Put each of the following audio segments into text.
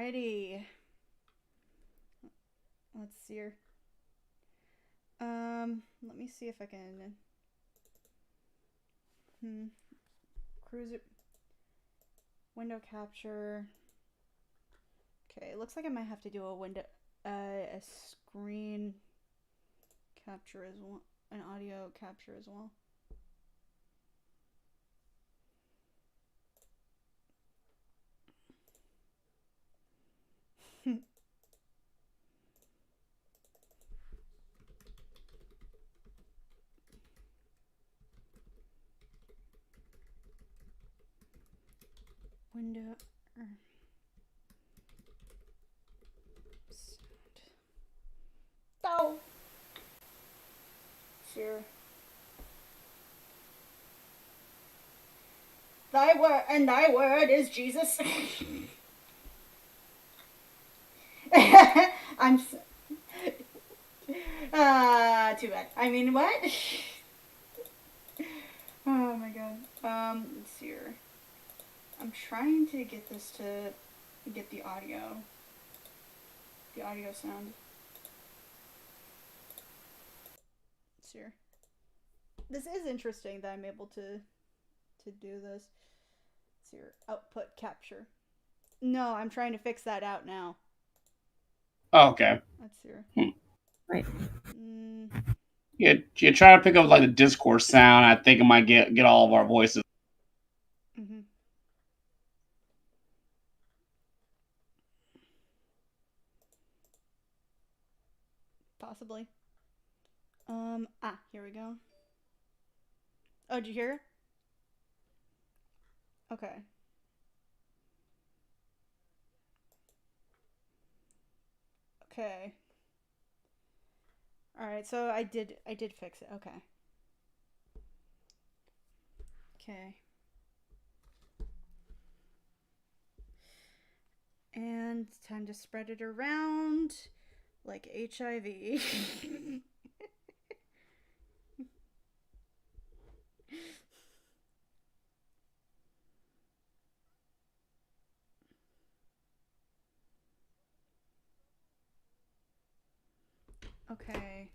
Alrighty. Let's see here. Let me see if I can. Cruiser. Window capture. Okay, looks like I might have to do a screen capture as well, an audio capture as well. Window. Oh. Sure. Thy word and thy word is Jesus. I'm. Too bad. I mean, what? Oh my god. Let's see here. I'm trying to get this to get the audio sound. Let's see here. This is interesting that I'm able to do this. Let's see here. Output capture. No, I'm trying to fix that out now. Oh, okay. Let's see here. Right. You try to pick up like the Discord sound. I think it might get all of our voices. Mm-hmm. Possibly. Here we go. Oh, did you hear it? Okay. Okay. Alright, so I did fix it. Okay. Okay. And time to spread it around like HIV. Okay.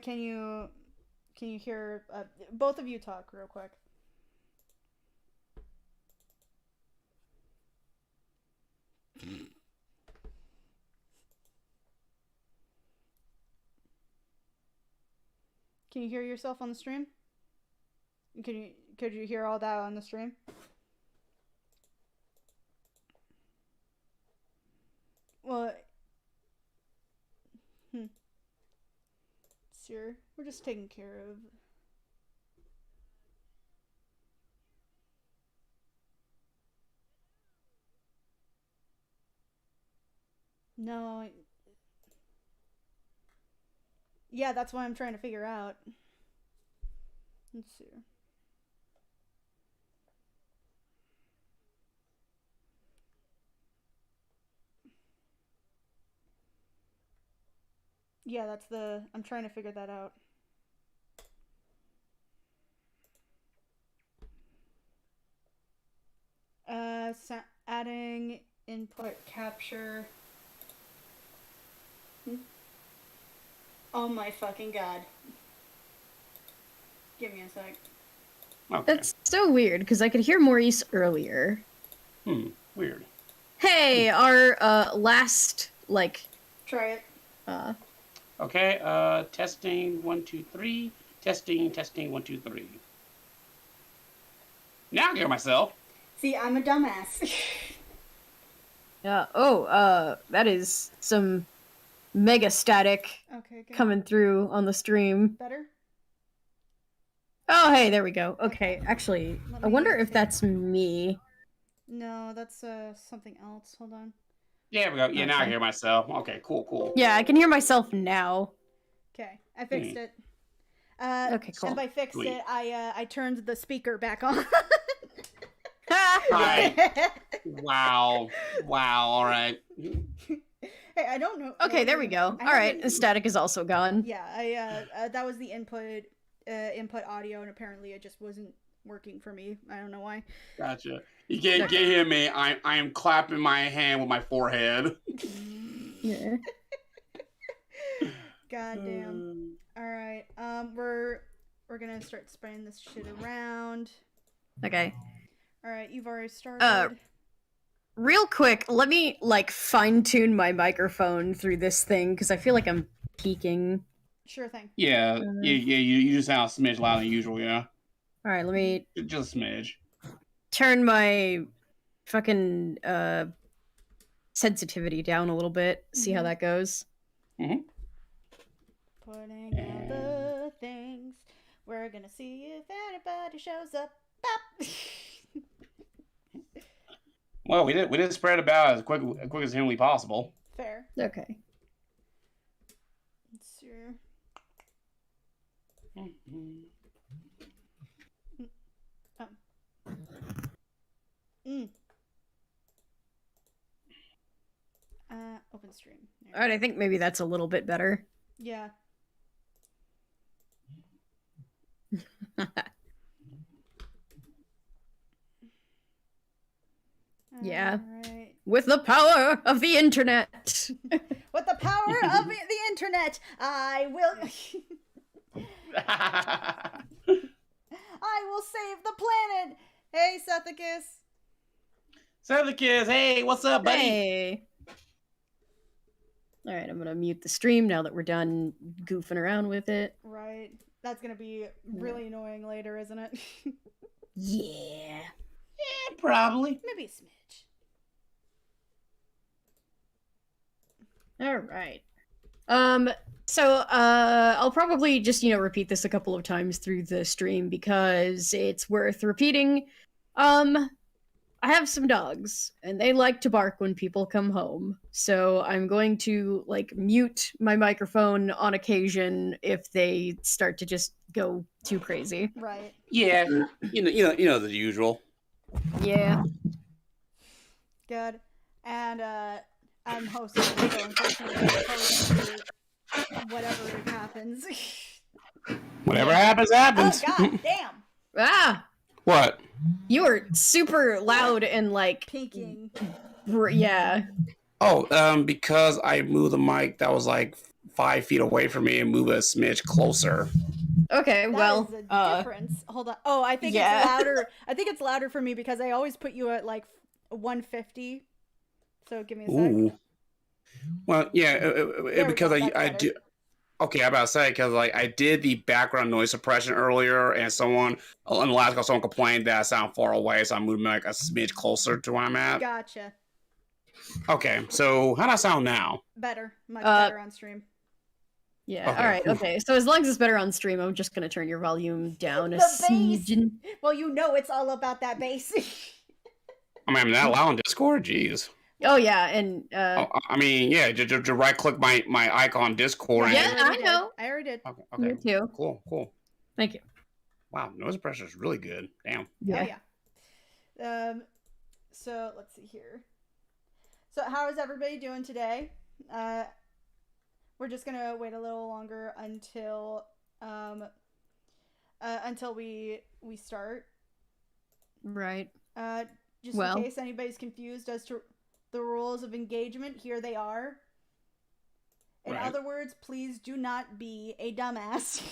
Can you hear both of you talk real quick? Can you hear yourself on the stream? Could you hear all that on the stream? Well, sure. We're just taking care of. No. Yeah, that's what I'm trying to figure out. Let's see. Yeah, I'm trying to figure that out. Adding input capture. Oh my fucking god. Give me a sec. Okay. That's so weird, because I could hear Maurice earlier. Weird. Hey, our last, Try it. Okay, testing 1, 2, 3. Testing 1, 2, 3. Now I can hear myself. See, I'm a dumbass. Yeah. Oh, that is some mega static coming through on the stream. Better? Oh, hey, there we go. Okay, actually, I wonder if that's me. No, that's something else. Hold on. Yeah, we go. Yeah, now I hear myself. Okay, cool. Yeah, I can hear myself now. Okay, I fixed it. Okay, cool. And by fixed it, I turned the speaker back on. Hi. Wow. All right. Hey, I don't know. Okay, there we go. All right, the static is also gone. Yeah, that was the input audio, and apparently it just wasn't working for me. I don't know why. Gotcha. You can't hear me. I am clapping my hand with my forehead. Yeah. God damn. All right. We're gonna start spraying this shit around. Okay. All right. You've already started. Real quick, let me like fine tune my microphone through this thing because I feel like I'm peaking. Sure thing. Yeah. You just sound a smidge louder than usual. Yeah. All right. Let me just a smidge. Turn my fucking sensitivity down a little bit. See how that goes. Mm-hmm. Putting out the things. We're gonna see if anybody shows up. Bop. Well, we did spread about as quick as humanly possible. Fair. Okay. Let's see. Open stream. All right, I think maybe that's a little bit better. Yeah. Yeah. Right. With the power of the internet. With the power of the internet, I will. I will save the planet. Hey, Sethicus. Sethicus, hey, what's up, buddy? Hey. All right, I'm gonna mute the stream now that we're done goofing around with it. Right. That's gonna be really annoying later, isn't it? Yeah. Yeah, probably. Maybe a smidge. All right. So I'll probably just, repeat this a couple of times through the stream because it's worth repeating. I have some dogs and they like to bark when people come home. So I'm going to mute my microphone on occasion if they start to just go too crazy. Right. Yeah. You know the usual. Yeah. Good. And I'm hosting, so unfortunately I'm probably gonna do whatever happens. Whatever happens. Oh god damn. Ah! What? You were super loud and peaking. Yeah. Oh, because I moved the mic that was 5 feet away from me and moved a smidge closer. Okay, that is a difference. Hold on. Oh, I think it's louder. I think it's louder for me because I always put you at 150. So give me a sec. Ooh. Well, yeah, because I do. Okay, I'm about to say because I did the background noise suppression earlier, and someone in the last call, someone complained that I sound far away, so I moved a smidge closer to where I'm at. Gotcha. Okay, so how do I sound now? Better, much better on stream. Yeah. Okay. All right. Okay. So as long as it's better on stream, I'm just gonna turn your volume down a smidgen. Well, it's all about that bass. I mean, I'm that loud on Discord. Jeez. Oh yeah, and I mean, yeah, just right click my icon Discord. Yeah, I know. I already did. Okay. Me too. Cool. Thank you. Wow, noise suppression is really good. Damn. Yeah. Oh, yeah. So let's see here. So how is everybody doing today? We're just gonna wait a little longer until we start. Right. Just in case anybody's confused as to the rules of engagement, here they are. In other words, please do not be a dumbass.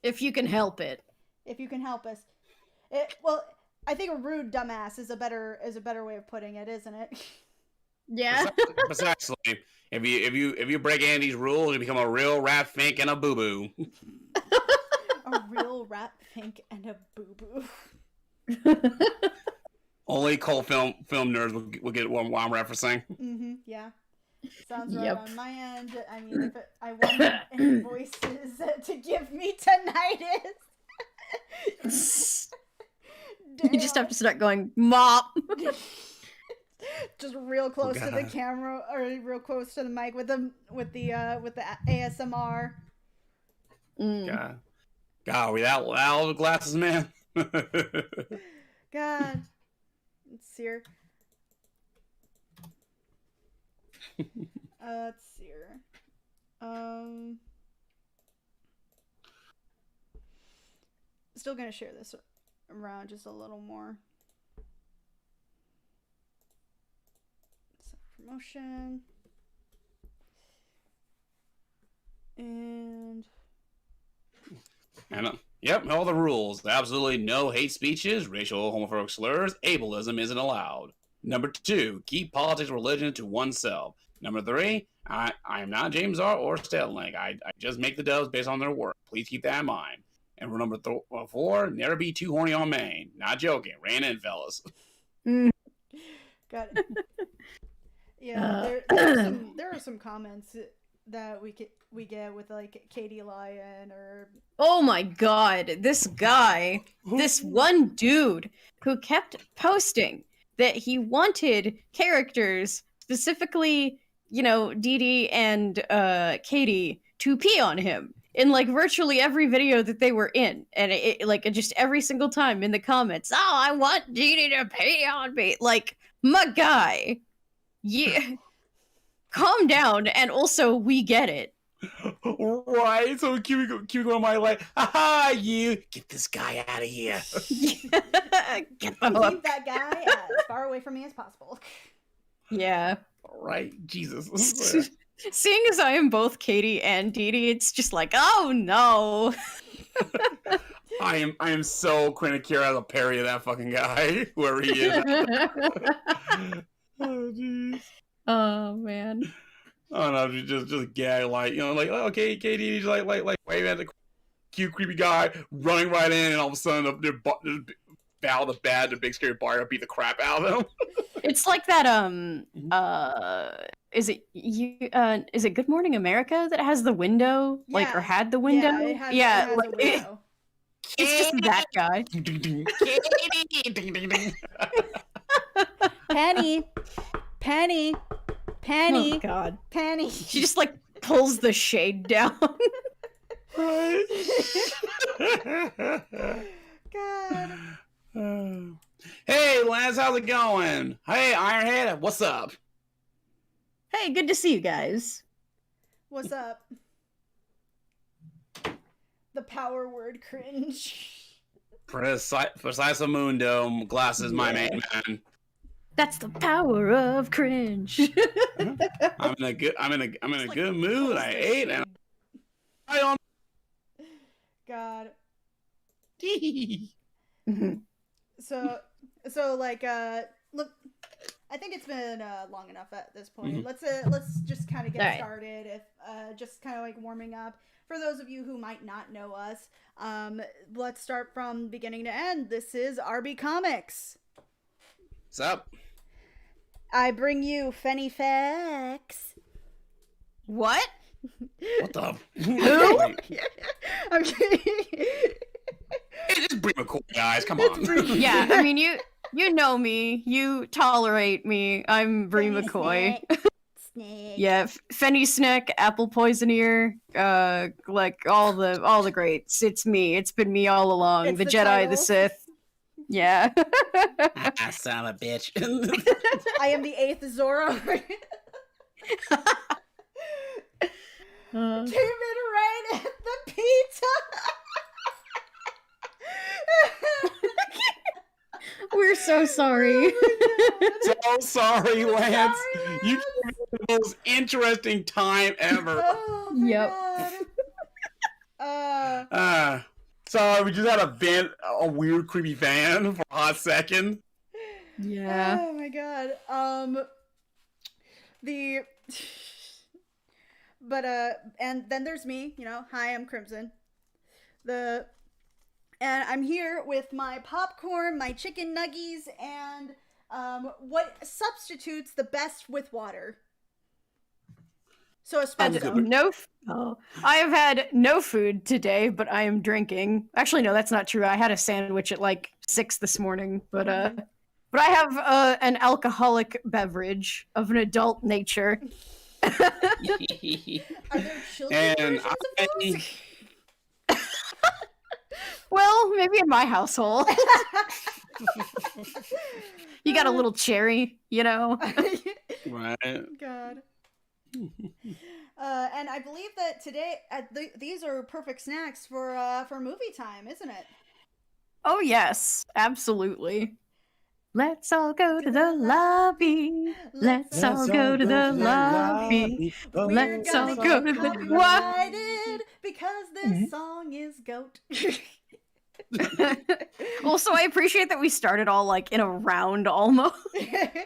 If you can help it. If you can help us. Well, I think a rude dumbass is a better way of putting it, isn't it? Yeah. Precisely. If you break any of these rules, you become a real rat fink and a boo boo. A real rat fink and a boo boo. Only cold film nerds will get what I'm referencing. Mm-hmm. Yeah. Sounds right on my end. I mean, if I want any voices to give me tinnitus. You just have to start going mop. Just real close to the camera or real close to the mic with the ASMR. God, we that loud glasses, man. God. Let's see here. Let's see here. Still gonna share this around just a little more. Promotion. And yep, all the rules. Absolutely no hate speeches, racial, homophobic slurs, ableism isn't allowed. Number 2, keep politics and religion to oneself. Number 3, I am not James R. or Stelling. I just make the dubs based on their work. Please keep that in mind. And number 4, never be too horny on main. Not joking. Ran in, fellas. Got it. Yeah, there are some comments that we get with like Katie Lyon or. Oh my god, this guy, this one dude who kept posting that he wanted characters, specifically, you know, Dee Dee and Katie, to pee on him in like virtually every video that they were in, and it like just every single time in the comments, oh, I want Dee Dee to pee on me. Like, my guy, yeah, calm down, and also we get it. Right, so keep going my like, haha, you get this guy out of here. Keep that guy as far away from me as possible. Yeah. Right, Jesus. Seeing as I am both Katie and Dee Dee, it's just like, oh no. I am so Quinn Akira as a parry of that fucking guy, whoever he is. Oh jeez. Oh man. Oh no, just gag like, you know, like, oh, okay, Katie, like wave at the cute creepy guy running right in, and all of a sudden their Val the bad, the big scary bar beat the crap out of him. It's like that is it Good Morning America that has the window, like, or had the window? Yeah, it has like, a window. It's just that guy. Penny. Oh god. Penny. She just like pulls the shade down. God. Hey, Lance, how's it going? Hey, Ironhead, what's up? Hey, good to see you guys. What's up? The power word cringe. Precise Mundo, glasses, my main man. That's the power of cringe. I'm in a good mood. I ate and I on. God. Mm-hmm. So like look, I think it's been long enough at this point. Mm-hmm. Let's just kind of get All right. started. If just kind of like warming up. For those of you who might not know us, let's start from beginning to end. This is RB Comics. What's up? I bring you Fenny Facts. What? What the? Who? I'm kidding. Hey, just bring a cool guys. Come on. Yeah, I mean, you know me. You tolerate me. I'm Bree McCoy. Snake. Yeah, Fenny Snack, Apple Poisoneer, like all the greats. It's me. It's been me all along. It's the the Jedi, title. the Sith. Yeah. Son of a bitch. I am the 8th Zorro. Came in right at the pizza. We're so sorry. So sorry, Lance. Sorry, Lance. You had the most interesting time ever. Oh my Yep. God. Sorry, we just had a weird, creepy van for a hot second. Yeah. Oh my God. And then there's me, you know, hi, I'm Crimson. And I'm here with my popcorn, my chicken nuggies, and what substitutes the best with water. So espresso. I have had no food today, but I am drinking. Actually, no, that's not true. I had a sandwich at like 6 this morning, but I have an alcoholic beverage of an adult nature. Are there children And versions of those? Well, maybe in my household. You got a little cherry, you know? Right. God. And I believe that today these are perfect snacks for movie time, isn't it? Oh yes, absolutely. Let's all go to the lobby. Let's all go to the lobby. We're Let's all gonna go get to the what? copyrighted because this song is goat. Also, I appreciate that we started all like in a round almost. I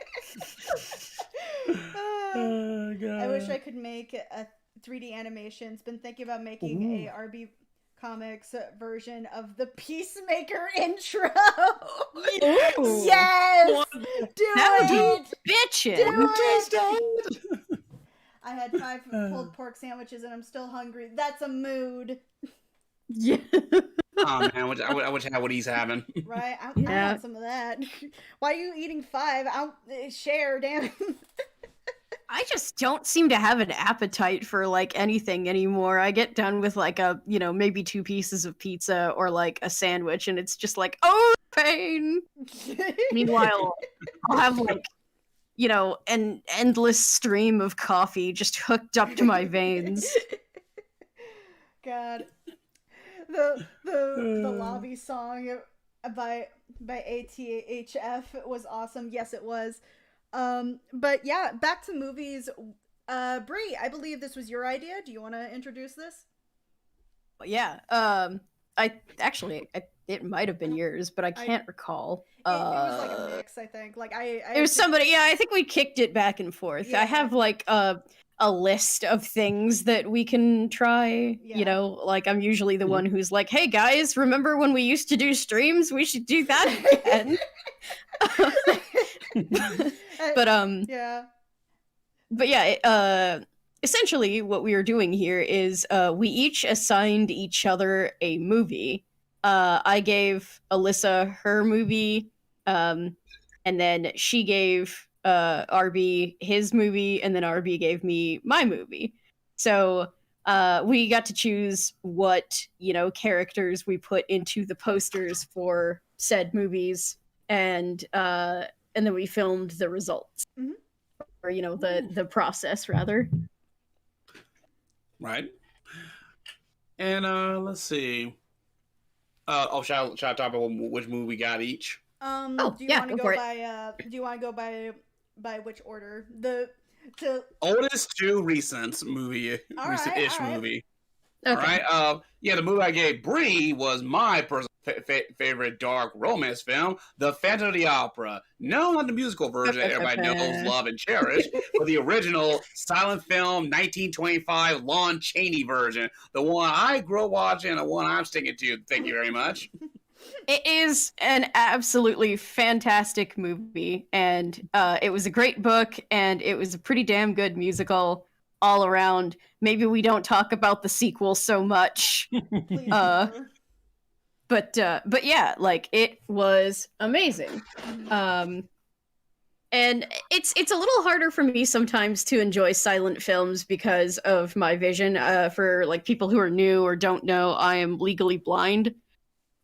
wish I could make a 3D animations. Been thinking about making a RB Comics version of the Peacemaker intro. Yes, do it, bitchin'. do it. I had 5 pulled pork sandwiches and I'm still hungry. That's a mood. Yeah. Oh man, I wish I had what he's having. Right? I want some of that. Why are you eating 5? I'll share, damn it. I just don't seem to have an appetite for like anything anymore. I get done with like a, maybe 2 pieces of pizza or like a sandwich and it's just like, oh, pain. Meanwhile, I'll have like, an endless stream of coffee just hooked up to my veins. God. The lobby song by ATHF was awesome. Yes, it was. But yeah, back to movies. Bree, I believe this was your idea. Do you want to introduce this? Yeah. It might have been yours, but I can't recall. It was like a mix, I think. Like it was somebody. Yeah, I think we kicked it back and forth. Yeah. I have like a list of things that we can try. Yeah. Like I'm usually the one who's like, "Hey guys, remember when we used to do streams? We should do that again." But yeah, essentially what we are doing here is we each assigned each other a movie. I gave Alyssa her movie, and then she gave RB his movie, and then RB gave me my movie. So we got to choose what characters we put into the posters for said movies, and then we filmed the results, or the process rather. Right. And let's see. Should I talk about which movie we got each? Do you want to go by? Do you want to go by which order? Oldest to recent movie, recent-ish movie. Okay. All right. Yeah, the movie I gave Bree was my personal favorite dark romance film, The Phantom of the Opera. No, not the musical version that everybody knows, love, and cherish, but the original silent film 1925 Lon Chaney version. The one I grew up watching and the one I'm sticking to. Thank you very much. It is an absolutely fantastic movie, and it was a great book, and it was a pretty damn good musical all around. Maybe we don't talk about the sequel so much. But yeah, like it was amazing. And it's a little harder for me sometimes to enjoy silent films because of my vision. For like people who are new or don't know, I am legally blind.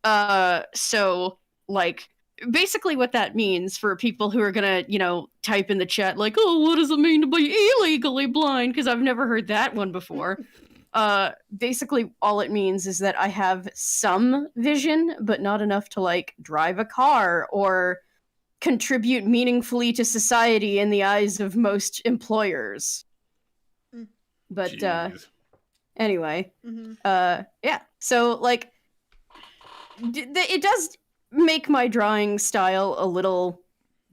So like basically what that means for people who are gonna, type in the chat like, oh, what does it mean to be illegally blind? Because I've never heard that one before. Basically all it means is that I have some vision, but not enough to like drive a car or contribute meaningfully to society in the eyes of most employers. But anyway, yeah. So like it does make my drawing style a little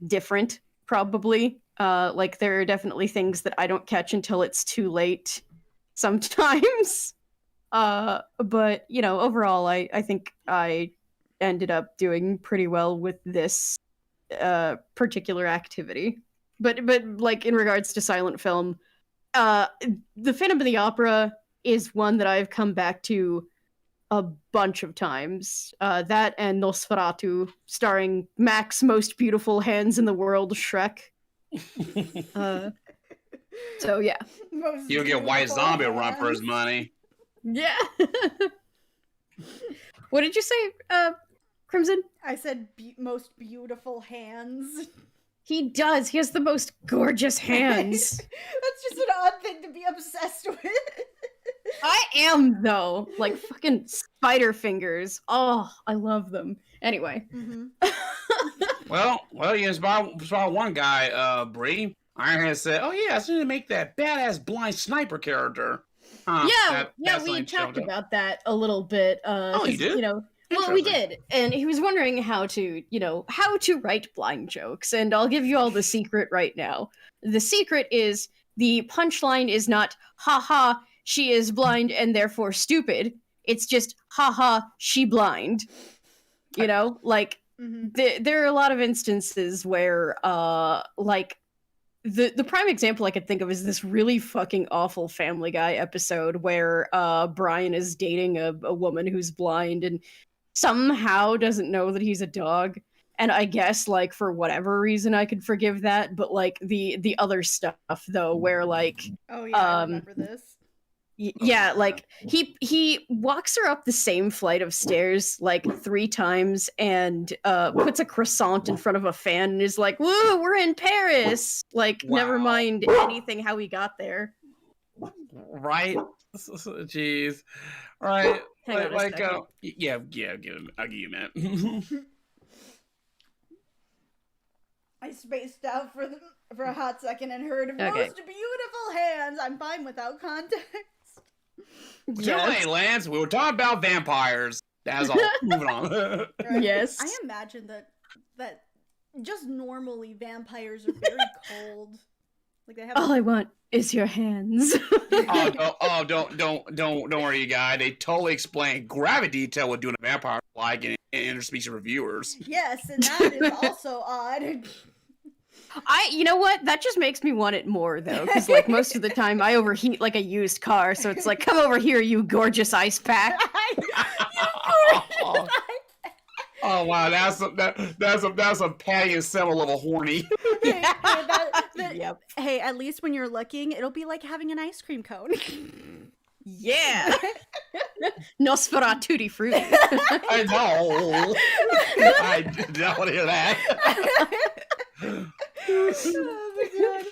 different, probably. Like there are definitely things that I don't catch until it's too late sometimes. But overall I think I ended up doing pretty well with this particular activity. But like in regards to silent film, The Phantom of the Opera is one that I've come back to a bunch of times. That and Nosferatu, starring Mac's most beautiful hands in the world, Shrek. So yeah, you'll get White Zombie run for his money. Yeah. What did you say, Crimson? I said most beautiful hands. He does. He has the most gorgeous hands. That's just an odd thing to be obsessed with. I am though, like fucking spider fingers. Oh, I love them. Anyway. Mm-hmm. Well, you inspired one guy, Bree. Ironhead said, "Oh yeah, I was going to make that badass blind sniper character." Yeah, we talked about that a little bit. Oh, you did? Well, we did, and he was wondering how to write blind jokes, and I'll give you all the secret right now. The secret is the punchline is not "ha ha, she is blind and therefore stupid." It's just "ha ha, she blind." Like there are a lot of instances where, like. The prime example I could think of is this really fucking awful Family Guy episode where Brian is dating a woman who's blind and somehow doesn't know that he's a dog. And I guess, like, for whatever reason I could forgive that, but like the other stuff though, where like Oh yeah, I remember this. Yeah, like he walks her up the same flight of stairs like 3 times and puts a croissant in front of a fan and is like, "Woo, we're in Paris!" Like, never mind anything how he got there. Right? Jeez. Right. Hang on a second. Yeah, I'll give you a minute. I spaced out for a hot second and heard most beautiful hands. I'm fine without context. Yes. Lance, we were talking about vampires. That's all. Moving on. Right. Yes. I imagine that just normally vampires are very cold. Like they have. All I want is your hands. Don't worry, you guys. They totally explain gravity detail what doing a vampire like in interspecies reviewers. Yes, and that is also odd. You know what? That just makes me want it more, though, because like most of the time I overheat like a used car, so it's like, come over here, you gorgeous ice pack. Oh wow, that's some Patty and Selma level horny. Yep. Hey, at least when you're looking, it'll be like having an ice cream cone. Yeah. Nosferatu tutti frutti. I know. I don't want to hear that. Oh my god.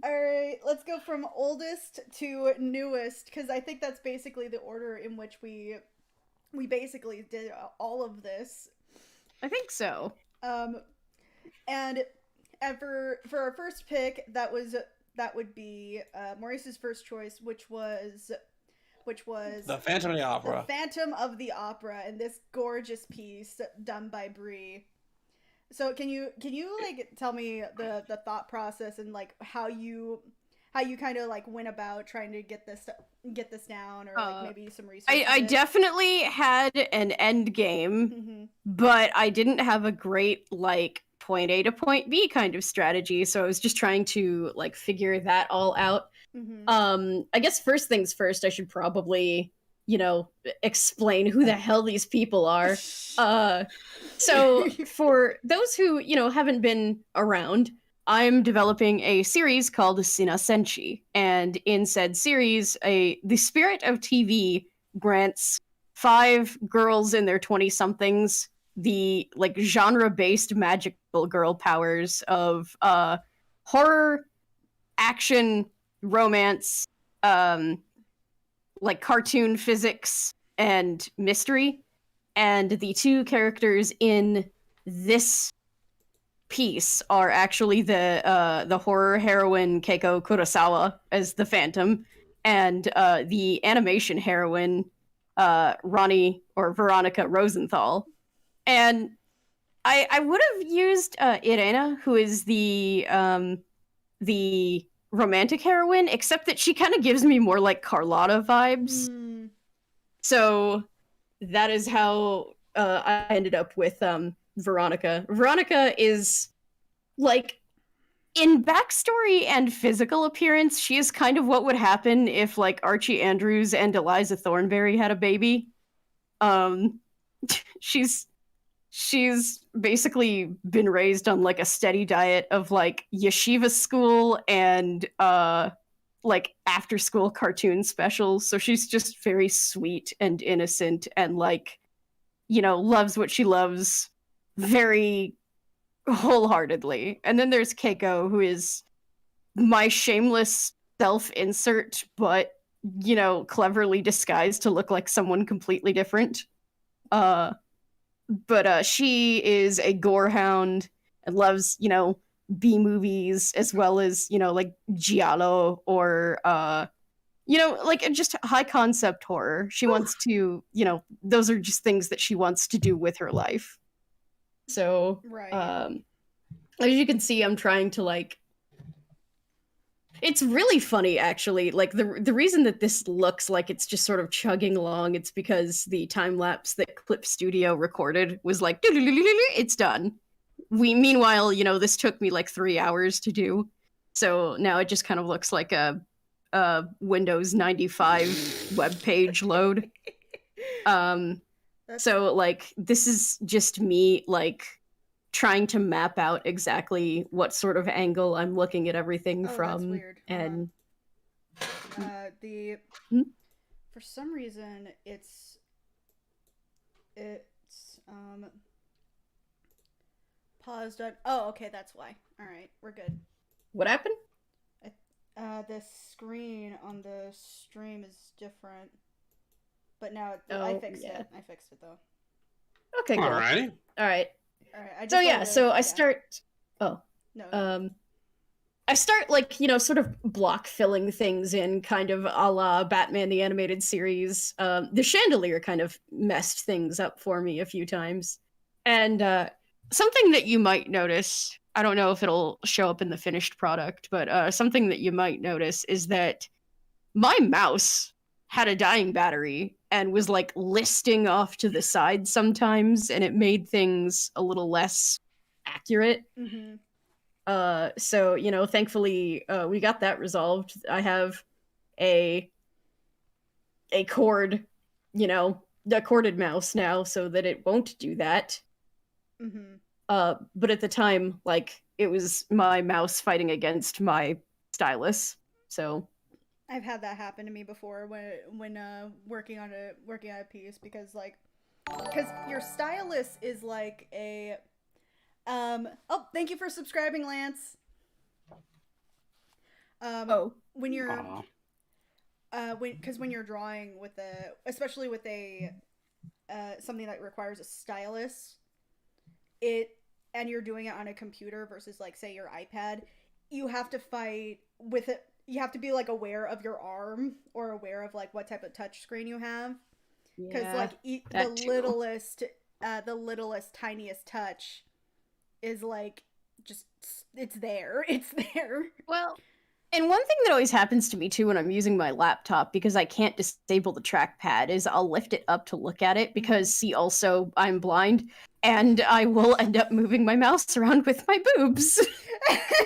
Alright. Let's go from oldest to newest, because I think that's basically the order in which we basically did all of this. I think so. And for our first pick, that would be Maurice's first choice, which was The Phantom of the Opera. The Phantom of the Opera, and this gorgeous piece done by Bree. So can you like tell me the thought process and like how you kind of like went about trying to get this down, or like maybe some research? I definitely had an end game, but I didn't have a great like point A to point B kind of strategy, so I was just trying to like figure that all out. I guess first things first, I should probably explain who the hell these people are. So for those who haven't been around, I'm developing a series called Sina Senshi, and in said series, the spirit of TV grants 5 girls in their 20-somethings the like genre-based magical girl powers of horror, action, romance, like cartoon physics and mystery. And the 2 characters in this piece are actually the horror heroine Keiko Kurosawa as the Phantom, and the animation heroine Ronnie or Veronica Rosenthal. And I would have used Irena, who is the romantic heroine, except that she kind of gives me more like Carlotta vibes. So that is how I ended up with Veronica. Veronica is like, in backstory and physical appearance, she is kind of what would happen if like Archie Andrews and Eliza Thornberry had a baby. She's basically been raised on like a steady diet of like yeshiva school and like after school cartoon specials. So she's just very sweet and innocent and like, loves what she loves very wholeheartedly. And then there's Keiko, who is my shameless self-insert, but cleverly disguised to look like someone completely different. But she is a gorehound and loves, B movies as well as, like giallo or like just high concept horror. She wants to, those are just things that she wants to do with her life. So, right. As you can see, I'm trying to like. It's really funny, actually. Like the reason that this looks like it's just sort of chugging along, it's because the time lapse that Clip Studio recorded was like, it's done. Meanwhile, this took me like 3 hours to do, so now it just kind of looks like a Windows 95 web page load. So like this is just me like trying to map out exactly what sort of angle I'm looking at everything from. That's weird. And for some reason it's paused on. Oh, okay, that's why. All right, we're good. What happened? The screen on the stream is different, but now I fixed it. I fixed it though. Okay, cool. All right. I start. Oh no. I start like sort of block filling things in, kind of a la Batman the Animated Series. The chandelier kind of messed things up for me a few times, and something that you might notice. I don't know if it'll show up in the finished product, but something that you might notice is that my mouse had a dying battery and was like listing off to the side sometimes, and it made things a little less accurate. Mm-hmm. So thankfully we got that resolved. I have a cord, a corded mouse now, so that it won't do that. Mm-hmm. But at the time, like, it was my mouse fighting against my stylus. So I've had that happen to me before when working on a piece, because your stylus is like a oh, thank you for subscribing, Lance. When you're when you're drawing with especially with a something that requires a stylus, and you're doing it on a computer versus like say your iPad, you have to fight with it. You have to be like aware of your arm or aware of like what type of touch screen you have, because the littlest tiniest touch is like just it's there. Well, and one thing that always happens to me too when I'm using my laptop, because I can't disable the trackpad, is I'll lift it up to look at it, because see, also I'm blind, and I will end up moving my mouse around with my boobs.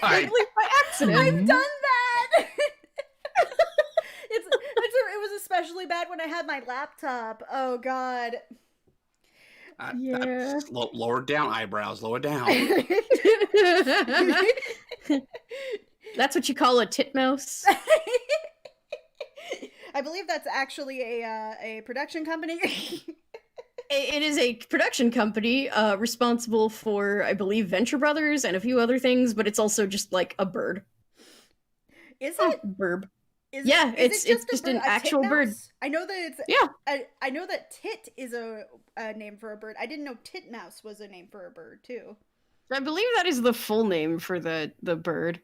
By accident. I've done that. It was especially bad when I had my laptop. Oh god. Yeah. Lower down eyebrows. Lower down. That's what you call a titmouse? I believe that's actually a production company. It is a production company responsible for, I believe, Venture Brothers and a few other things, but it's also just like a bird. Is it? Burb. It's just an actual bird. I know that it's... Yeah. I know that tit is a name for a bird. I didn't know titmouse was a name for a bird, too. I believe that is the full name for the bird.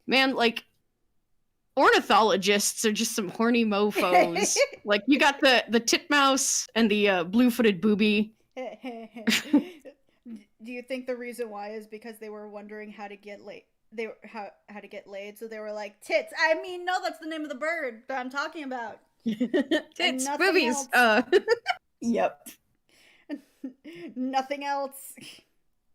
Man, like, ornithologists are just some horny mofos. Like, you got the titmouse and the blue-footed booby. Do you think the reason why is because they were wondering how to get laid? How to get laid, so they were like, tits. I mean, no, that's the name of the bird that I'm talking about. Tits, boobies. Yep. Nothing else.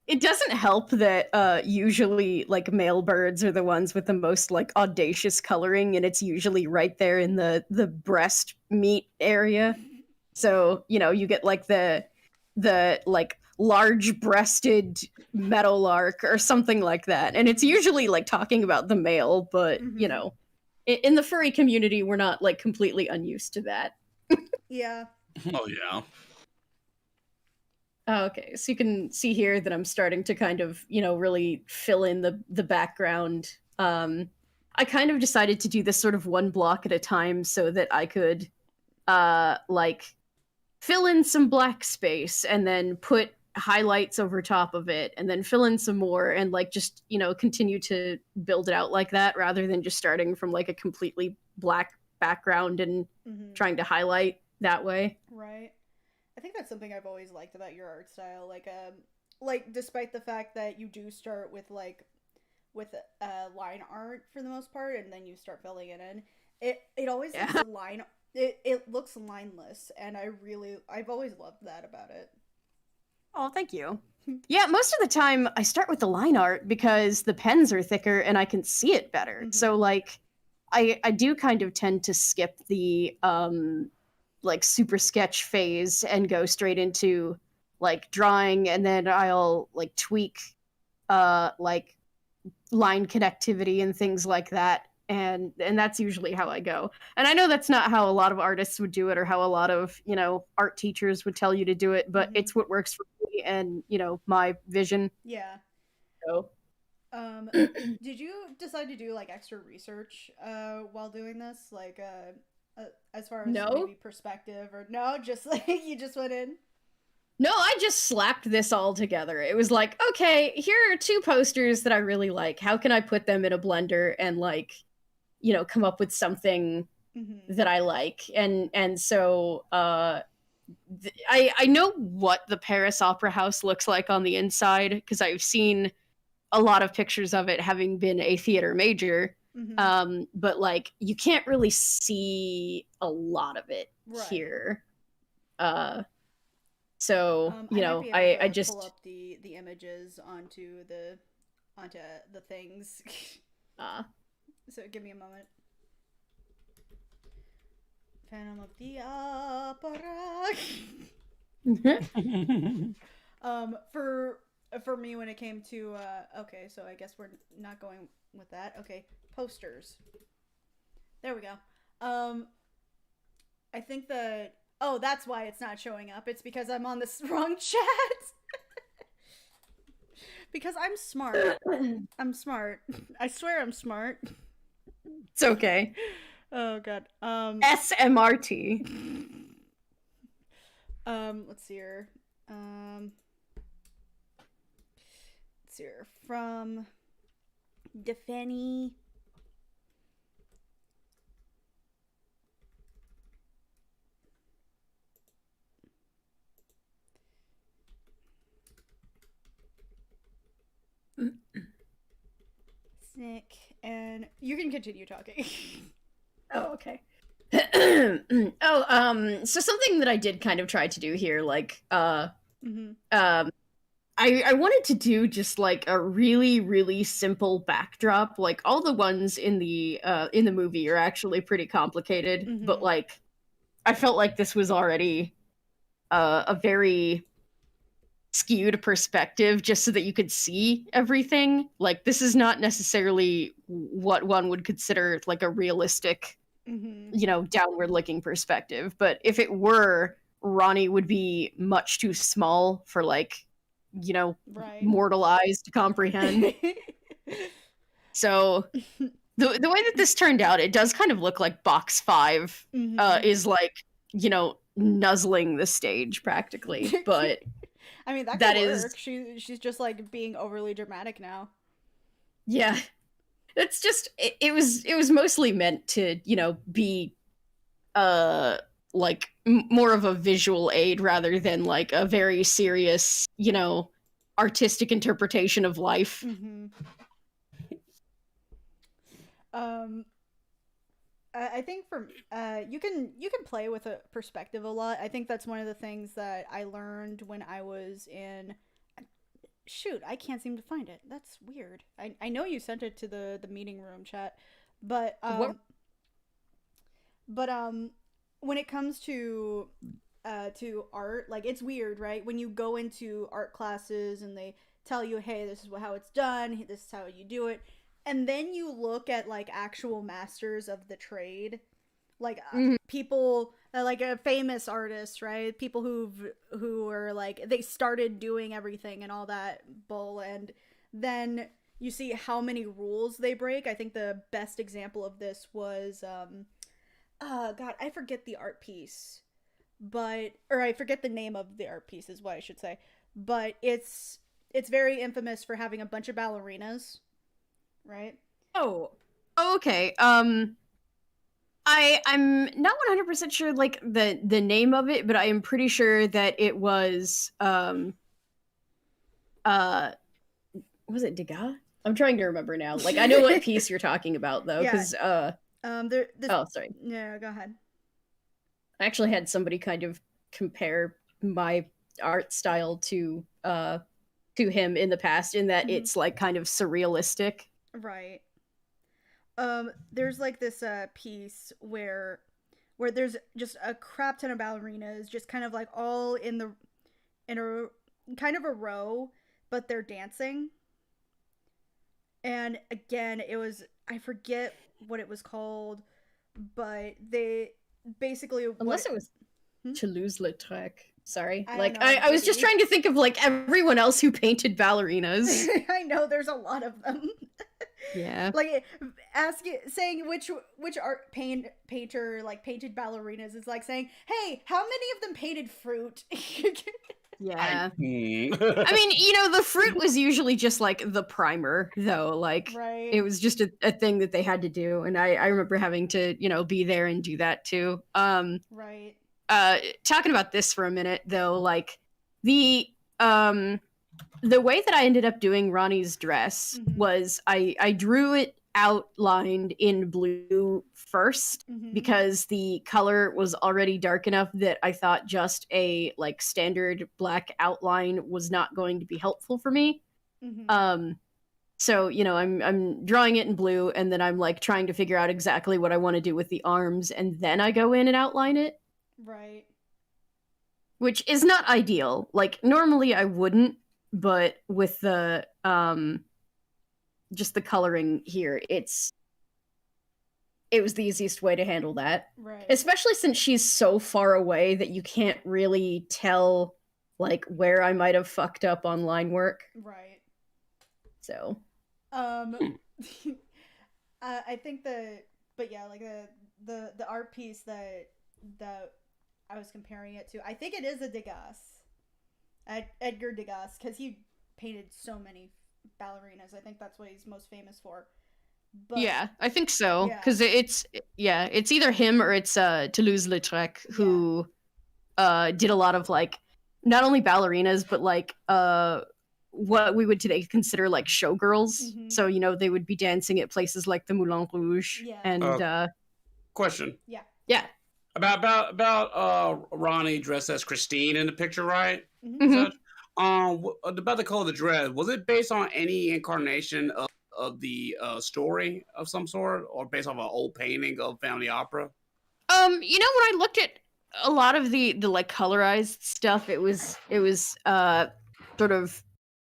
It doesn't help that usually like male birds are the ones with the most like audacious coloring, and it's usually right there in the breast meat area. So, you get like the like large-breasted meadowlark or something like that. And it's usually like talking about the male, but in the furry community, we're not like completely unused to that. Yeah. Oh yeah. Okay, so you can see here that I'm starting to kind of, really fill in the background. I kind of decided to do this sort of one block at a time so that I could like fill in some black space and then put highlights over top of it and then fill in some more and like just, you know, continue to build it out like that rather than just starting from like a completely black background and trying to highlight that way. Right. I think that's something I've always liked about your art style. Like despite the fact that you do start with line art for the most part, and then you start filling it in. It always looks it looks lineless, and I've always loved that about it. Oh, thank you. Yeah, most of the time I start with the line art because the pens are thicker and I can see it better. So like I do kind of tend to skip the like super sketch phase and go straight into like drawing, and then I'll like tweak like line connectivity and things like that, and that's usually how I go. And I know that's not how a lot of artists would do it or how a lot of, you know, art teachers would tell you to do it, but it's what works for me and, you know, my vision. Yeah. So did you decide to do like extra research while doing this, like as far as maybe perspective, or no, just like you just went in? No, I just slapped this all together. It was like, okay, here are two posters that I really like. How can I put them in a blender and like, you know, come up with something that I like? And so I know what the Paris Opera House looks like on the inside because I've seen a lot of pictures of it, having been a theater major. But like you can't really see a lot of it here. So you know, I just pull up the images onto the things. So give me a moment. Phantom of the Opera. For me, when it came to okay, so I guess we're not going with that. Okay, posters. There we go. I think that. Oh, that's why it's not showing up. It's because I'm on this wrong chat. Because I'm smart. I'm smart. I swear I'm smart. It's okay. Oh god. SMRT. Let's see here. Let's see here. From Defeni. Snick, and you can continue talking. Oh, okay. So something that I did kind of try to do here, like, I wanted to do just like a really, really simple backdrop. Like all the ones in the movie are actually pretty complicated, but like, I felt like this was already a very skewed perspective just so that you could see everything. Like this is not necessarily what one would consider like a realistic you know, downward looking perspective, but if it were, Ronnie would be much too small for like, you know, mortal eyes to comprehend. So the way that this turned out, it does kind of look like box 5 is like, you know, nuzzling the stage practically, but I mean, that could work. She's just like being overly dramatic now. Yeah. It's just it was mostly meant to, you know, be like more of a visual aid rather than like a very serious, you know, artistic interpretation of life. I think for you can play with a perspective a lot. I think that's one of the things that I learned when I was in. Shoot, I can't seem to find it. That's weird. I know you sent it to the meeting room chat, but when it comes to art, like it's weird, right? When you go into art classes and they tell you, hey, this is how it's done, this is how you do it, and then you look at like actual masters of the trade, like people like a famous artist, right? People who are like they started doing everything and all that bull, and then you see how many rules they break. I think the best example of this was God, I forget the art piece, or I forget the name of the art piece is what I should say, but it's very infamous for having a bunch of ballerinas, right? Oh, okay. I'm not 100% sure like the name of it, but I am pretty sure that it was was it Degas? I'm trying to remember now. Like I know what piece you're talking about though, because oh sorry. Yeah, go ahead. I actually had somebody kind of compare my art style to him in the past, in that it's like kind of surrealistic. Right. There's like this piece where there's just a crap ton of ballerinas just kind of like all in a kind of a row, but they're dancing. And again, it was, I forget what it was called, but they basically Unless it was Toulouse-Lautrec. Sorry. I was just trying to think of like everyone else who painted ballerinas. I know there's a lot of them. Yeah. Like saying which art painter like painted ballerinas is like saying, "Hey, how many of them painted fruit?" Yeah. I mean, the fruit was usually just like the primer, though. Like, right. It was just a thing that they had to do, and I remember having to, be there and do that too. Right. Talking about this for a minute, though, like the way that I ended up doing Ronnie's dress was I drew it outlined in blue first because the color was already dark enough that I thought just a like standard black outline was not going to be helpful for me. So, I'm drawing it in blue, and then I'm like trying to figure out exactly what I want to do with the arms, and then I go in and outline it. Right. Which is not ideal. Like normally I wouldn't, but with the just the coloring here, it was the easiest way to handle that. Right. Especially since she's so far away that you can't really tell like where I might have fucked up on line work. Right. So I think the art piece that I was comparing it to, I think it is a Degas. Edgar Degas, because he painted so many ballerinas. I think that's what he's most famous for. But, yeah, I think so. Because it's either him or it's Toulouse-Lautrec who did a lot of like not only ballerinas but like what we would today consider like showgirls. So they would be dancing at places like the Moulin Rouge. And question. Yeah. About Ronnie dressed as Christine in the picture, right? About the color of the dress, was it based on any incarnation of the story of some sort, or based off an old painting of family opera? When I looked at a lot of the like colorized stuff, it was sort of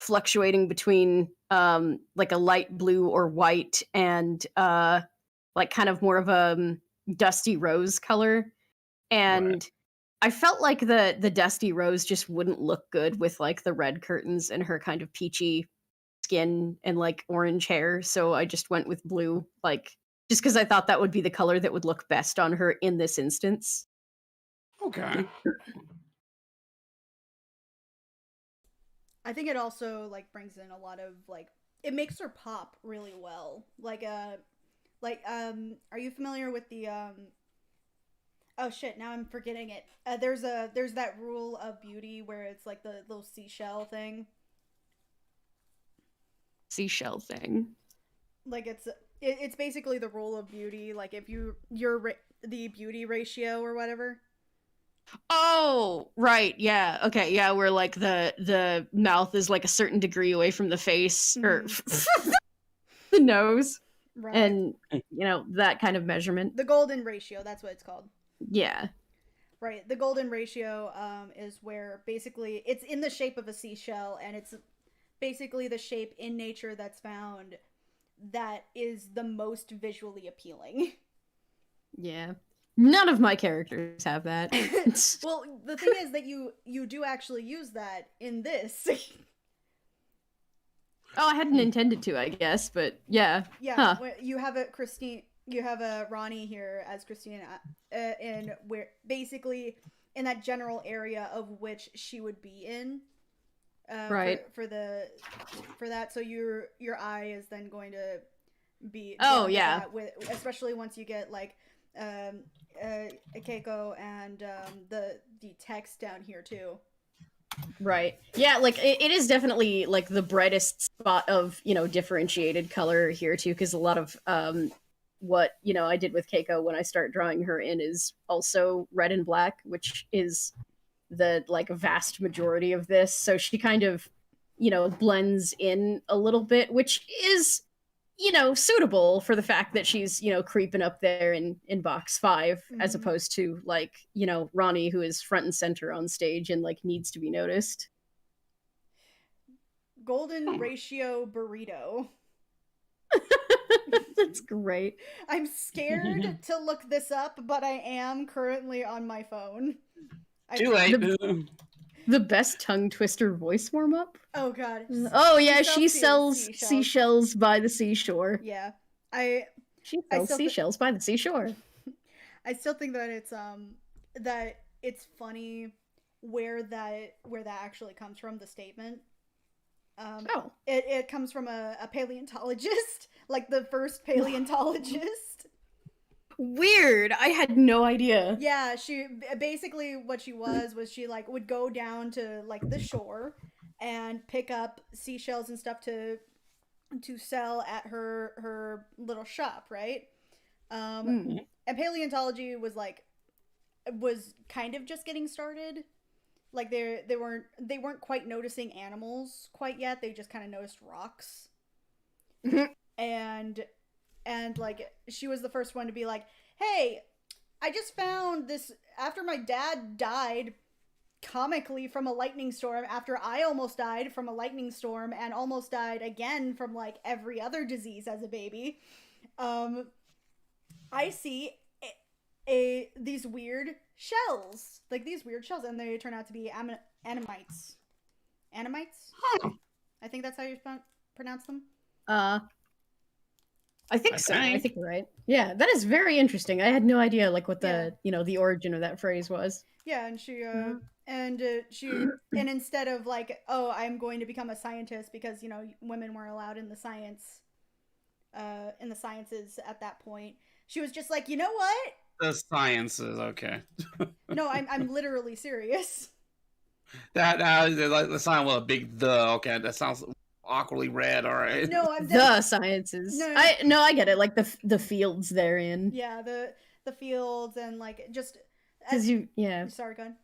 fluctuating between like a light blue or white and like kind of more of a dusty rose color. And I felt like the dusty rose just wouldn't look good with like the red curtains and her kind of peachy skin and like orange hair, so I just went with blue, like just because I thought that would be the color that would look best on her in this instance. Okay. I think it also like brings in a lot of like, it makes her pop really well. Are you familiar with the oh shit, now I'm forgetting it. There's that rule of beauty where it's like the little seashell thing. Seashell thing. Like it's basically the rule of beauty. Like if the beauty ratio or whatever. Oh, right, yeah, okay, yeah, where like the mouth is like a certain degree away from the face or the nose, right? And that kind of measurement. The golden ratio, that's what it's called. Yeah. Right. The golden ratio is where basically it's in the shape of a seashell, and it's basically the shape in nature that's found that is the most visually appealing. Yeah. None of my characters have that. Well, the thing is that you do actually use that in this. Oh, I hadn't intended to, I guess, but yeah. Yeah, you have a Ronnie here as Christine, in where basically in that general area of which she would be in, right. for that. So your eye is then going to be oh drawn to yeah that, with especially once you get like Keiko and the text down here too. Right. Yeah, like it is definitely like the brightest spot of, differentiated color here too, because a lot of what, I did with Keiko when I start drawing her in is also red and black, which is the like vast majority of this. So she kind of, blends in a little bit, which is suitable for the fact that she's, creeping up there in box 5, as opposed to like, Ronnie, who is front and center on stage and like needs to be noticed. Golden ratio burrito. That's great. I'm scared to look this up, but I am currently on my phone. Too late. The best tongue twister voice warm up. Oh god. Oh yeah, she sells seashells by the seashore. Yeah, she sells seashells by the seashore. I still think that it's funny where that actually comes from, the statement. It comes from a paleontologist, like the first paleontologist. Weird. I had no idea. Yeah, she basically, what she was she like would go down to like the shore and pick up seashells and stuff to sell at her little shop, right? And paleontology was kind of just getting started. Like they weren't quite noticing animals quite yet. They just kind of noticed rocks. And like she was the first one to be like, hey, I just found this after my dad died comically from a lightning storm, after I almost died from a lightning storm and almost died again from like every other disease as a baby. I see these weird shells, and they turn out to be Annamites. Annamites? Huh. I think that's how you pronounce them. I think so. I think you're right. Yeah, that is very interesting. I had no idea like what the the origin of that phrase was. Yeah, and she and instead of like, oh, I'm going to become a scientist, because women weren't allowed in the sciences at that point. She was just like, you know what? The sciences, okay. No, I'm literally serious. That the sign with a big the. Okay, that sounds awkwardly read. All right. No, I'm the sciences. No, I get it. Like the fields therein. Yeah, the fields and like just because Sorry, go on.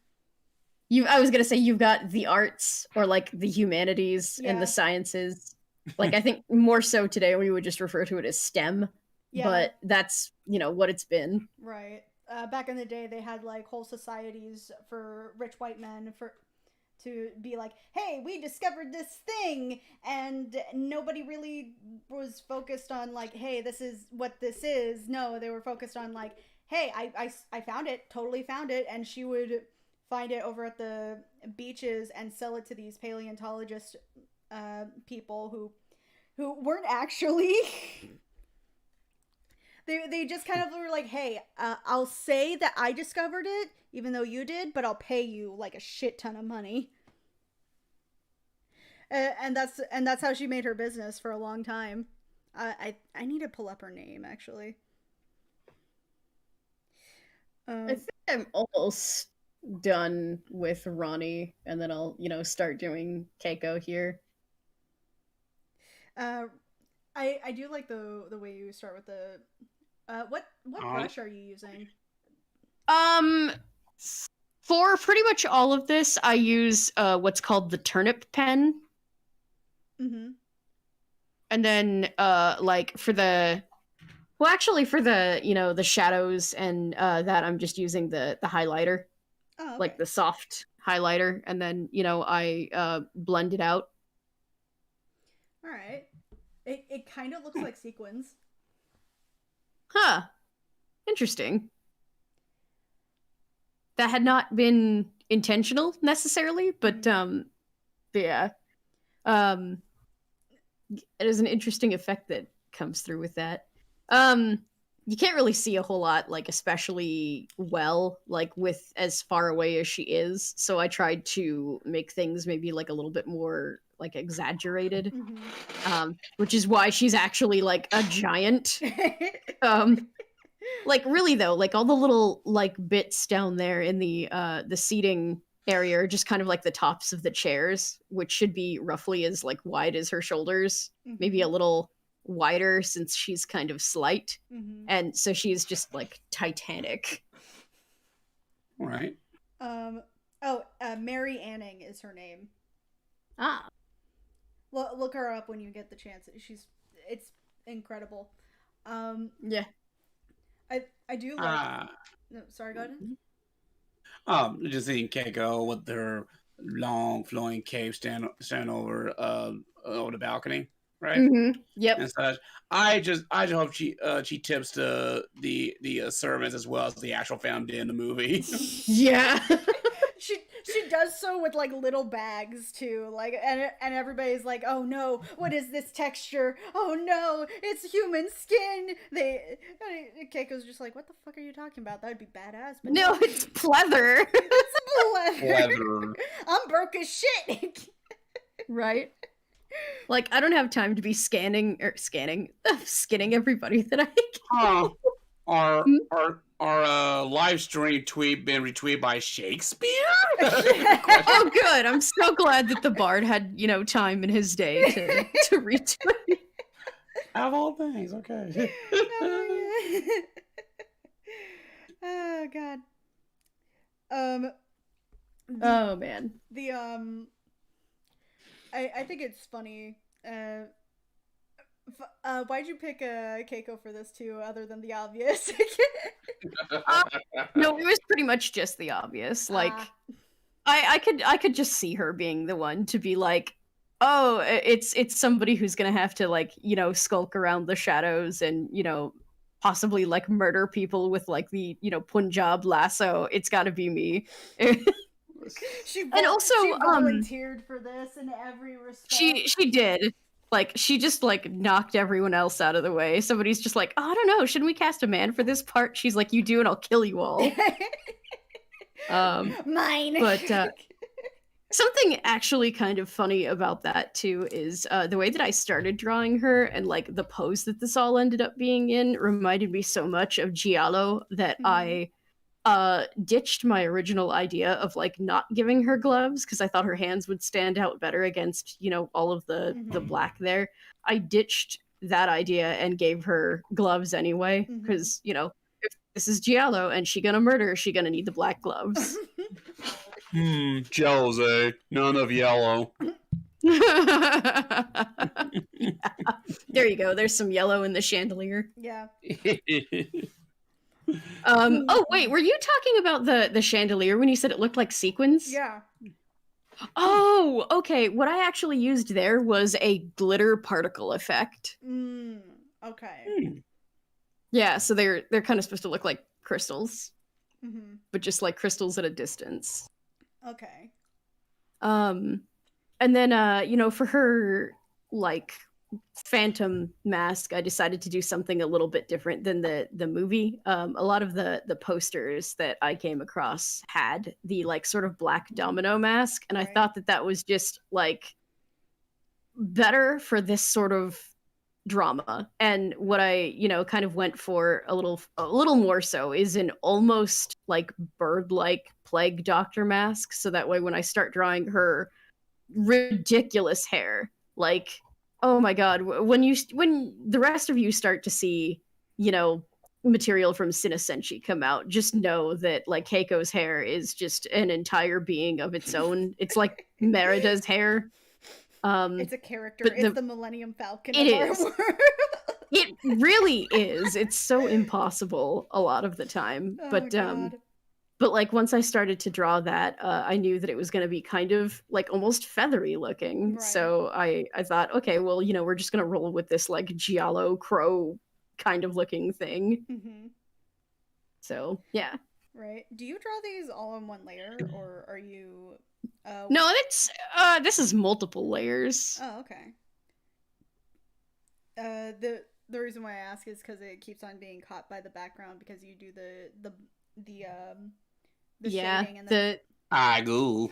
I was gonna say you've got the arts or like the humanities and the sciences. Like I think more so today we would just refer to it as STEM. Yeah. But that's what it's been. Right. Back in the day, they had like whole societies for rich white men to be like, hey, we discovered this thing, and nobody really was focused on like, hey, this is what this is. No, they were focused on like, hey, I found it, totally found it, and she would find it over at the beaches and sell it to these paleontologist people who weren't actually. They just kind of were like, hey, I'll say that I discovered it, even though you did, but I'll pay you like a shit ton of money. And that's how she made her business for a long time. I need to pull up her name, actually. I think I'm almost done with Ronnie, and then I'll start doing Keiko here. I do like the way you start with the what brush are you using? For pretty much all of this, I use what's called the turnip pen. Mm-hmm. And then like for the the shadows and that I'm just using the highlighter. Oh, okay. Like the soft highlighter, and then I blend it out. All right. It kind of looks like sequins. Huh. Interesting. That had not been intentional necessarily, but yeah. it is an interesting effect that comes through with that. You can't really see a whole lot, like especially well, like with as far away as she is. So I tried to make things maybe like a little bit more like exaggerated, which is why she's actually like a giant. Like really though, like all the little like bits down there in the seating area are just kind of like the tops of the chairs, which should be roughly as like wide as her shoulders, maybe a little wider since she's kind of slight, and so she's just like Titanic. Right. Mary Anning is her name. Ah. Look her up when you get the chance. It's incredible. Yeah. I do like. No, sorry, go ahead. Just seeing Keiko with her long flowing cape stand over the balcony, right? Yep. And such. I just hope she tips the servants as well as the actual family in the movie. Yeah. She does so with like little bags too, like and everybody's like, oh no, what is this texture? Oh no, it's human skin. Keiko's just like, what the fuck are you talking about? That would be badass. But no, it's pleather. It's pleather. I'm broke as shit. Right. Like I don't have time to be skinning everybody that I can. Our live stream tweet been retweeted by Shakespeare? Oh, good. I'm so glad that the Bard had, time in his day to retweet. Out of all things, okay. Oh God. Oh man. The I think it's funny. Why'd you pick Keiko for this too, other than the obvious? No, it was pretty much just the obvious. Like, I could just see her being the one to be like, oh, it's somebody who's gonna have to like, skulk around the shadows and possibly like murder people with like the Punjab lasso. It's got to be me. She volunteered for this in every respect. She did. Like, she just, like, knocked everyone else out of the way. Somebody's just like, oh, I don't know, shouldn't we cast a man for this part? She's like, you do and I'll kill you all. Mine. But, something actually kind of funny about that, too, is the way that I started drawing her and, like, the pose that this all ended up being in reminded me so much of Giallo that I ditched my original idea of like not giving her gloves because I thought her hands would stand out better against all of the black there. I ditched that idea and gave her gloves anyway because if this is Giallo and she gonna murder, she gonna need the black gloves. Jose, none of yellow. Yeah. There you go. There's some yellow in the chandelier. Yeah. Oh wait, were you talking about the chandelier when you said it looked like sequins? Yeah. Oh, okay. What I actually used there was a glitter particle effect. Okay. Yeah, so they're kind of supposed to look like crystals, but just like crystals at a distance. Okay. And then for her like phantom mask, I decided to do something a little bit different than the movie. A lot of the posters that I came across had the like sort of black domino mask, and I thought that was just like better for this sort of drama. And what I kind of went for a little more so is an almost like bird-like plague doctor mask, so that way when I start drawing her ridiculous hair, like, oh my god, when the rest of you start to see, material from Cinesenshi come out, just know that like Keiko's hair is just an entire being of its own. It's like Merida's hair. It's a character. It's the Millennium Falcon. It is. It really is. It's so impossible a lot of the time. Oh, but like once I started to draw that, I knew that it was going to be kind of like almost feathery looking. Right. So I thought, okay, well, we're just going to roll with this like Giallo crow kind of looking thing. So yeah. Right. Do you draw these all in one layer, or are you? No, it's this is multiple layers. Oh, okay. The reason why I ask is because it keeps on being caught by the background because you do the shading and the goo.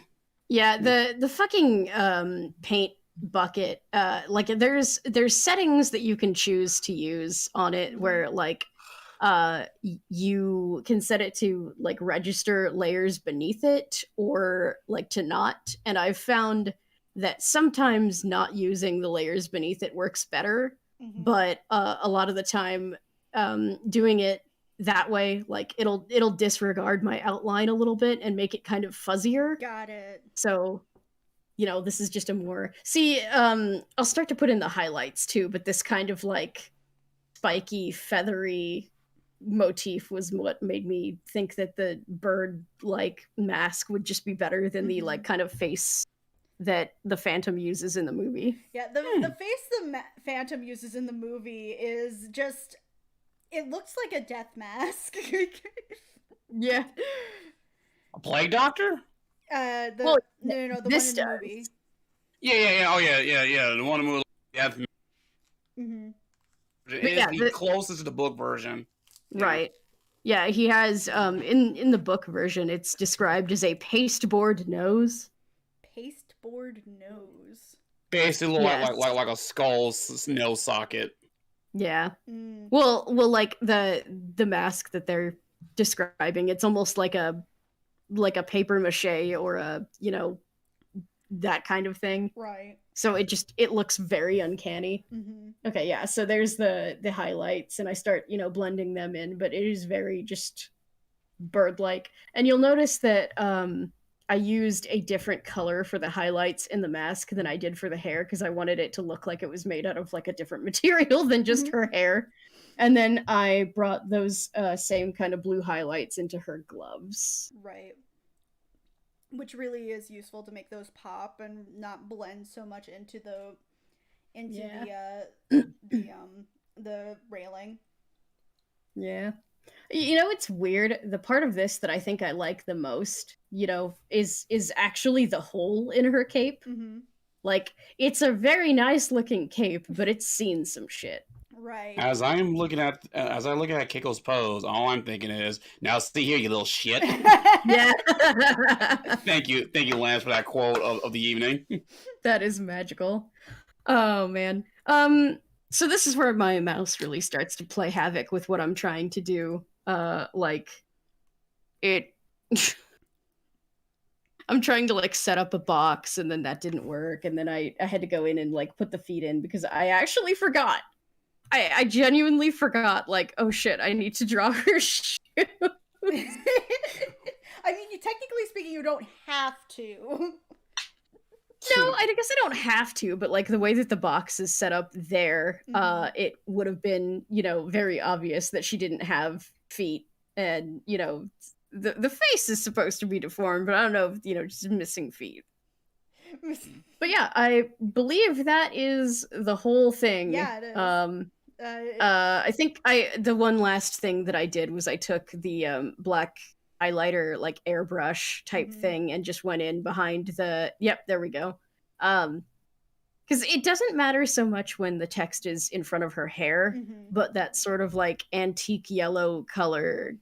Yeah, the fucking paint bucket, like there's settings that you can choose to use on it where like you can set it to like register layers beneath it or like to not, and I've found that sometimes not using the layers beneath it works better, but a lot of the time doing it that way, like it'll disregard my outline a little bit and make it kind of fuzzier. Got it. So, this is just a more I'll start to put in the highlights too, but this kind of like spiky, feathery motif was what made me think that the bird like mask would just be better than the like kind of face that the Phantom uses in the movie. Yeah, the face the Phantom uses in the movie is just, it looks like a death mask. Yeah. A plague doctor? No, the one in the movie. Yeah. Oh, yeah. The one in the movie. Death mask. It's the closest to the book version. Right. Yeah, he has in the book version it's described as a pasteboard nose. Pasteboard nose. Basically like a skull's nose socket. Yeah. Well like the mask that they're describing, it's almost like a paper mache or a, that kind of thing. Right. So it looks very uncanny. Okay, yeah. So there's the highlights, and I start, blending them in, but it is very just bird-like. And you'll notice that I used a different color for the highlights in the mask than I did for the hair because I wanted it to look like it was made out of like a different material than just her hair. And then I brought those same kind of blue highlights into her gloves. Right. Which really is useful to make those pop and not blend so much into the railing. Yeah. It's weird. The part of this that I think I like the most, is actually the hole in her cape. Like, it's a very nice looking cape, but it's seen some shit. Right. As I look at Keiko's pose, all I'm thinking is, now see here, you little shit. Yeah. Thank you, Lance, for that quote of the evening. That is magical. Oh man. So this is where my mouse really starts to play havoc with what I'm trying to do. I'm trying to like set up a box, and then that didn't work, and then I had to go in and like put the feet in because I actually forgot. I genuinely forgot, like, oh shit, I need to draw her shoes. I mean, technically speaking, you don't have to. No, I guess I don't have to, but like the way that the box is set up there, it would have been, very obvious that she didn't have feet, and the face is supposed to be deformed, but I don't know if just missing feet. But yeah, I believe that is the whole thing. Yeah, it is. I think the one last thing that I did was I took the black highlighter, like airbrush type thing, and just went in behind the. Yep, there we go. Because it doesn't matter so much when the text is in front of her hair, but that sort of like antique yellow color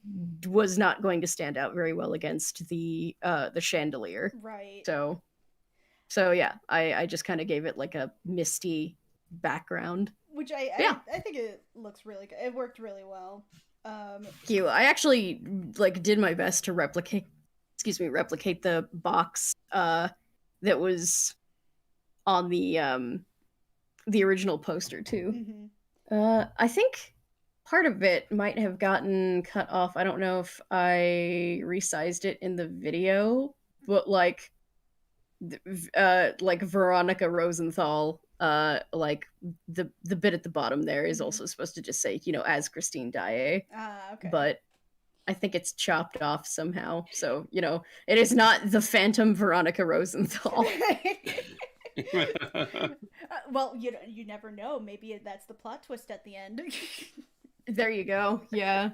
was not going to stand out very well against the chandelier. Right. So yeah, I just kind of gave it like a misty background. Which I think it looks really good. It worked really well. Thank you. I actually like did my best to replicate the box that was on the original poster too. I think part of it might have gotten cut off. I don't know if I resized it in the video, but like Veronica Rosenthal, like the bit at the bottom there is also supposed to just say, as Christine Daae. Okay. But I think it's chopped off somehow. So, it is not the Phantom Veronica Rosenthal. Well, you never know. Maybe that's the plot twist at the end. There you go. Yeah.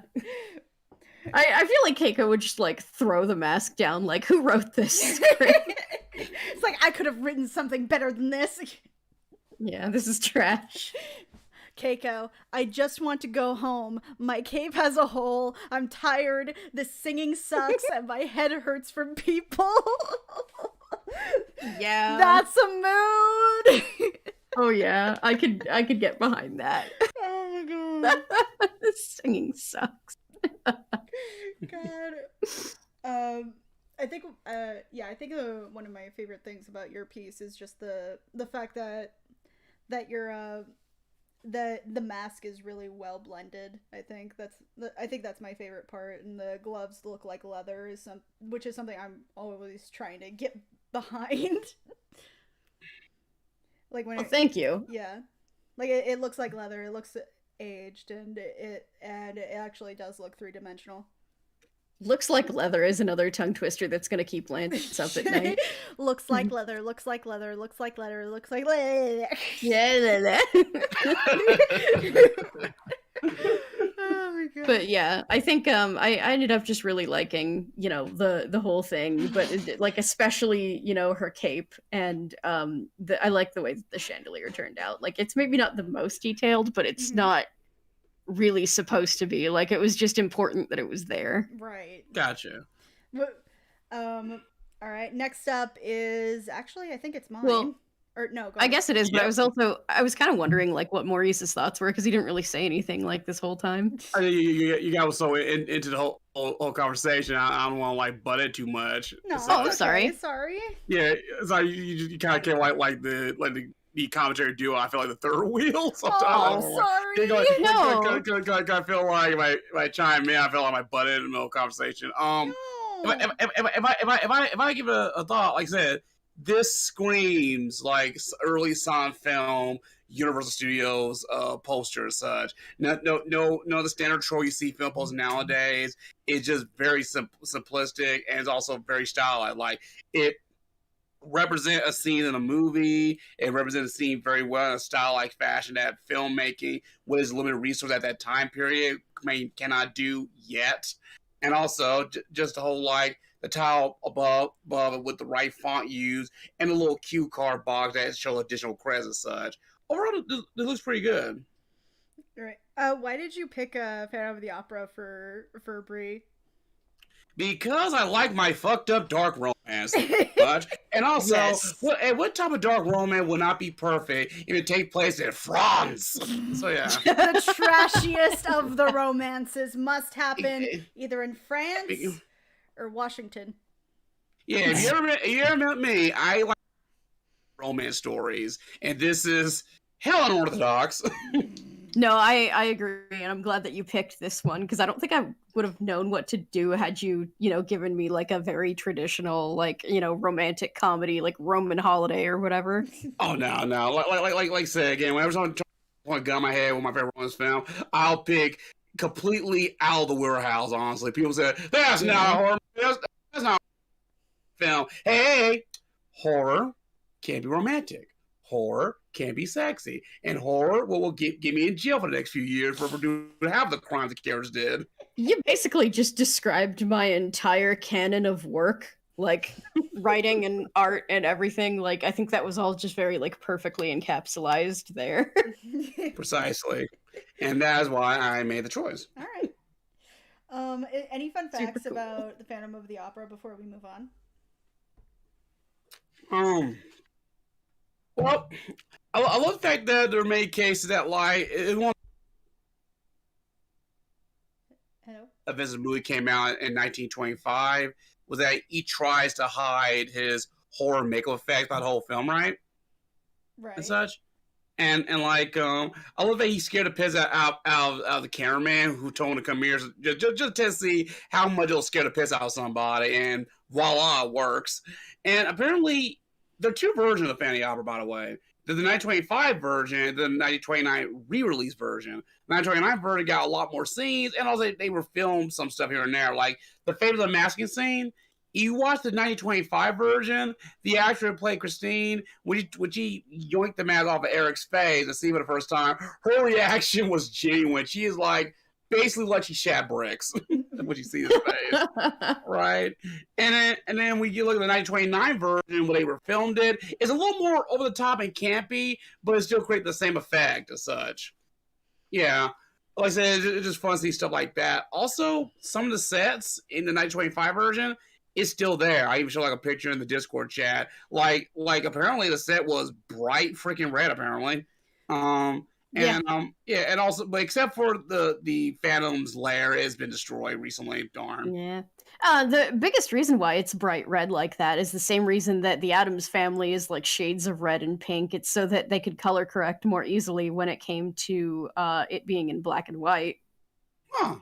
I feel like Keiko would just like throw the mask down. Like, who wrote this script? It's like, I could have written something better than this. Yeah, this is trash. Keiko, I just want to go home. My cape has a hole. I'm tired. The singing sucks and my head hurts from people. Yeah. That's a mood. Oh yeah, I could get behind that. Oh my god. The singing sucks. God. I think one of my favorite things about your piece is just the fact that your the mask is really well blended. I think that's my favorite part, and the gloves look like leather which is something I'm always trying to get behind. Like when thank you. Yeah, like it looks like leather. It looks aged, and it actually does look 3-dimensional. Looks like leather is another tongue twister that's gonna keep landing up at night. Looks like leather. Looks like leather. Looks like leather. Looks like leather. Yeah. Oh my god. But yeah, I think I ended up just really liking, the whole thing, but like especially, her cape, and I like the way that the chandelier turned out. Like it's maybe not the most detailed, but it's not really supposed to be. Like it was just important that it was there. Right. Gotcha. All right. Next up is actually I think it's mine. Well, or no, go I ahead. guess it is, but I was kind of wondering like what Maurice's thoughts were, because he didn't really say anything like this whole time. You got so into the whole conversation. I don't want to like butt it too much. No, Oh, sorry. Sorry. Yeah, it's like you kind of can't like the commentary duo. I feel like the third wheel sometimes. Oh, sorry. No. I feel like if I chime in, I feel like I butt in the middle of the conversation. No. If I give a thought, like I said, this screams like early silent film, Universal Studios poster and such. No, the standard trope you see film posters nowadays. It's just very simplistic, and it's also very stylized. Like it represent a scene in a movie. It represents a scene very well in a style-like fashion that filmmaking, with its limited resource at that time period, cannot do yet. And also, just the whole like the tile above it with the right font used, and a little cue card box that shows additional credits and such. Overall, it looks pretty good. Right. Why did you pick Phantom of the Opera for Brie? Because I like my fucked up dark romance much. And also, Yes. what type of dark romance would not be perfect if it take place in France? So yeah. The trashiest of the romances must happen either in France or Washington. Yeah, if you ever met me, I like romance stories. And this is hell unorthodox. No, I agree, and I'm glad that you picked this one, because I don't think I would have known what to do had you, given me like a very traditional, like, romantic comedy, like Roman Holiday or whatever. Oh no. Like I said again, whenever someone want a gun in my head with my favorite romance film, I'll pick completely out of the warehouse, honestly. People say, that's not a horror that's not a film. Hey, horror can't be romantic. Horror can be sexy, and horror will get me in jail for the next few years for doing half the crimes the characters did. You basically just described my entire canon of work, like writing and art and everything. Like I think that was all just very like perfectly encapsulated there. Precisely, and that is why I made the choice. All right. Any fun facts Super cool. about the Phantom of the Opera before we move on? Well, I love the fact that there are many cases that Hello? a Vincent movie came out in 1925 was that he tries to hide his horror makeup effect by the whole film, right? Right. And such. And like I love that he scared the piss out of the cameraman who told him to come here just to see how much it'll scare the piss out of somebody, and voila, it works. And apparently there are two versions of the Phantom of the Opera, by the way. There's the 1925 version, the 1929 re-release version. The 1929 version got a lot more scenes, and also they were filmed some stuff here and there. Like the Fate of the Masking scene, you watch the 1925 version, the actor who played Christine, when she yoinked the mask off of Eric's face and see for the first time, her reaction was genuine. She is like, basically like she shat bricks when you see his face, right? And then when you look at the 1929 version where they were filmed it's a little more over the top and campy, but it still creates the same effect as such. Yeah. Like I said, it's just fun to see stuff like that. Also, some of the sets in the 1925 version is still there. I even showed like a picture in the Discord chat. Like apparently the set was bright freaking red. Apparently, Yeah. and also, but except for the Phantom's lair has been destroyed recently. Darn. Yeah. The biggest reason why it's bright red like that is the same reason that the Addams Family is like shades of red and pink. It's so that they could color correct more easily when it came to it being in black and white. Huh.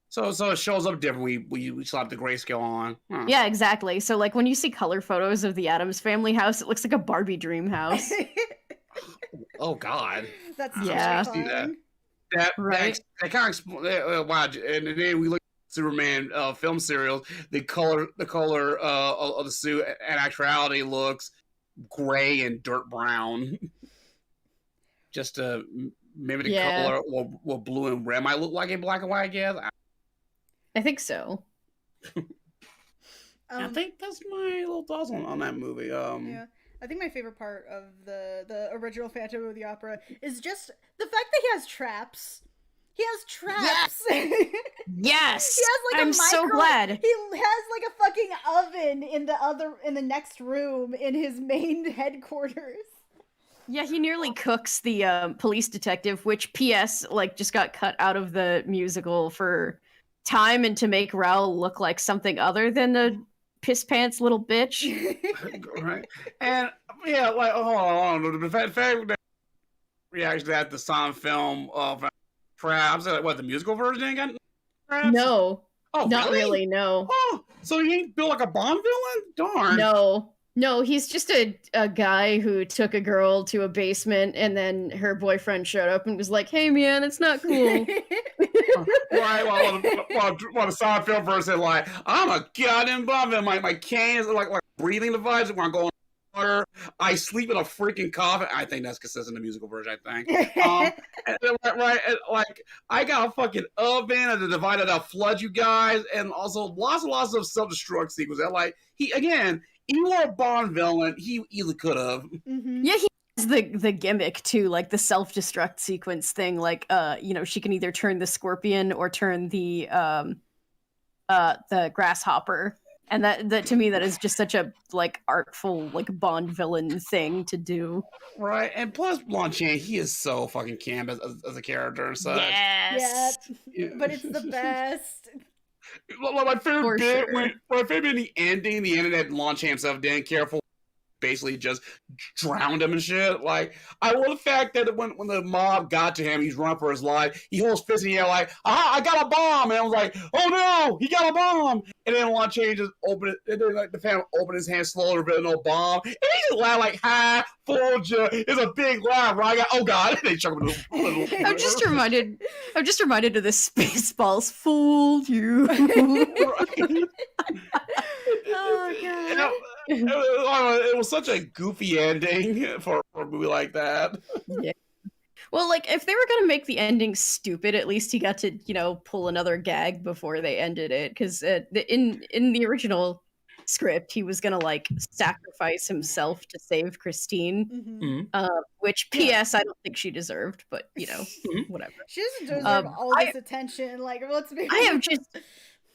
So it shows up different. We slap the grayscale on. Huh. Yeah, exactly. So like when you see color photos of the Addams Family house, it looks like a Barbie dream house. Oh God. That's Yeah. terrifying. That Right. that kind of wow. And then we look at Superman film serials. The color of the suit in actuality looks gray and dirt brown. Just to mimic the Yeah. color what blue and red might look like in black and white. I guess. I think so. I think that's my little thoughts on that movie. Yeah. I think my favorite part of the original Phantom of the Opera is just the fact that he has traps. He has traps. Yes. He has like I'm a so glad. He has like a fucking oven in the next room in his main headquarters. Yeah, he nearly cooks the police detective, which P.S. like just got cut out of the musical for time and to make Raoul look like something other than a piss pants little bitch. Right. And yeah, like hold on. The fact that reaction to that the sound film of perhaps what the musical version again? Perhaps? No. Oh, Not really, no. Oh, so he ain't built like a Bond villain? Darn. No, he's just a guy who took a girl to a basement and then her boyfriend showed up and was like, hey man, it's not cool. Right, while the sound film version like, I'm a goddamn Bond villain. My cane is like breathing device when I'm going water. I sleep in a freaking coffin. I think that's consistent in the musical version, I think. Right, like I got a fucking oven and a divider that'll flood you guys, and also lots and lots of self-destruct sequences. Like he again, if you were a Bond villain, he easily could have. Mm-hmm. Yeah, he has the gimmick too, like the self-destruct sequence thing. Like, she can either turn the scorpion or turn the grasshopper. And that to me, that is just such a like artful like Bond villain thing to do. Right, and plus Lon Chaney, he is so fucking camp as a character and such. Yes. Yeah, but it's the best. My favorite bit, sure. my favorite in the ending that Lon Chaney himself didn't care for, basically just drowned him and shit. Like, I love the fact that when the mob got to him, he's running for his life. He holds fist in the air like, I got a bomb. And I was like, oh no, he got a bomb. And then Lon Chaney just opened it. And then like the fan opened his hand slowly, revealed no bomb. And he just laughed like, hi, fooled you. It's a big laugh, right? Oh god. And they chuck him in the I'm just reminded of the Spaceballs fooled you. Oh god. It was such a goofy ending for a movie like that. Yeah. Well, like if they were gonna make the ending stupid, at least he got to pull another gag before they ended it. Because in the original script, he was gonna like sacrifice himself to save Christine. Mm-hmm. Which, P.S. I don't think she deserved, but whatever. She doesn't deserve all this attention. Like, let's be.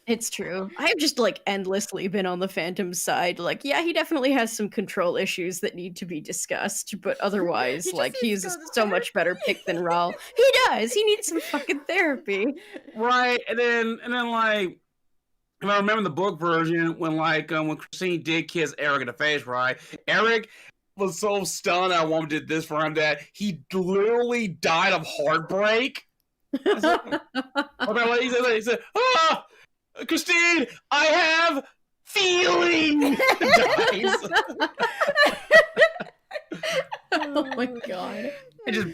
It's true. I have just like endlessly been on the Phantom side. Like, yeah, he definitely has some control issues that need to be discussed, but otherwise, he's so much better pick than Raul. He does. He needs some fucking therapy. Right, and then like, if I remember the book version, when Christine did kiss Eric in the face, right? Eric was so stunned that a woman did this for him that he literally died of heartbreak. He said, ah! Christine, I have feelings. Oh my god! I'm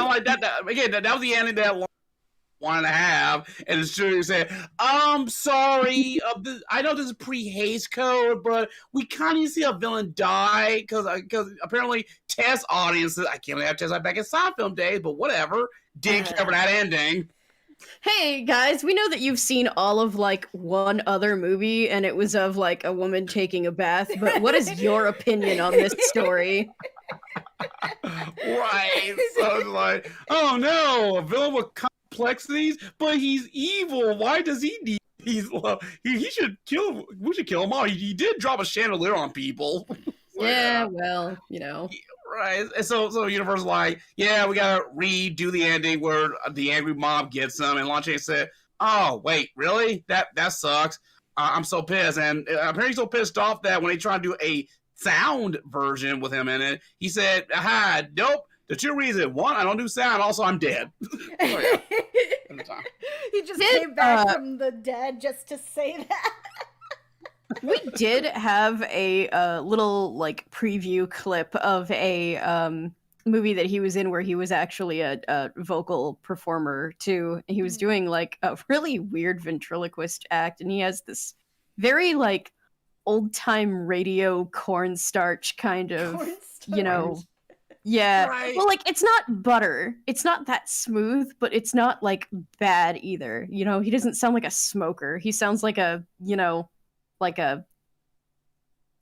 like that again. That was the ending that 1.5, and as soon as he said, "I'm sorry, I know this is pre-Hays Code, but we kind of see a villain die because apparently test audiences. I can't have Tess back in sci film days, but whatever. Didn't care for that ending." Hey guys, we know that you've seen all of like one other movie and it was of like a woman taking a bath, but what is your opinion on this story? Right. So it's like, oh no, a villain with complexities, but he's evil. Why does he need these love? He should kill. We should kill him all. He did drop a chandelier on people. So, Yeah, well, you know. Right. And so Universe like, yeah, we gotta redo the ending where the angry mob gets him, and Lon Chaney said, "Oh wait, really? That sucks. I'm so pissed." And apparently, he's so pissed off that when they try to do a sound version with him in it, he said, "Aha, nope. The two reasons: one, I don't do sound. Also, I'm dead." Oh yeah. He just came back from the dead just to say that. We did have a little like preview clip of a movie that he was in where he was actually a vocal performer too. He was doing like a really weird ventriloquist act, and he has this very like old time radio cornstarch kind of, you know. Yeah. Right. Well, like it's not butter. It's not that smooth, but it's not like bad either. You know, he doesn't sound like a smoker. He sounds like a, you know, like a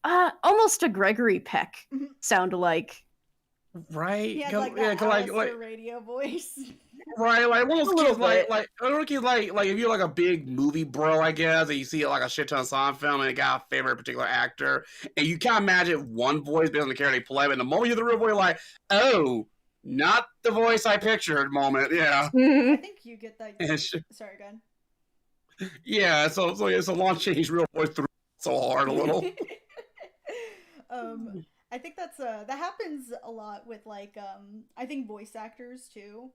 almost a Gregory Peck sound alike. Right. He had like that Alistair radio voice. Right, like one of those kids, like if you're like a big movie bro, I guess, and you see like a shit ton of Seinfeld, and you got a favorite particular actor, and you can't imagine one voice based on the character they play, but the moment you hear the real voice, you're like, oh, not the voice I pictured. Moment, yeah. I think you get that. Sorry, go ahead. Yeah, so Lon Chaney's real voice threw so hard a little. I think that happens a lot with like I think voice actors too.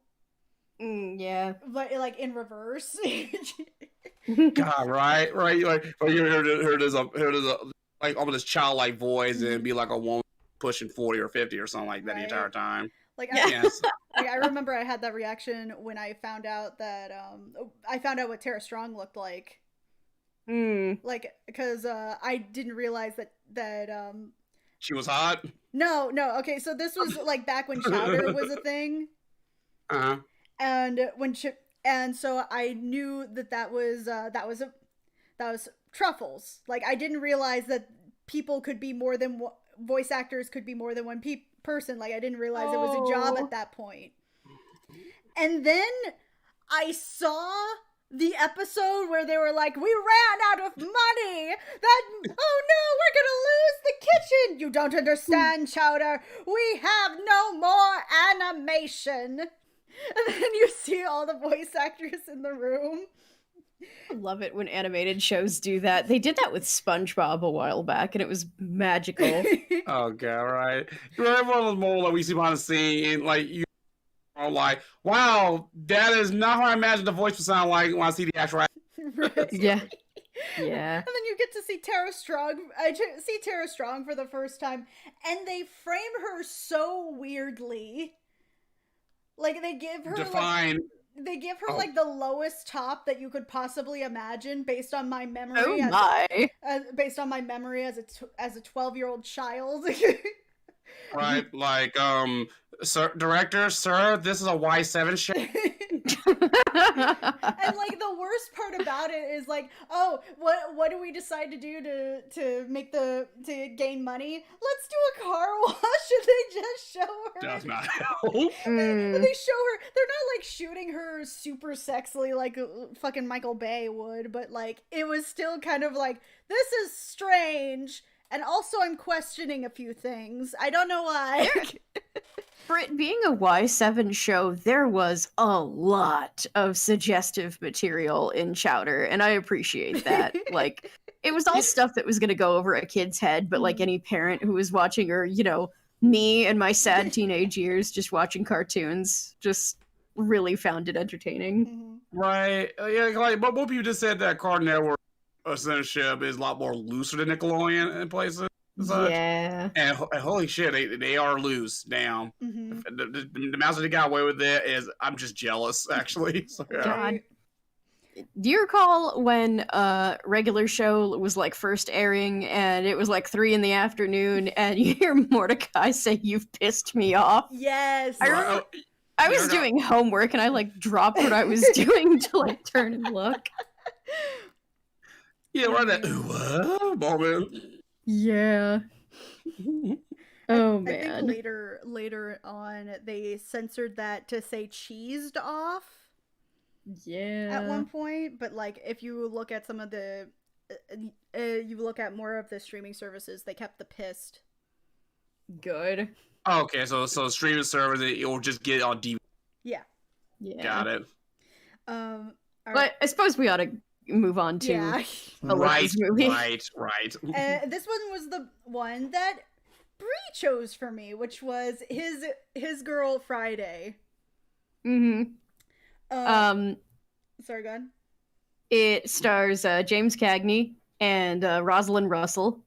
Yeah, but like in reverse. God, right, like you heard there's a like almost this childlike voice and be like a woman pushing 40 or 50 or something like that the entire time. Like yes. Like I remember I had that reaction when I found out that what Tara Strong looked like. Like because I didn't realize that she was hot. No, okay, so this was like back when Chowder was a thing. Uh-huh. And so I knew that was Truffles. Like I didn't realize that people could be more than voice actors could be more than one person. Like I didn't realize it was a job at that point. And then I saw the episode where they were like, we ran out of money. Oh no, we're gonna lose the kitchen. You don't understand, Chowder. We have no more animation. And then you see all the voice actors in the room. I love it when animated shows do that. They did that with SpongeBob a while back, and it was magical. Oh god, right. You remember one of those moments that we see behind the scene, and like you are like, "Wow, that is not how I imagine the voice would sound like when I see the actual." Right. Yeah. And then you get to see Tara Strong. I see Tara Strong for the first time, and they frame her so weirdly. Like they give her like the lowest top that you could possibly imagine based on my memory. Based on my memory as a 12-year-old child. Right, like director, sir, this is a Y7 show. And like the worst part about it is like, oh, what do we decide to do to gain money? Let's do a car wash, and they just show her. Does not help. They show her. They're not like shooting her super sexily like fucking Michael Bay would, but like it was still kind of like, this is strange. And also I'm questioning a few things. I don't know why. For it being a Y7 show, there was a lot of suggestive material in Chowder, and I appreciate that. Like, it was all stuff that was going to go over a kid's head, but like any parent who was watching, or, you know, me and my sad teenage years just watching cartoons, just really found it entertaining. Right. Yeah, like, but both of you just said that Cartoon Network censorship is a lot more looser than Nickelodeon in places. Yeah. And holy shit, they are loose now. The amounts that they got away with it is, I'm just jealous, actually. So, yeah. God. Do you recall when regular show was like first airing and it was like 3 PM and you hear Mordecai say, "You've pissed me off"? Yes. I was doing homework and I like dropped what I was doing to like turn and look. Yeah, right, that ooh, moment. Yeah. Oh I think man. later on they censored that to say cheesed off Yeah. at one point, but like if you look at some of the you look at more of the streaming services, they kept the pissed. Good. Okay, so streaming service, you'll just get it on DVD. Yeah. Yeah. Got it. All But right. I suppose we ought to move on to Yeah. Right, movie. right. This one was the one that Bree chose for me, which was his girl Friday. Mm-hmm. Sorry, go ahead. It stars James Cagney and Rosalind Russell,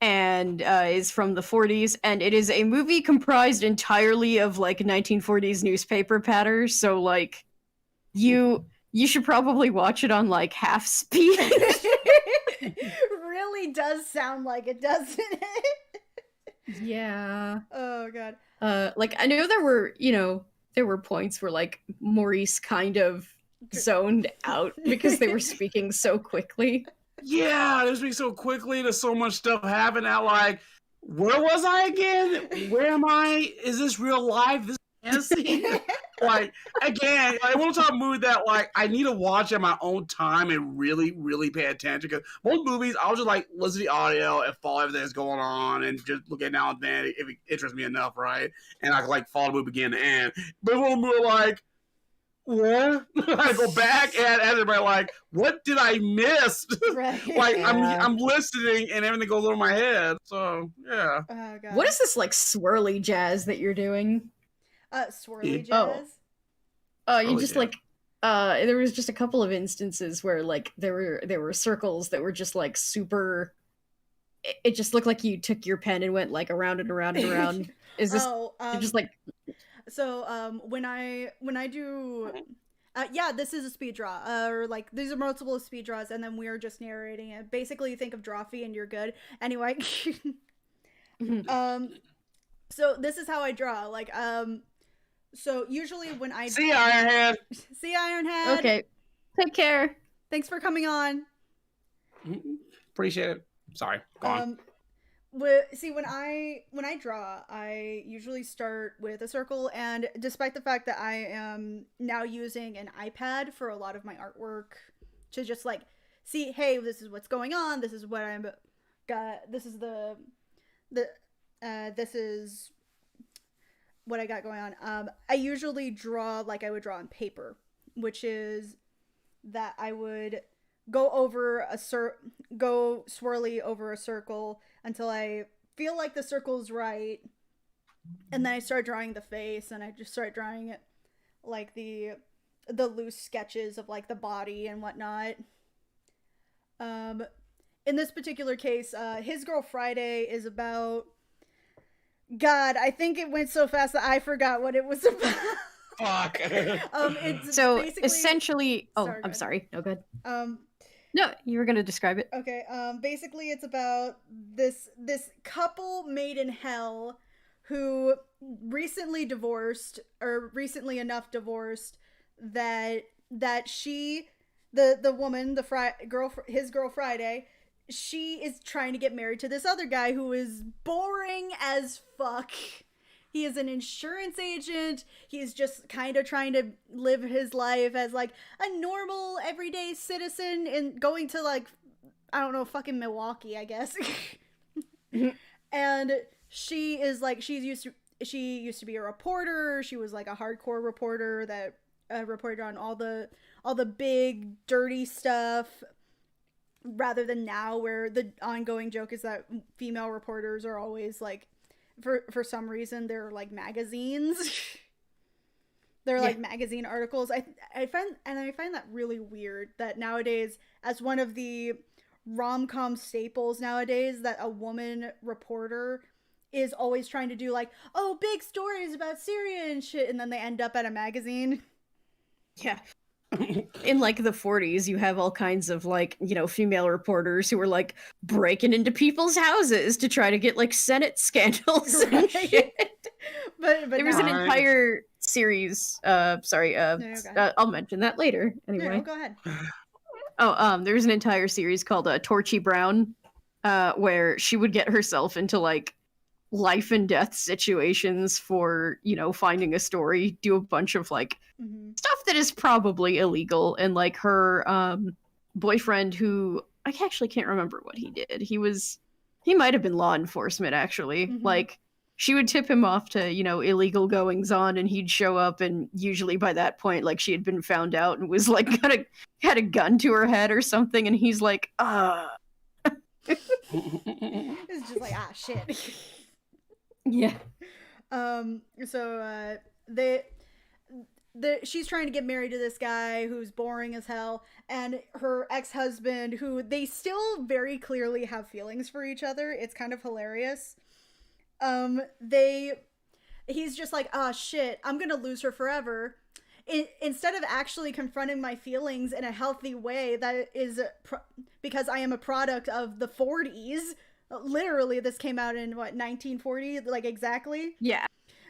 and is from the 40s, and it is a movie comprised entirely of like 1940s newspaper patterns. So like, you should probably watch it on like half speed. Really does sound like it, doesn't it? Yeah. Oh god. Like I know there were points where like Maurice kind of zoned out because they were speaking so quickly. Yeah, this week so quickly. There's so much stuff happening. That like, where was I again? Where am I? Is this real life? This fantasy? Like again, I want to talk a movie that like I need to watch at my own time and really, really pay attention. Because most movies, I'll just like listen to the audio and follow everything that's going on and just look at it now and then if it interests me enough, right? And I can like follow the movie begin to end. But when we're like, what? I go back and everybody like, what did I miss? Right. Like Yeah. I'm listening and everything goes over my head. So yeah. Oh god. What is this like swirly jazz that you're doing? Swirly Yeah. jazz? You Oh, just yeah. like there was just a couple of instances where like there were circles that were just like super. It just looked like you took your pen and went like around and around and around. Is this just like? So when I do yeah, this is a speed draw. Or like these are multiple speed draws and then we're just narrating it. Basically you think of Drawfee and you're good. Anyway. So this is how I draw. Like so usually when I See Ironhead. see Ironhead. Okay, take care. Thanks for coming on. Appreciate it. Sorry. Go on. See when I draw, I usually start with a circle, and despite the fact that I am now using an iPad for a lot of my artwork to just like see, hey, this is what's going on, this is what I'm got, this is this is what I got going on. I usually draw like I would draw on paper, which is that I would go over go swirly over a circle until I feel like the circle's right, and then I start drawing the face, and I just start drawing it like the loose sketches of like the body and whatnot. In this particular case, His Girl Friday is about, God, I think it went so fast that I forgot what it was about. Fuck. It's So basically, essentially, Sorry, I'm go sorry. No, good. ahead. No, you were gonna describe it. Okay, basically it's about this couple made in hell who recently divorced, or recently enough divorced that she, the woman, his girl Friday, she is trying to get married to this other guy who is boring as fuck. He is an insurance agent. He's just kind of trying to live his life as like a normal everyday citizen and going to like, I don't know, fucking Milwaukee, I guess. And she is like, she used to be a reporter. She was like a hardcore reporter that reported on all the big dirty stuff, rather than now where the ongoing joke is that female reporters are always like, for some reason they're like magazines. They're like magazine articles. I find that really weird that nowadays, as one of the rom-com staples nowadays, that a woman reporter is always trying to do like, oh, big stories about Syria and shit, and then they end up at a magazine. Yeah. In like the 40s, you have all kinds of like, female reporters who were like breaking into people's houses to try to get like Senate scandals and shit. But there was an entire series. I'll mention that later. Anyway, no, go ahead. There was an entire series called Torchy Brown, where she would get herself into like life and death situations for, finding a story, do a bunch of like stuff that is probably illegal. And like her boyfriend, who I actually can't remember what he did. He might have been law enforcement, actually. Like, she would tip him off to, illegal goings on, and he'd show up, and usually by that point, like, she had been found out and was like had a gun to her head or something, and he's like, It's just like, shit. Yeah. So she's trying to get married to this guy who's boring as hell, and her ex-husband, who they still very clearly have feelings for each other. It's kind of hilarious. He's just like, shit, I'm gonna lose her forever. Instead of actually confronting my feelings in a healthy way, that is because I am a product of the 40s. Literally, this came out in what, 1940, like, exactly? Yeah.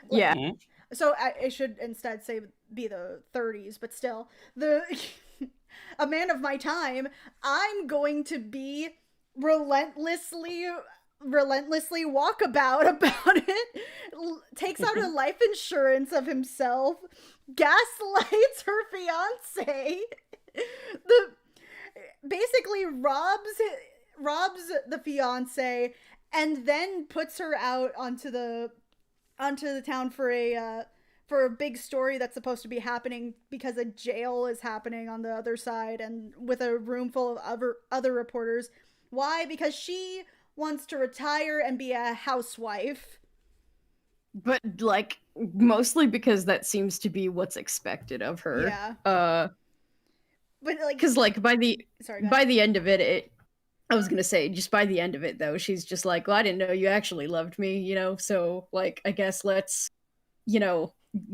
Like, yeah. So I should instead say be the 30s, but still, a man of my time, I'm going to be relentlessly walkabout about it, takes out a life insurance of himself, gaslights her fiance, basically robs the fiance, and then puts her out onto the town for a big story that's supposed to be happening because a jail is happening on the other side, and with a room full of other reporters. Why? Because she wants to retire and be a housewife. But, like, mostly because that seems to be what's expected of her. Yeah. But, like... Because, like, by the end of it, I was gonna say, just by the end of it, though, she's just like, well, I didn't know you actually loved me, so, like, I guess let's,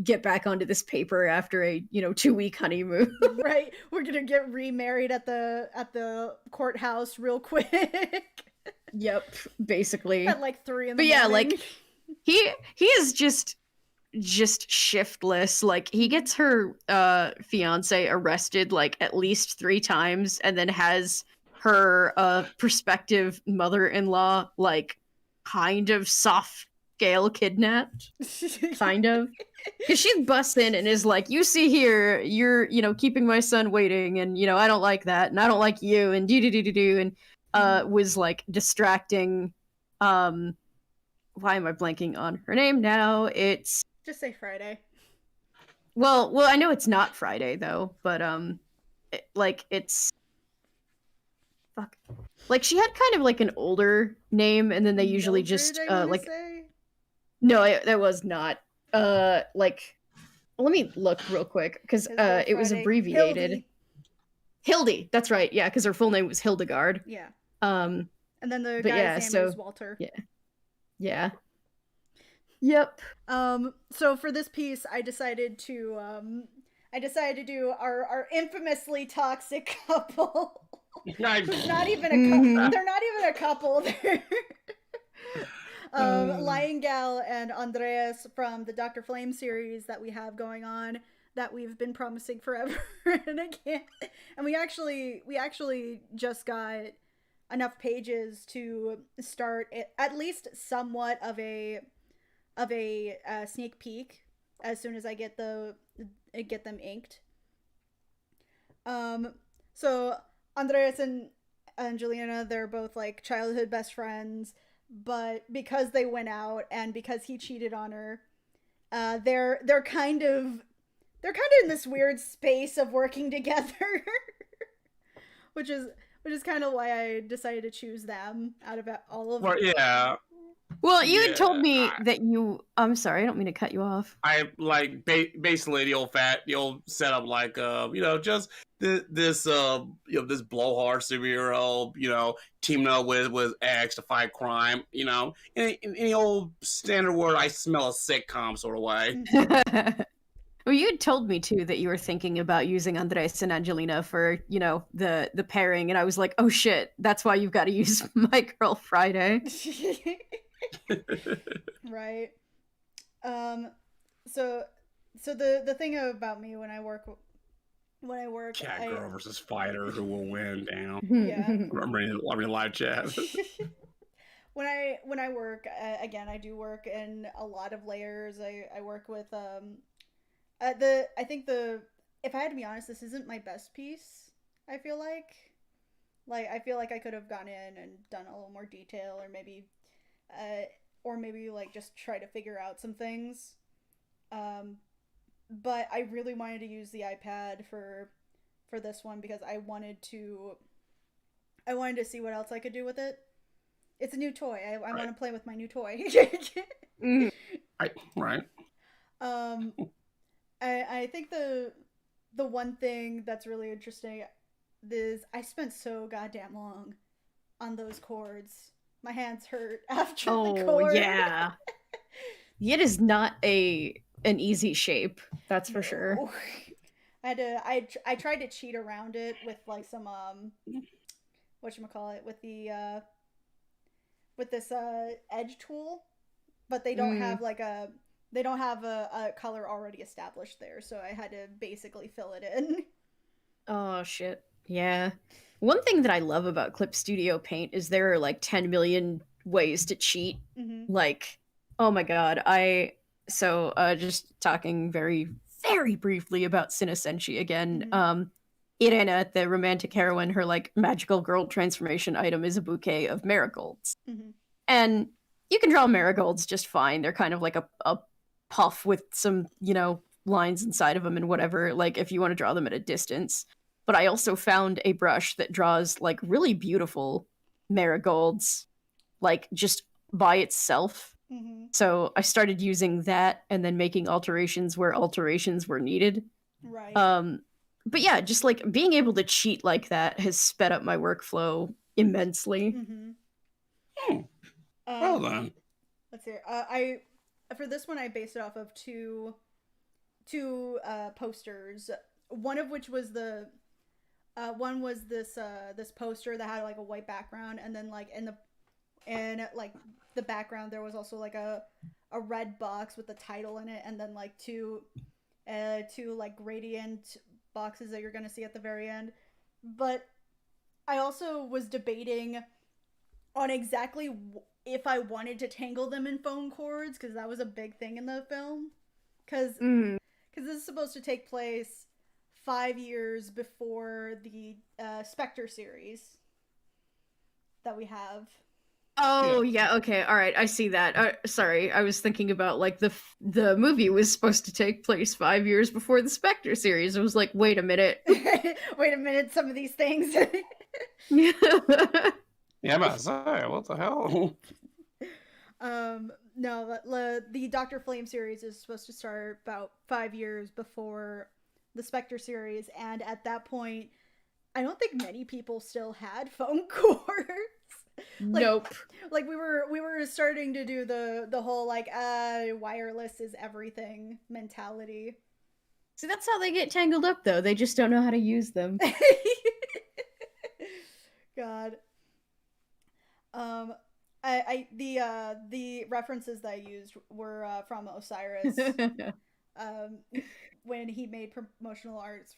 get back onto this paper after a, 2-week honeymoon. Right. We're gonna get remarried at the courthouse real quick. Yep, basically. At like 3 in the morning. But yeah, morning. like, he is just shiftless. Like, he gets her fiance arrested like at least 3 times, and then has her prospective mother-in-law like kind of soft scale kidnapped. Kind of. Because she busts in and is like, you see here, you're, keeping my son waiting, and, I don't like that, and I don't like you, and do, and was like distracting. Why am I blanking on her name now? It's just say Friday. Well, I know it's not Friday though, but it's fuck. Like, she had kind of like an older name, and then they usually Mildred, just like say? No, that was not. Like, let me look real quick because it was abbreviated. Hildy, that's right. Yeah, because her full name was Hildegard. Yeah. And then the guy's name was Walter. Yeah. Yeah. Yep. So for this piece, I decided to do our infamously toxic couple. Who's not even a couple. They're not even a couple. Lion Gal and Andreas from the Dr. Flame series that we have going on, that we've been promising forever and again. And we actually just got enough pages to start at least somewhat of a sneak peek as soon as I get them inked. So Andreas and Angelina, they're both like childhood best friends, but because they went out and because he cheated on her, they're kind of in this weird space of working together, which is kind of why I decided to choose them out of all of them. Yeah. Well, you had told me that you... I'm sorry, I don't mean to cut you off. I like basically the old setup, like just this blowhard superhero, teaming up with X to fight crime, in the old standard word I smell a sitcom sort of way. Well, you had told me too that you were thinking about using Andres and Angelina for, the pairing, and I was like, oh shit, that's why you've got to use My Girl Friday. Right. So the thing about me when I work Cat girl versus fighter, who will win? Damn. Yeah. I'm ready live chat. when I work, again, I do work in a lot of layers. I work with I think the if I had to be honest, this isn't my best piece. I feel like I feel like I could have gone in and done a little more detail, uh or maybe like just try to figure out some things. Um, but I really wanted to use the iPad for this one because I wanted to see what else I could do with it. It's a new toy. I want to play with my new toy. Mm. Right. um, I think the one thing that's really interesting is I spent so goddamn long on those chords. My hands hurt after the Oh chord. yeah. It is not an easy shape, that's for sure. No. I tried to cheat around it with like some whatchamacallit with this edge tool, but Mm. they don't have a color already established there, so I had to basically fill it in. Oh shit. Yeah. One thing that I love about Clip Studio Paint is there are like 10 million ways to cheat. Mm-hmm. Like, oh my god, I so just talking very very briefly about Cinesenshi again. Mm-hmm. Irena, the romantic heroine, her like magical girl transformation item is a bouquet of marigolds. Mm-hmm. And you can draw marigolds just fine. They're kind of like a puff with some, lines inside of them and whatever, like if you want to draw them at a distance. But I also found a brush that draws like really beautiful marigolds, like just by itself. Mm-hmm. So I started using that and then making alterations where alterations were needed. Right. But yeah, just like being able to cheat like that has sped up my workflow immensely. Mm-hmm. Well then. Let's see. I for this one I based it off of two posters. One of which was one was this poster that had like a white background, and then like in like the background there was also like a red box with the title in it, and then like two like gradient boxes that you're gonna see at the very end. But I also was debating on exactly if I wanted to tangle them in phone cords, because that was a big thing in the film. Because this is supposed to take place 5 years before the Spectre series that we have. Oh yeah, okay, all right, I see that. Sorry, I was thinking about like the movie was supposed to take place 5 years before the Spectre series. I was like, wait a minute. Wait a minute, some of these things. Yeah, I'm about to say, what the hell? No, the Doctor Flame series is supposed to start about 5 years before the Spectre series, and at that point, I don't think many people still had phone cords. Nope. Like we were starting to do the whole like wireless is everything mentality. See, that's how they get tangled up, though. They just don't know how to use them. God. The references that I used were from Osiris. When he made promotional art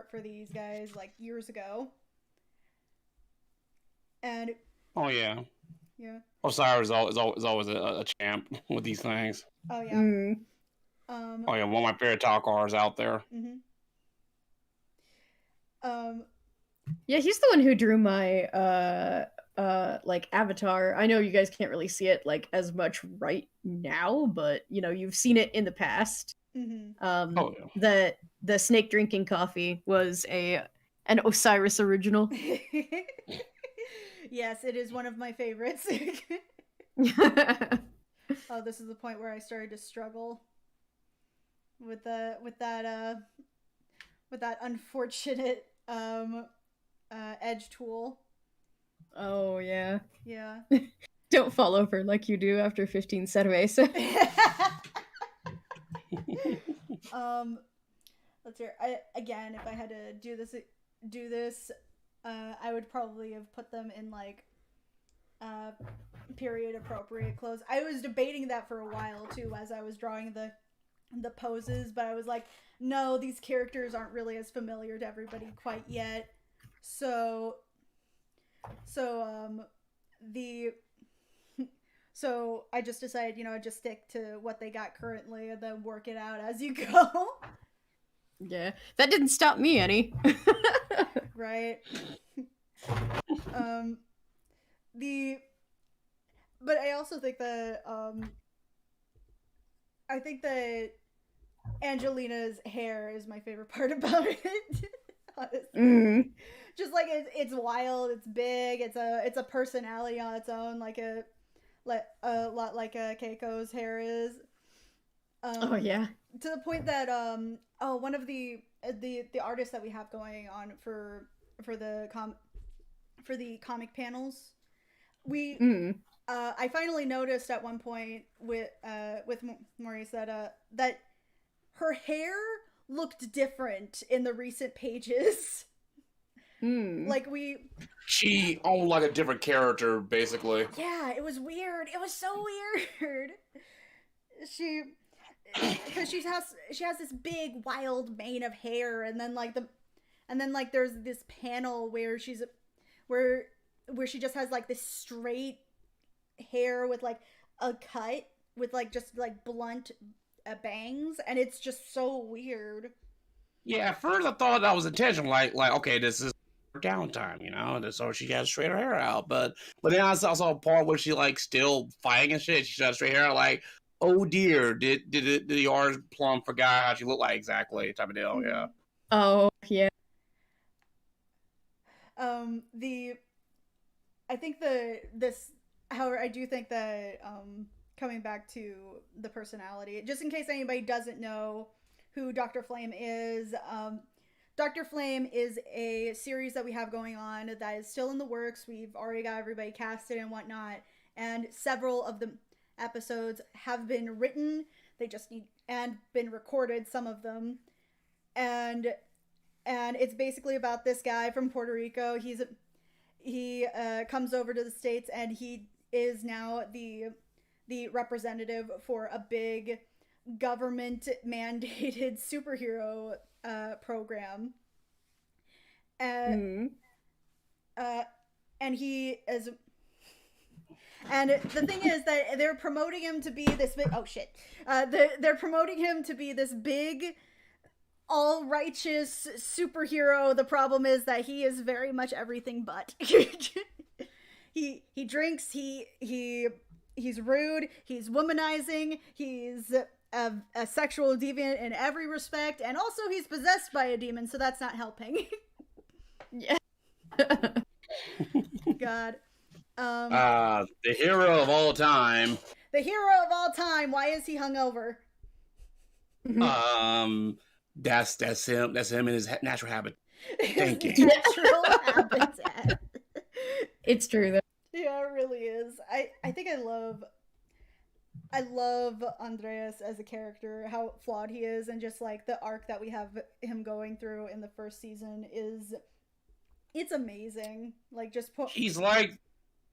for these guys like years ago. And Oh yeah. yeah. Osiris is always a champ with these things. Oh yeah. Oh yeah, one of my favorite talk artists out there. Mm-hmm. Yeah, he's the one who drew my like avatar. I know you guys can't really see it like as much right now, but you've seen it in the past. Mm-hmm. The snake drinking coffee was an Osiris original. Yes, it is one of my favorites. Oh, this is the point where I started to struggle with that unfortunate edge tool. Oh yeah. Yeah. Don't fall over like you do after 15 cerveza. Let's hear. Again, if I had to do this, I would probably have put them in like period appropriate clothes. I was debating that for a while too as I was drawing the poses, but I was like, no, these characters aren't really as familiar to everybody quite yet. So the So I just decided, just stick to what they got currently and then work it out as you go. Yeah, that didn't stop me any. Right. But I also think that I think that Angelina's hair is my favorite part about it. Honestly. Just like it's wild, it's big, it's a personality on its own, like a lot like Keiko's hair is. Oh yeah. To the point that one of the artists that we have going on for the comic panels, I finally noticed at one point with Maurice that that her hair looked different in the recent pages. Like she owned like a different character, basically. Yeah, it was weird. It was so weird. Because she has this big wild mane of hair, and then there's this panel where she just has like this straight hair with like a cut with like just like blunt bangs, and it's just so weird. Yeah, at first I thought that was intentional, like okay, this is downtime, so she got straight her hair out. But then I saw a part where she like still fighting and shit. She got straight hair, like, oh dear, did the orange plum forgot how she looked like exactly, type of deal. Yeah. Oh yeah. However, I do think that coming back to the personality, just in case anybody doesn't know who Dr. Flame is, Dr. Flame is a series that we have going on that is still in the works. We've already got everybody casted and whatnot, and several of the episodes have been written. They just need and been recorded, some of them, and it's basically about this guy from Puerto Rico. He comes over to the States, and he is now the representative for a big government mandated superhero program, and he is. And the thing is that they're promoting him to be this big. Oh shit! They're promoting him to be this big, all righteous superhero. The problem is that he is very much everything but. He drinks. He's rude. He's womanizing. He's a sexual deviant in every respect, and also he's possessed by a demon, so that's not helping. Yeah. God. The hero of all time. The hero of all time. Why is he hungover? That's him. That's him in his natural habitat. Thinking. Natural habitat. It's true though. Yeah, it really is. I think I love Andreas as a character, how flawed he is, and just like the arc that we have him going through in the first season it's amazing. Like just he's like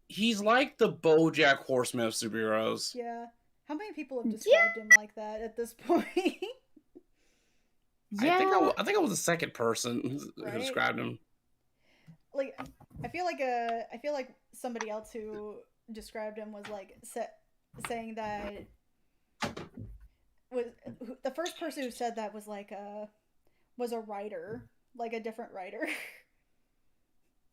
the BoJack Horseman of superheroes. Yeah. How many people have described him like that at this point? Yeah. I think I was the second person who described him. Like I feel like somebody else who described him was like saying that the first person who said that was like was a writer, like a different writer.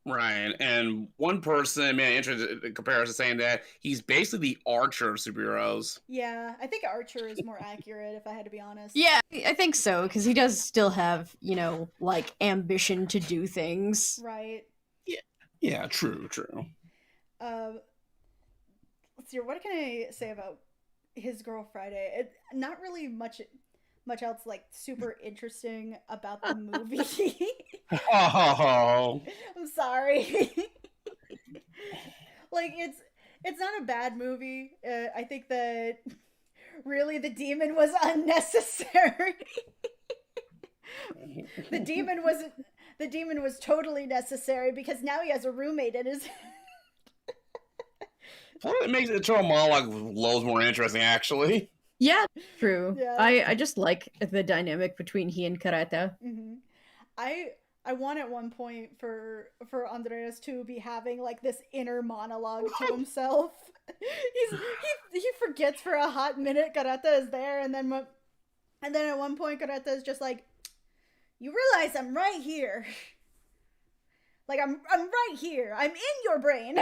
Right, and one person made an interesting comparison saying that he's basically the Archer of superheroes. Yeah, I think Archer is more accurate, if I had to be honest. Yeah, I think so, because he does still have, like, ambition to do things. Right. Yeah, true. Let's see, what can I say about his Girl Friday? Not really much else like super interesting about the movie. Oh, I'm sorry. Like it's not a bad movie. I think that really the demon was unnecessary. The demon was totally necessary because now he has a roommate in his. Well, it makes the internal monologue loads more interesting, actually. Yeah, true. Yeah. I just like the dynamic between he and Karata. Mm-hmm. I I want at one point for Andreas to be having like this inner monologue to himself. He forgets for a hot minute Karata is there, and then at one point Karata is just like, "You realize I'm right here. Like I'm right here. I'm in your brain."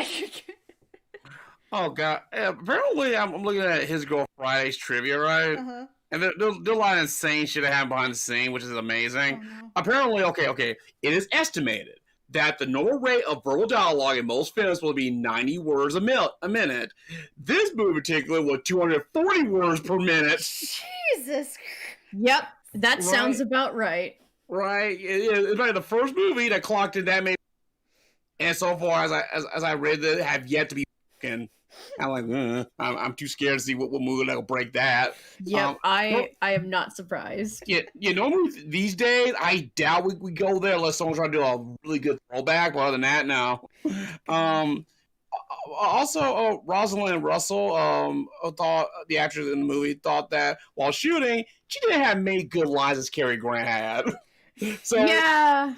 Oh god! Apparently, I'm looking at His Girl Friday's trivia, right? Uh-huh. And there's a lot of insane shit that happened behind the scene, which is amazing. Oh, no. Apparently, okay, it is estimated that the normal rate of verbal dialogue in most films will be 90 words a minute. This movie, in particular, was 240 words per minute. Jesus. Yep, that sounds about right. Right? It's like the first movie that clocked in that many. And so far as I read it, have yet to be. I'm like, I'm too scared to see what movie that'll break that. Yep, I am not surprised. Yeah, normally these days, I doubt we go there unless someone's trying to do a really good throwback. But other than that, no. Also, Rosalind Russell, thought the actress in the movie thought that while shooting, she didn't have many good lines as Cary Grant had. So yeah,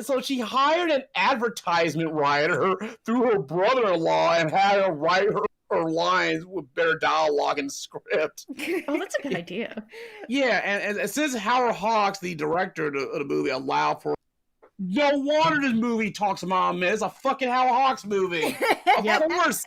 so she hired an advertisement writer through her brother-in-law and had her write her lines with better dialogue and script. Oh, that's a good idea. Yeah, and since Howard Hawks, the director of the movie, allowed for, no wonder this movie talks about him. It's a fucking Howard Hawks movie. Of course.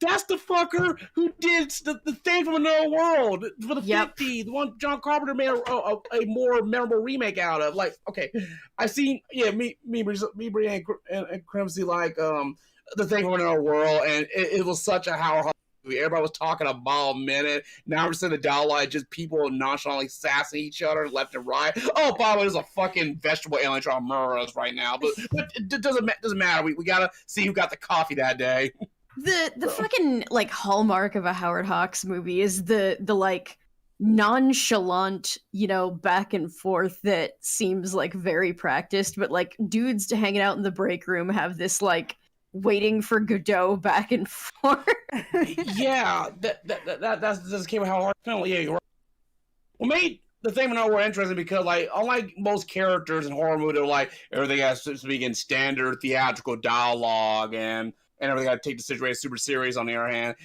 That's the fucker who did the thing from Another World for the 50s, the one John Carpenter made a more memorable remake out of. Like, okay, I've seen, me and Crimsy like the thing from Another World, and it was such a Howard Hawks movie. Everybody was talking about a minute. Now we're seeing the dialogue, just people nonchalantly sassing each other left and right. Oh, by the way, there's a fucking vegetable alien trying to murder us right now, but it doesn't matter. We gotta see who got the coffee that day. The fucking like hallmark of a Howard Hawks movie is the like nonchalant, back and forth that seems like very practiced, but like dudes hanging out in the break room have this like waiting for Godot back and forth. Yeah, that's came with Howard Hawks. Yeah, you're right. Well, made the thing when we're interesting because like unlike most characters in horror movies, they're like everything has to speak in standard theatrical dialogue and everything got to take the situation super serious. On the other hand,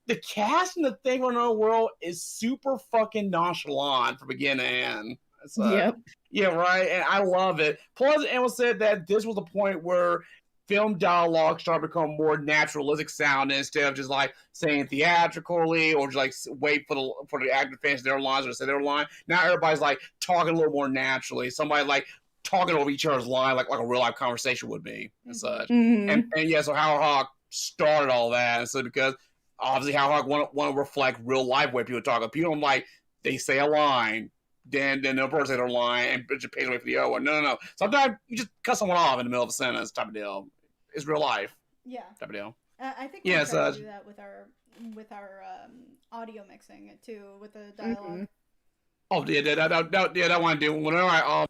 the cast in the thing from Another World is super fucking nonchalant from beginning to end. Yep. Yeah, right. And I love it. Plus, Emma said that this was the point where film dialogue started to become more naturalistic sound instead of just like saying theatrically or just like wait for the actor to finish their lines or say their line. Now everybody's like talking a little more naturally. Somebody like talking over each other's line like a real life conversation would be and such. And yeah, so Howard Hawks started all that. And so because obviously Howard Hawks want to reflect real life way people talk. People don't like they say a line, then the person say their line and just pays away for the other one. No. Sometimes you just cut someone off in the middle of a sentence type of deal. It's real life. Yeah. Type of deal. I think we try to do that with our audio mixing too, with the dialogue. Oh yeah, that want to do whenever I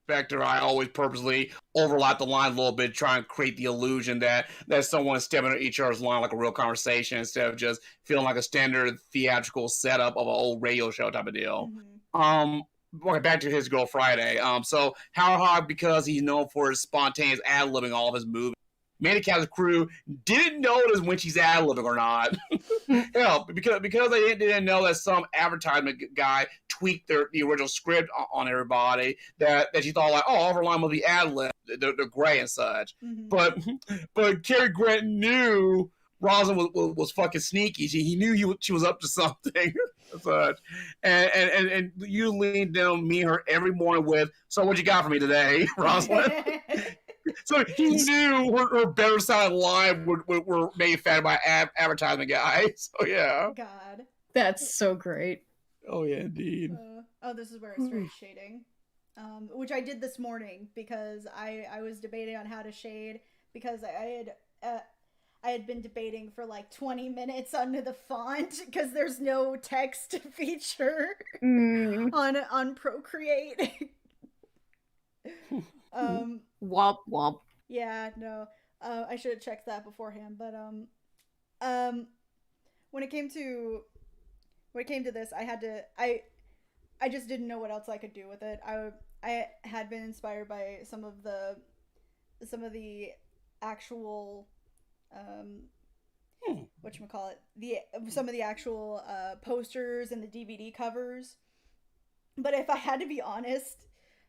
Vector, I always purposely overlap the line a little bit, try and create the illusion that someone is stepping on each other's line like a real conversation instead of just feeling like a standard theatrical setup of an old radio show type of deal. Okay, back to His Girl Friday. So Howard Hawks, because he's known for his spontaneous ad-libbing all of his movies, many cast crew didn't notice when she's ad-libbing or not. Hell, because they didn't know that some advertisement guy tweaked the original script on everybody, that she thought like, oh, all of her line will be ad-lib, they're gray and such. But Cary Grant knew Rosalind was fucking sneaky. He knew she was up to something. Such. And you leaned down me and her every morning with, so what you got for me today, Rosalind? So he knew her better sounding line were made fat by advertisement guys. So yeah. God. That's so great. Oh yeah, indeed. This is where I started shading. Which I did this morning because I was debating on how to shade because I had been debating for like 20 minutes under the font because there's no text feature on Procreate. Womp womp. Yeah, no. I should have checked that beforehand, but when it came to this, I I just didn't know what else I could do with it. I had been inspired by some of the actual whatchamacallit, the some of the actual posters and the DVD covers. But if I had to be honest,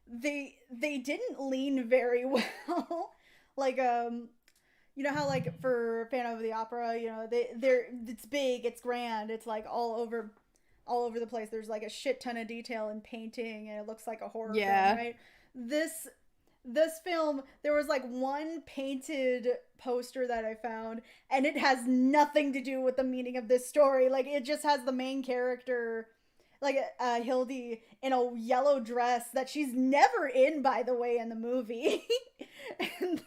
they didn't lean very well. like you know how like for Phantom of the Opera, you know, they're it's big, it's grand, it's like all over the place. There's like a shit ton of detail and painting, and it looks like a horror film, right? This film, there was like one painted poster that I found, and it has nothing to do with the meaning of this story. Like, it just has the main character, like Hildy, in a yellow dress that she's never in, by the way, in the movie. and,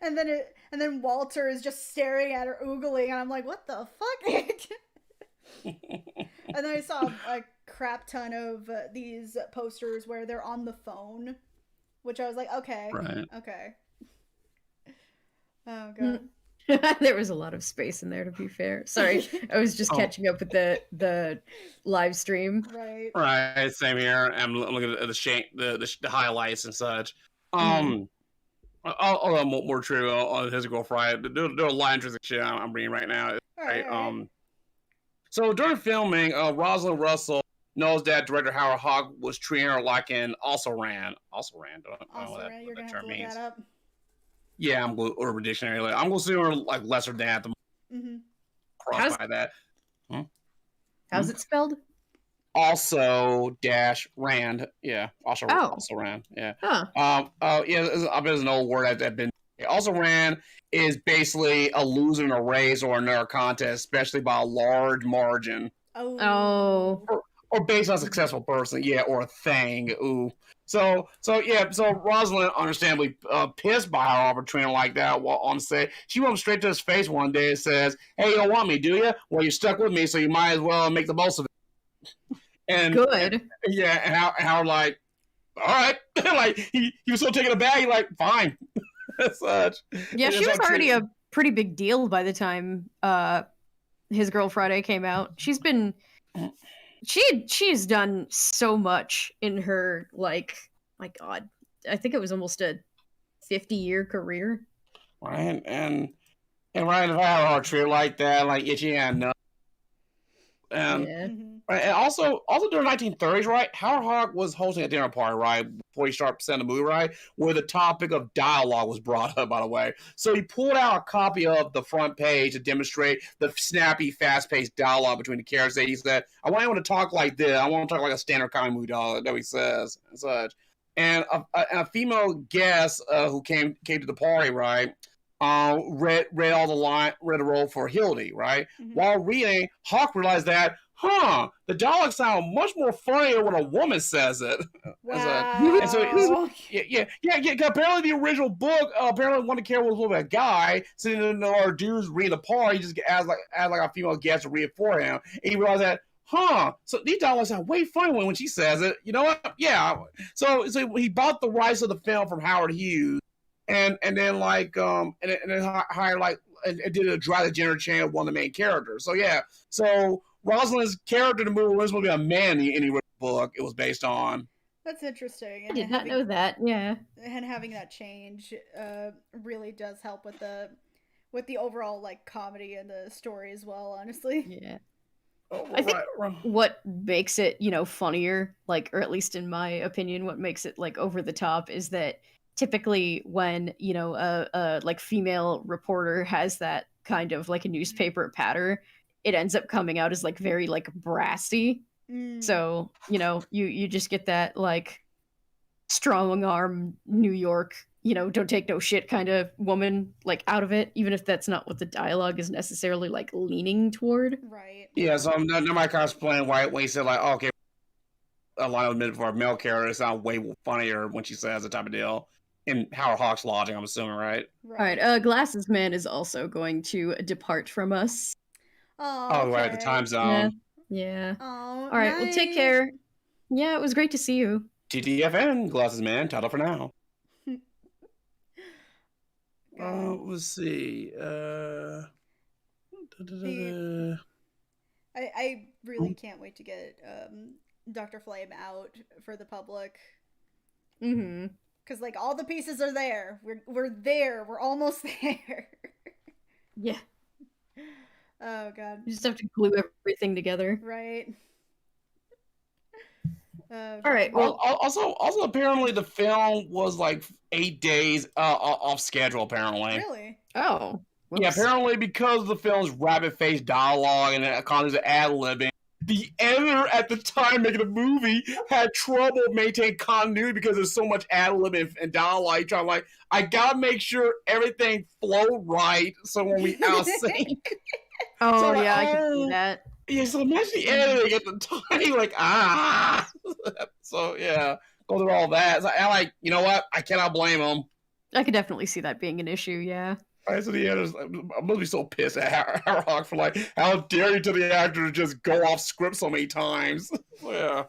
and then Walter is just staring at her, oogling, and I'm like, what the fuck? And then I saw a crap ton of these posters where they're on the phone, which I was like, okay, right. Okay. Oh god. There was a lot of space in there, to be fair. Sorry, I was just catching up with the live stream. Right. Same here. I'm looking at the highlights and such. Although more true on his girlfriend, there are a lot of interesting shit I'm reading right now. Right. So during filming, Rosalind Russell knows that director Howard Hawks was treating her like an also-ran. Also-ran? I don't know what You're that gonna term have to look means. that up. Yeah, I'm going to Urban Dictionary. I'm going to assume her like lesser than at the cross by that. How's it spelled? Also dash rand. Yeah. Also ran. Yeah. Huh. Yeah, I bet there's an old word that's been. Also ran is basically a loser in a race or another contest, especially by a large margin. Oh. Or based on a successful person, yeah, or a thing. Ooh. So Rosalind, understandably pissed by her opportunity like that while on set, she went straight to his face one day and says, "Hey, you don't want me, do you? Well, you're stuck with me, so you might as well make the most of it." And good. And Howard like, all right, like he was so taken aback. He like, fine. Such. Yeah, she was already a pretty big deal by the time His Girl Friday came out. She's done so much in her, like, my god, I think it was almost a 50-year career. Right, and right, if I have a treat like that, like itchy and nuts. Right, and also during the 1930s, right, Howard Hawks was hosting a dinner party, right, before he started presenting the movie, right, where the topic of dialogue was brought up, by the way. So he pulled out a copy of the front page to demonstrate the snappy, fast-paced dialogue between the characters. He said, "I want anyone to talk like this. I want to talk like a standard comic movie dialogue," that he says, and such. And a female guest who came to the party, right, read all the line, read the role for Hildy, right? While reading, Hawk realized that, the dialogue sounds much more funnier when a woman says it. Wow. And so yeah. Apparently, the original book, apparently, one of the characters was a guy sitting in our dudes reading the part. He just asked like a female guest to read it for him, and he realized that. So these dialogues sound way funny when she says it. You know what? Yeah. So he bought the rights of the film from Howard Hughes, and then like and then hired like and did a dry the gender change of one of the main characters. So yeah. So Rosalind's character in the movie was supposed to be a man in the book it was based on. That's interesting. I did not know that. Yeah. And having that change really does help with the overall like comedy and the story as well, honestly. Yeah. I think what makes it, funnier, like, or at least in my opinion, what makes it like over the top is that typically when, a like female reporter has that kind of like a newspaper patter, it ends up coming out as like very like brassy. So, you just get that like strong arm New York, don't take no shit kind of woman like out of it, even if that's not what the dialogue is necessarily like leaning toward. Right. Yeah, so nobody can explain why when he said like, okay, a line of minute for a male character, it sounds way funnier when she says the type of deal. In Howard Hawks' logic, I'm assuming, right? All right. Glasses Man is also going to depart from us. Oh, okay. Right, the time zone. Yeah. Oh, all right. Nice. Well, take care. Yeah, it was great to see you. TTFN, Glasses Man, title for now. Let's see. I really can't wait to get Dr. Flame out for the public. Mm-hmm. Because, like, all the pieces are there. We're there. We're almost there. Yeah. Oh, God. You just have to glue everything together. Right. All right. Well, also, apparently the film was like 8 days off schedule. Apparently. Really? Oh. Whoops. Yeah. Apparently, because of the film's rapid-faced dialogue and economies of ad-libbing, the editor at the time making the movie had trouble maintaining continuity because there's so much ad-libbing and dialogue. Trying like, I gotta make sure everything flowed right, so when we out sync. Oh So, yeah, I can see that. Yeah, so imagine the editing at the time, like, So, yeah, go through all that. So, I like, you know what? I cannot blame them. I could definitely see that being an issue, yeah. All right, so the editors, I must be so pissed at Hawk for, like, how dare you to the actor to just go off script so many times. So, yeah.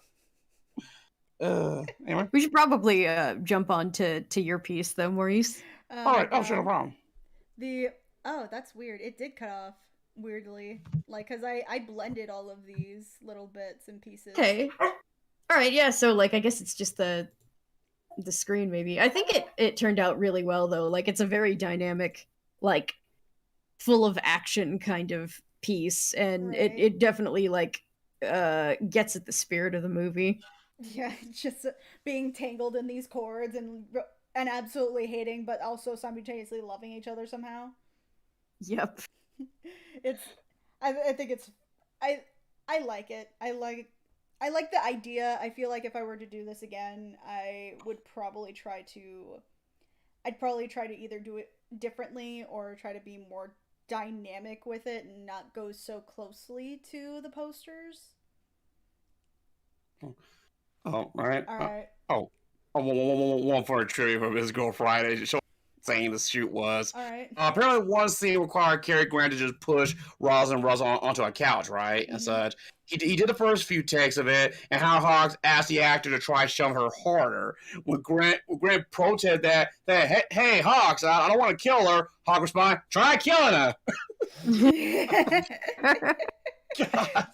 Anyway. We should probably jump on to your piece, though, Maurice. All right, sure, no problem. Oh, that's weird. It did cut off. Weirdly, like, because I blended all of these little bits and pieces. Okay. All right, yeah, so, like, I guess it's just the screen, maybe. I think it turned out really well, though. Like, it's a very dynamic, like, full of action kind of piece, and right. it definitely, like, gets at the spirit of the movie. Yeah, just being tangled in these cords and absolutely hating, but also simultaneously loving each other somehow. Yep. I think it's I like it. I like the idea. I feel like if I were to do this again, I'd probably try to either do it differently or try to be more dynamic with it and not go so closely to the posters. Oh, all right. All right. One for a trivia from his girl Friday. Saying the shoot was. All right. Apparently, one scene required Cary Grant to just push Roz onto a couch, right? Mm-hmm. And such. He did the first few takes of it, and Howard Hawks asked the actor to try shoving her harder. When Grant protested that hey Hawks, I don't want to kill her, Hawks responded, "Try killing her." God.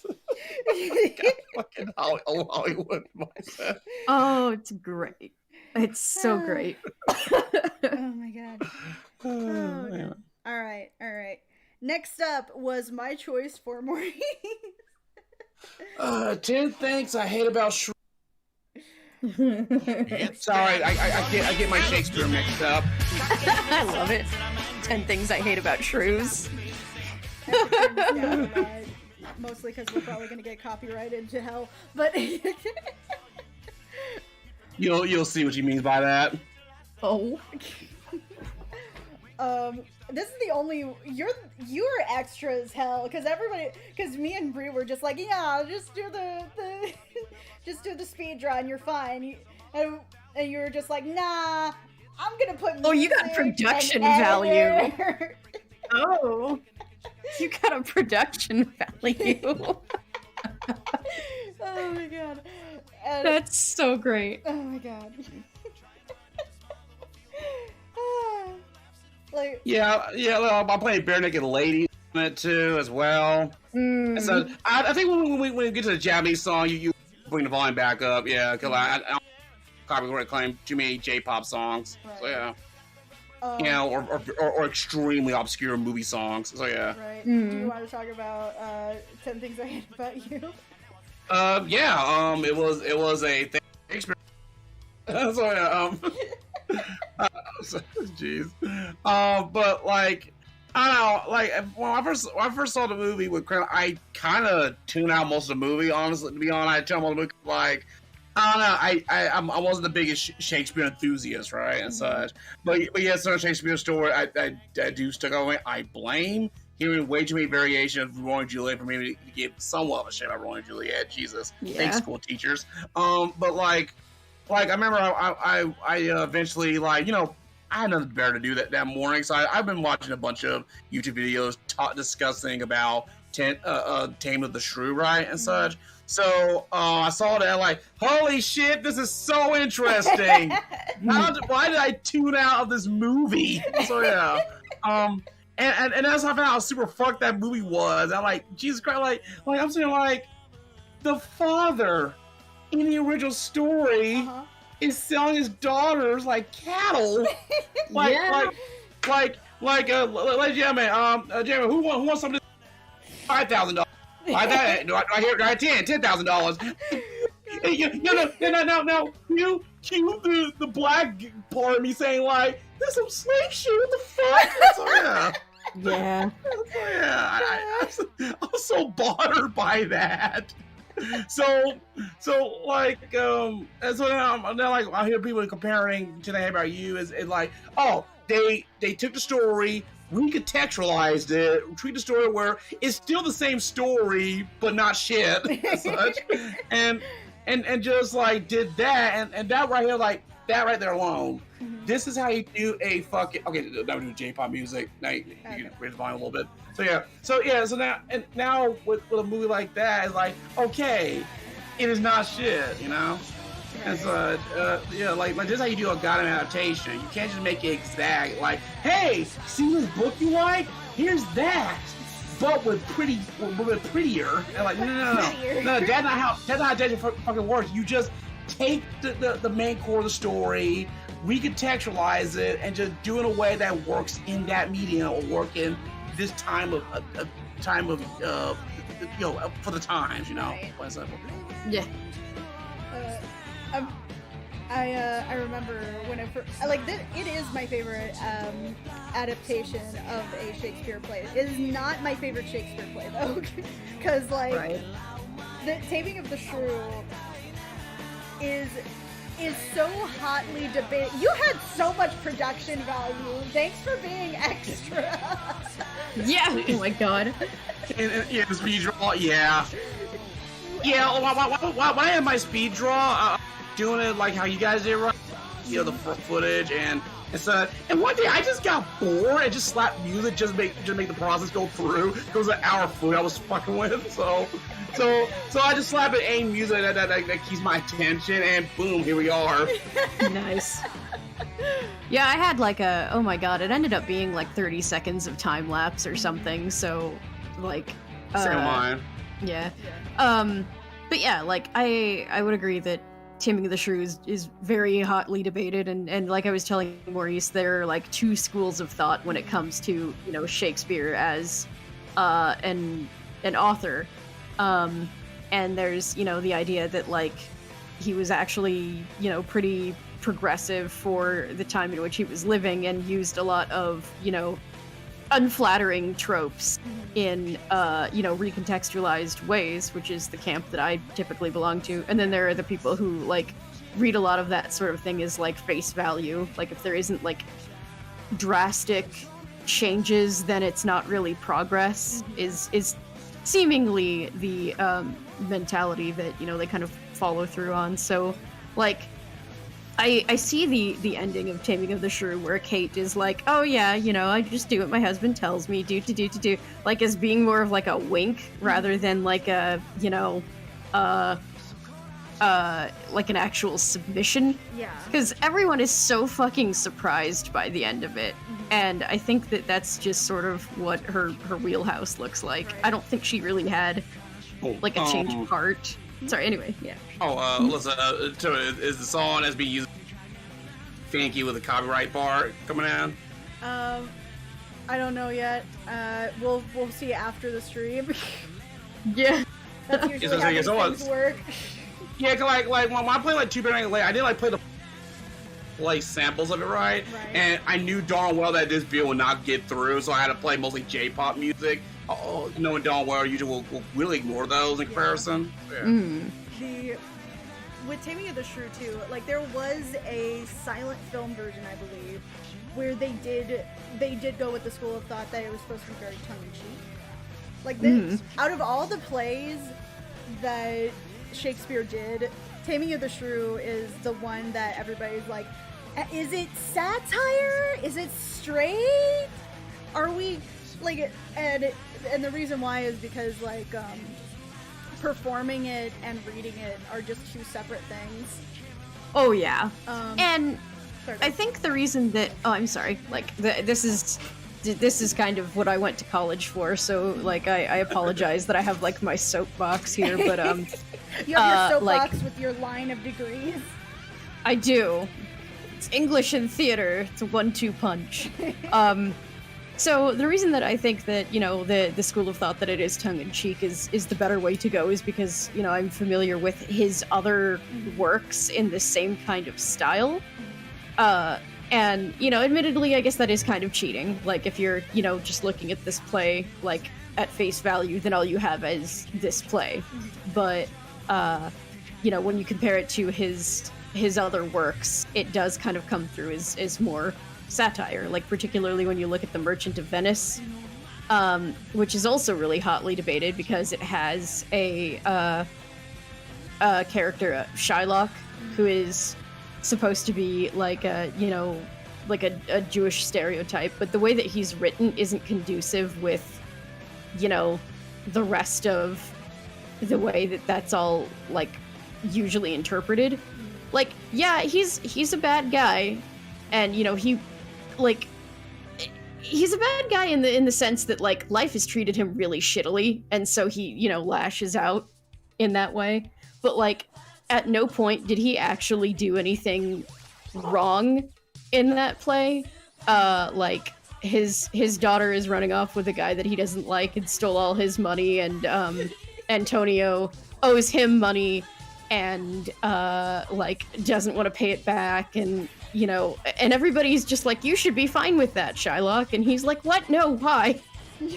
Fucking Hollywood mindset. Oh, it's great. It's so great. Oh my god. Oh, Yeah. All right. Next up was my choice for Maurice. 10 things I hate about Sorry, I get my Shakespeare mixed up. I love it. 10 things I hate about shrews. Mostly because we're probably going to get copyrighted to hell, but You'll see what he means by that. Oh. This is the only you were extra as hell because me and Brie were just like, yeah, just do the just do the speed draw and you're fine. And you were just like, nah, I'm gonna put. Oh, you got production value. Oh, you got a production value. Oh my god. That's so great. Oh my god. Like, I'm playing Bare Naked Ladies on it too as well. And so I think when we get to the Japanese song, you bring the volume back up, yeah, because I don't copyright claim too many J-pop songs, right. So yeah. Or extremely obscure movie songs, so yeah. Right. Do you want to talk about 10 things I hate about you? It was a thing experience. So yeah, jeez. But like, I don't know, like when I first saw the movie with Crown, I kind of tuned out most of the movie. Honestly, to be honest, I tell the movie like, I don't know, I wasn't the biggest Shakespeare enthusiast, right, and such. But yeah, some Shakespeare story I do stick out with me. I blame hearing way too many variations of Romeo and Juliet for me to give somewhat of a shit about Romeo and Juliet. Jesus, thanks, school teachers. But like I remember I eventually, like, you know, I had nothing better to do that morning, so I've been watching a bunch of YouTube videos discussing about Tame of the Shrew, right, and such. So I saw that, like, holy shit, this is so interesting. Why did I tune out of this movie? So yeah, and that's how I found out how super fucked that movie was. I'm like, Jesus Christ, like I'm saying, like, the father in the original story is selling his daughters like cattle. Like, Yeah. ladies and gentlemen, who wants some of this? $5,000. I hear $10,000. No. You the black part of me saying like, "There's some slave shit. What the fuck?" So, yeah. Yeah. I was so bothered by that. So like and so now like I hear people comparing to the Hey About You is like, oh, they took the story, recontextualized it, treat the story where it's still the same story but not shit as such, and just like did that and that right here, like that right there alone. This is how you do a fucking now we do J-pop music. Now you can raise the volume a little bit. So now with a movie like that, it's like, okay, it is not shit, you know. Right. And so like this is how you do a goddamn adaptation. You can't just make it exact. Like, hey, see this book you like? Here's that, but with prettier. And like, no, that's not how adaptation fucking works. You just take the main core of the story, recontextualize it, and just do it in a way that works in that medium or work in this time of for the times, you know. Right. Yeah. I remember when I first, like this, it is my favorite adaptation of a Shakespeare play. It is not my favorite Shakespeare play though, because like the Taming of the Shrew is so hotly debated. You had so much production value. Thanks for being extra. Yeah. Oh my god. Yeah, the speed draw. Yeah. Why I have my speed draw? Doing it like how you guys did, right? You know, the footage and so. And one day I just got bored and just slapped music just make the process go through. It was an hour of food I was fucking with, so I just slap it aim music that keeps my attention, and boom, here we are. Nice. Yeah, I had like oh my god, it ended up being like 30 seconds of time lapse or something. So like same mine. Yeah. But yeah, like I would agree that Taming of the Shrew is very hotly debated, and like I was telling Maurice, there are like two schools of thought when it comes to, you know, Shakespeare as an author. And there's, you know, the idea that like he was actually, you know, pretty progressive for the time in which he was living and used a lot of, you know, unflattering tropes in you know, recontextualized ways, which is the camp that I typically belong to. And then there are the people who like read a lot of that sort of thing as like face value. Like if there isn't like drastic changes, then it's not really progress. Is seemingly the mentality that, you know, they kind of follow through on. So like I see the ending of Taming of the Shrew where Kate is like, oh yeah, you know, I just do what my husband tells me do, like as being more of like a wink rather than like a, you know, like an actual submission. Yeah. Because everyone is so fucking surprised by the end of it. And I think that that's just sort of what her wheelhouse looks like. Right. I don't think she really had like a change of heart. Sorry, anyway, yeah. Listen, is the song as being used funky with the copyright part coming out? I don't know yet. We'll see after the stream. Yeah. That's usually how these things work. Yeah, like when I play like 2 Bit Late, I didn't like play the like samples of it right, and I knew darn well that this video would not get through, so I had to play mostly J-pop music. Knowing darn well, usually will really ignore those in comparison. Yeah. With Taming of the Shrew too, like there was a silent film version, I believe, where they did go with the school of thought that it was supposed to be very tongue-in-cheek. Like this, out of all the plays that Shakespeare did, Taming of the Shrew is the one that everybody's like, is it satire? Is it straight? Are we like, and the reason why is because like performing it and reading it are just two separate things. Oh yeah. And I think the reason that I'm sorry, like this is this is kind of what I went to college for, so like I apologize that I have like my soapbox here, but you have your soapbox with your line of degrees. I do. It's English and theater. It's a 1-2 punch. So the reason that I think that, you know, the school of thought that it is tongue-in-cheek is the better way to go is because, you know, I'm familiar with his other works in the same kind of style. And, you know, admittedly, I guess that is kind of cheating. Like, if you're, you know, just looking at this play, like, at face value, then all you have is this play. But, you know, when you compare it to his other works, it does kind of come through as more satire, like particularly when you look at The Merchant of Venice, which is also really hotly debated because it has a character, Shylock, who is supposed to be like a, you know, like a Jewish stereotype, but the way that he's written isn't conducive with, you know, the rest of the way that that's all like usually interpreted. Like, yeah, he's a bad guy, and you know he's a bad guy in the sense that like life has treated him really shittily, and so he, you know, lashes out in that way. But like at no point did he actually do anything wrong in that play. Like his daughter is running off with a guy that he doesn't like and stole all his money, and Antonio owes him money and like doesn't want to pay it back, and you know, and everybody's just like, you should be fine with that, Shylock, and he's like, what? No, why?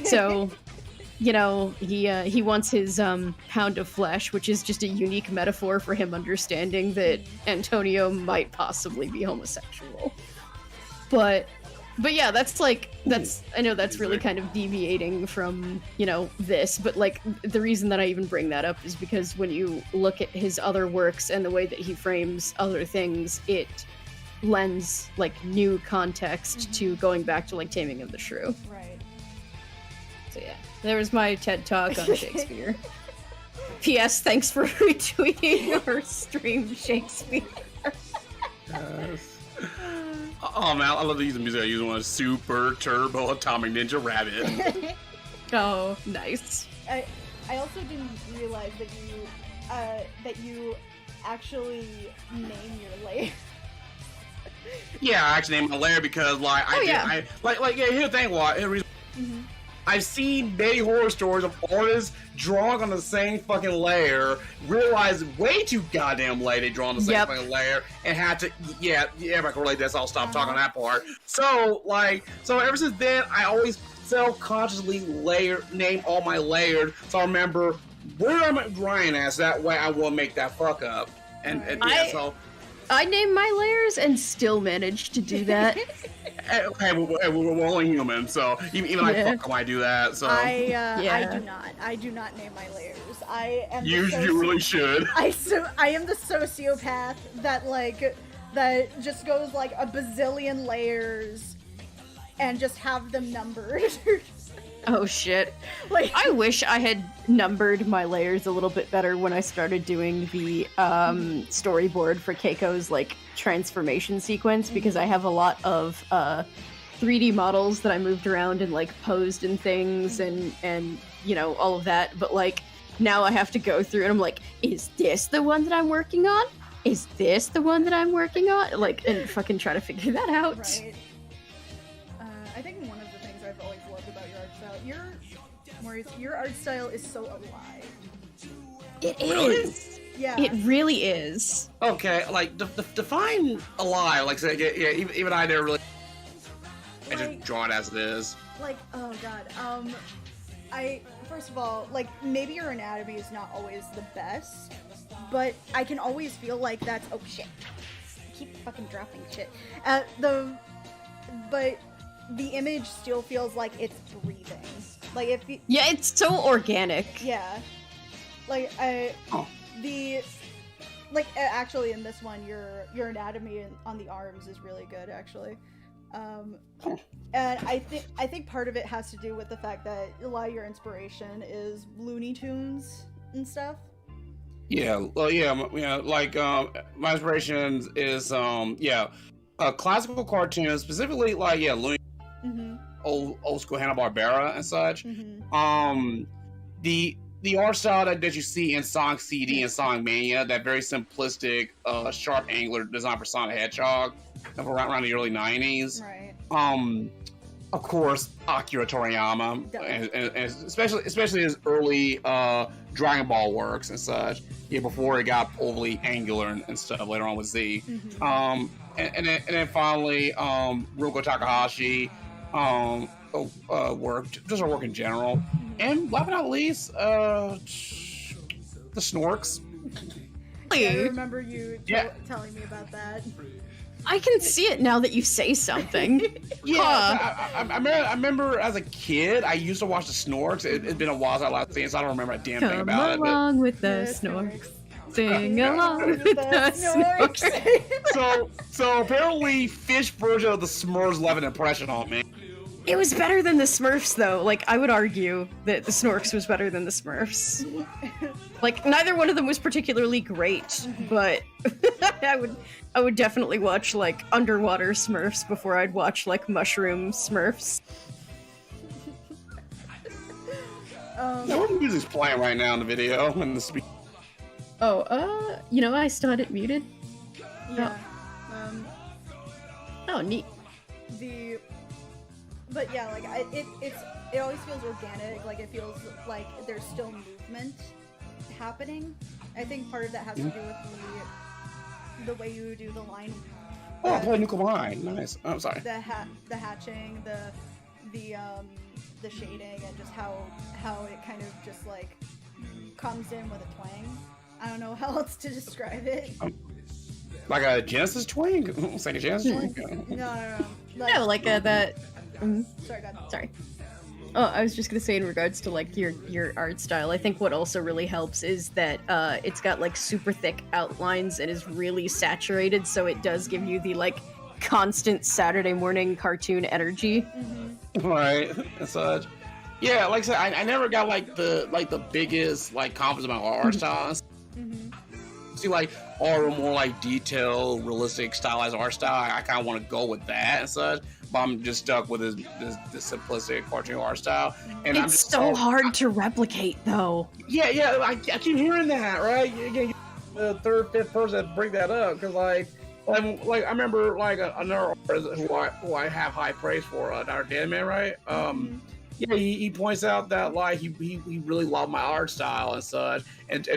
So, you know, he wants his pound of flesh, which is just a unique metaphor for him understanding that Antonio might possibly be homosexual. But yeah, that's I know that's really kind of deviating from, you know, this, but like the reason that I even bring that up is because when you look at his other works and the way that he frames other things, it lends like new context to going back to like Taming of the Shrew. Right. So yeah, there was my TED talk on Shakespeare. P.S. Thanks for retweeting your stream, Shakespeare. Yes. Oh man, I love to use the music I use on Super Turbo Atomic Ninja Rabbit. Oh, nice. I also didn't realize that you actually name your layer. Yeah, I actually named my layer because like here's the thing, I've seen many horror stories of artists drawing on the same fucking layer, realized way too goddamn late they draw on the same fucking layer, and had to, if I can relate this, I'll stop talking on that part. So ever since then, I always self-consciously name all my layers, so I remember where I'm drawing at, so that way I won't make that fuck up. I name my layers and still manage to do that. Hey, we're only human, so even I fuck up, I do that. So I do not name my layers. I am. You really should. I am the sociopath that just goes like a bazillion layers, and just have them numbered. Oh shit. Like, I wish I had numbered my layers a little bit better when I started doing the storyboard for Keiko's like transformation sequence, because I have a lot of 3D models that I moved around and like posed and things and you know, all of that, but like now I have to go through and I'm like, is this the one that I'm working on? Is this the one that I'm working on? Like, and fucking try to figure that out. Right. I think one of the things I've always loved about your art style, your art style is so alive. It Really? is. Yeah. It really is. Okay, like define alive. Like, say, even I never really. I just draw it as it is. Like, oh god. First of all, like, maybe your anatomy is not always the best, but I can always feel like that's, oh shit. I keep fucking dropping shit. But the image still feels like it's breathing. Like, yeah, it's so organic. Yeah. Like, actually in this one, your anatomy on the arms is really good, actually. And I think part of it has to do with the fact that a lot of your inspiration is Looney Tunes and stuff. Yeah, well, like my inspiration is classical cartoons, specifically like Looney. Mm-hmm. old school Hanna-Barbera and such. Mm-hmm. The art style that you see in Sonic CD and Sonic Mania, that very simplistic, sharp angular design for Sonic the Hedgehog of around the early 90s. Right. Of course, Akira Toriyama, and especially his early Dragon Ball works and such. Yeah, before it got overly angular and stuff later on with Z. Mm-hmm. And then finally, Ruko Takahashi worked, just her work in general. Mm-hmm. And last but not least, the Snorks. Yeah, I remember you telling me about that. I can see it now that you say something. Yeah, I remember as a kid, I used to watch the Snorks. It's been a while since I last seen it, so I don't remember a damn thing about it. Come along with the Snorks. Sing along with the Snorks. So apparently, Fish version of the Smurfs left an impression on me. It was better than the Smurfs, though. Like, I would argue that the Snorks was better than the Smurfs. Like, neither one of them was particularly great, but I would definitely watch, like, underwater Smurfs before I'd watch, like, mushroom Smurfs. What music's playing right now in the video? In the I still had it muted. Yeah. Oh, neat. But yeah, like it always feels organic. Like it feels like there's still movement happening. I think part of that has to do with the way you do the line. Oh, I played Nuclear Mine. Nice. Oh, I'm sorry. The hatching, the shading, and just how it kind of just like comes in with a twang. I don't know how else to describe it. Like a Genesis twang? It's like a Genesis twang? No. Like that. Sorry, God. Sorry. Oh, I was just gonna say in regards to like your art style, I think what also really helps is that it's got like super thick outlines and is really saturated, so it does give you the like constant Saturday morning cartoon energy. Mm-hmm. Right, and such. Yeah, like I said, I never got like the biggest like confidence about art styles. Mm-hmm. See, like or more like detailed, realistic, stylized art style. I kind of want to go with that and such. But I'm just stuck with this simplistic cartoon art style, and it's I'm just so hard to replicate, though. Yeah, I keep hearing that, right? You're the third, fifth person that bring that up because, like I remember like another artist who I have high praise for, Dr. Deadman, right? Yeah, he points out that like he really loved my art style and such, and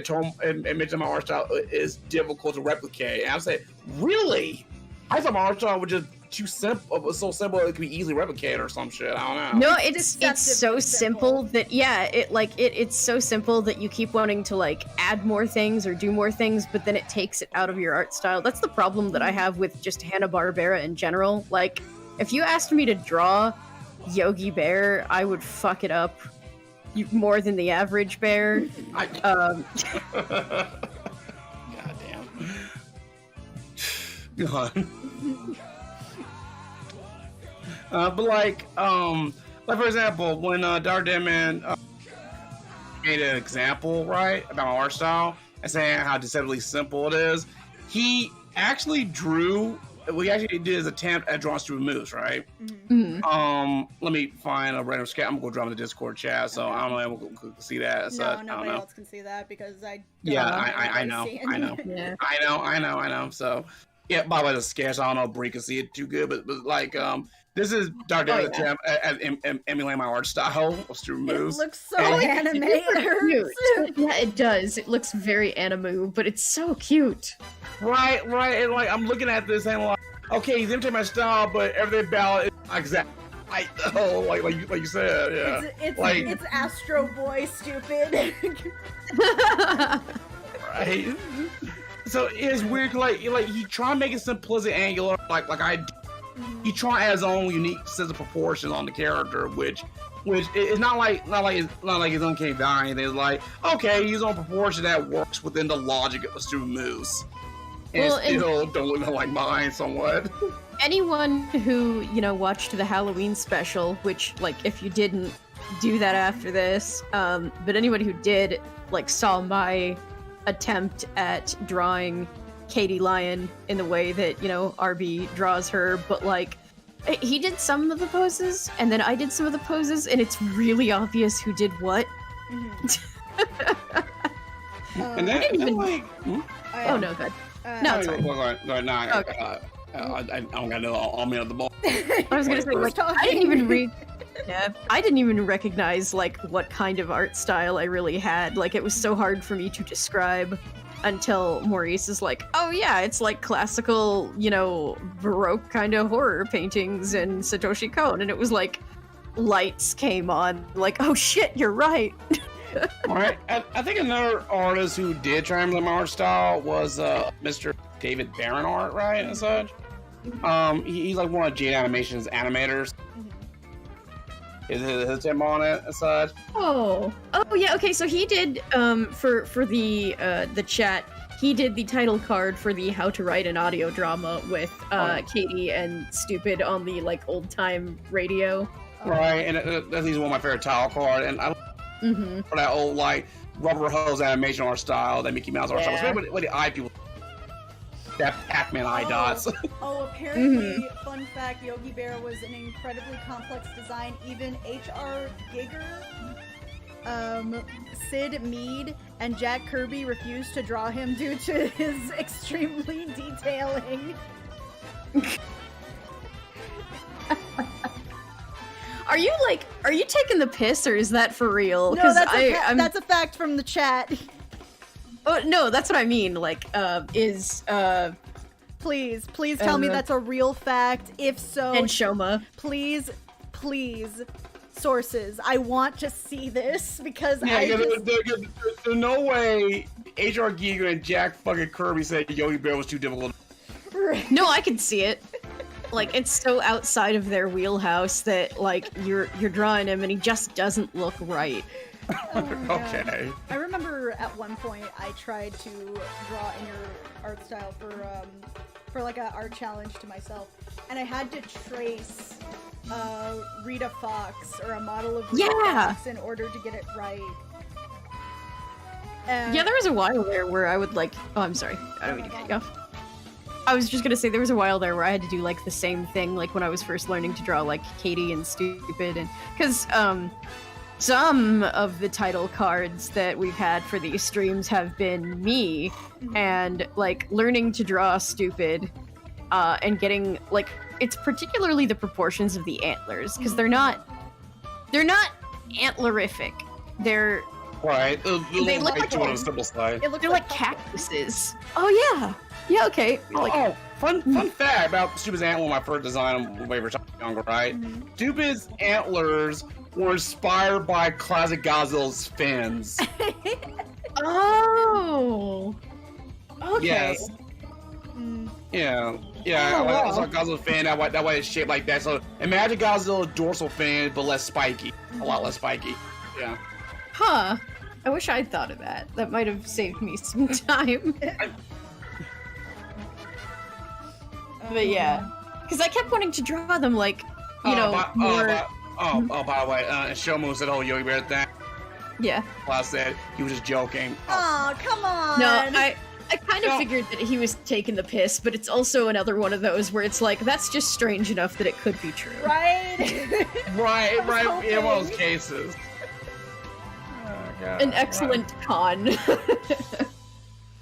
mentioned my art style is difficult to replicate. And I'm saying, really? I thought my art style was just too simple, so simple it could be easily replicated or some shit. I don't know. No, it's so simple that it's so simple that you keep wanting to like add more things or do more things, but then it takes it out of your art style. That's the problem that I have with just Hanna-Barbera in general. Like, if you asked me to draw Yogi Bear, I would fuck it up more than the average bear. God damn. God. But like for example, when Dr. Deadman made an example, right, about my art style and saying how deceptively simple it is, he actually drew. We actually did his attempt at drawing Stupid Moose, right? Mm-hmm. Let me find a random sketch. I'm gonna go drop in the Discord chat, so I don't know if we can see that. No, nobody else can see that because I. I know. Yeah. I know. So, yeah, by the way, the sketch, I don't know if Bree can see it too good, but like, this is Dr. Deadman's attempt at emulating my art style of Stupid Moose. It looks so animated. Yeah, it does. It looks very anime, but it's so cute. Right. And like, I'm looking at this and like, okay, he's imitating my style, but everything about it is exactly. Like you said, yeah. It's Astro Boy stupid. Right. So it's weird, like he try to make it simplistic, angular, like I. He try to add his own unique sense of proportions on the character, which is not like his Uncanny Valley. It's like, okay, he's on proportion that works within the logic of a Stupid Moose. And still don't look like mine somewhat. Anyone who, watched the Halloween special, which, like, if you didn't do that after this, but anybody who did, like, saw my attempt at drawing Katie Lyon in the way that, RB draws her, but, like, He did some of the poses, and then I did some of the poses, and it's really obvious who did what. And then, Oh no, good. No, it's fine. Go ahead. No, Okay. I don't got no all me on the ball. I was gonna say, like, I didn't even read. Yeah, I didn't even recognize like what kind of art style I really had. Like, it was so hard for me to describe until Maurice is like, "Oh yeah, it's like classical, you know, Baroque kind of horror paintings and Satoshi Kon," and it was like lights came on. Like, oh shit, you're right. All right. I think another artist who did try and blend my art style was Mr. David Barronart, right, and such. He's like one of Jade Animation's animators. Is his name on it and such? Oh yeah. Okay, so he did for the chat. He did the title card for the How to Write an Audio Drama with Katie and Stupid on the like old time radio. Right, and he's one of my favorite title card, and I for that old like rubber hose animation art style, that Mickey Mouse art style, especially with the eye people. That Pac-Man eye dots. Apparently, fun fact, Yogi Bear was an incredibly complex design. Even H.R. Giger, Sid Mead, and Jack Kirby refused to draw him due to his extremely detailing. Are you taking the piss, or is that for real? No, that's a fact from the chat. Oh no, that's what I mean. Like, Please tell me that's a real fact. If so, and Shoma. Please, sources. I want to see this because there's no way H.R. Giger and Jack fucking Kirby said Yogi Bear was too difficult. No, I can see it. Like, it's so outside of their wheelhouse that like you're drawing him and he just doesn't look right. Okay. I remember at one point I tried to draw in your art style for like an art challenge to myself, and I had to trace Rita Fox or a model of Rita Fox in order to get it right. Yeah, there was a while there where I would like. Oh, I'm sorry. I don't mean to cut you off. I was just gonna say there was a while there where I had to do like the same thing, like when I was first learning to draw like Katie and Stupid, and because some of the title cards that we've had for these streams have been me, and like learning to draw Stupid, and getting like it's particularly the proportions of the antlers because they're not antlerific. They're right. They look like on a simple side. They're like cactuses. Oh yeah. Yeah, okay. Like, fun fact about Stupid's antler when I first designed them when we were younger, right? Stupid's antlers were inspired by classic Godzilla's fins. Oh. Okay. Yes. Yeah. Oh, wow. I saw Godzilla's fin, that way it's shaped like that. So imagine Godzilla's dorsal fin, but less spiky. A lot less spiky. Yeah. Huh. I wish I'd thought of that. That might have saved me some time. But yeah, because I kept wanting to draw them like, more. By the way, Shomu said, "Oh, Yogi Bear thing." Yeah. I said he was just joking. Oh, come on. No, I kind of figured that he was taking the piss, but it's also another one of those where it's like that's just strange enough that it could be true. Right. right. In one of those cases. Oh, God. An excellent con.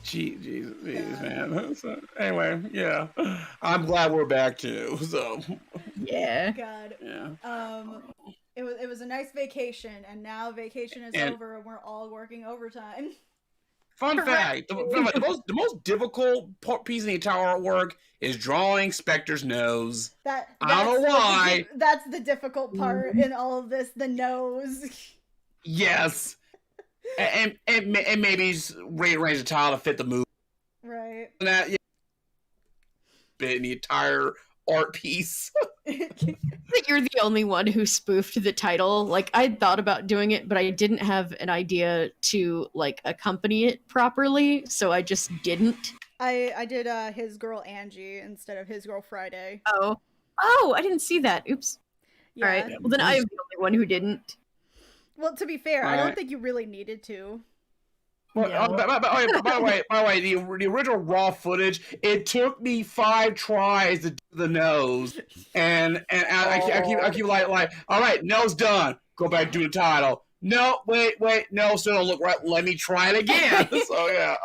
Jeez, man. So, anyway, yeah, I'm glad we're back too. So, yeah. God. Yeah. It was a nice vacation, and now vacation is over, and we're all working overtime. Fun fact: the most difficult piece of the entire artwork is drawing Spectre's nose. I don't know why. That's the difficult part in all of this. The nose. Yes. And maybe rearrange the tile to fit the move. Right. And that bit in the entire art piece. That you're the only one who spoofed the title. Like, I'd thought about doing it, but I didn't have an idea to like accompany it properly, so I just didn't. I did His Girl Angie instead of His Girl Friday. Oh, I didn't see that. Oops. Yeah. All right. Well, then I am the only one who didn't. Well, to be fair, I don't think you really needed to. But, No. by the way, the original raw footage, it took me 5 tries to do the nose, and I keep like, all right, nose done. Go back, do the title. No, wait, no, still don't look right. Let me try it again. So yeah.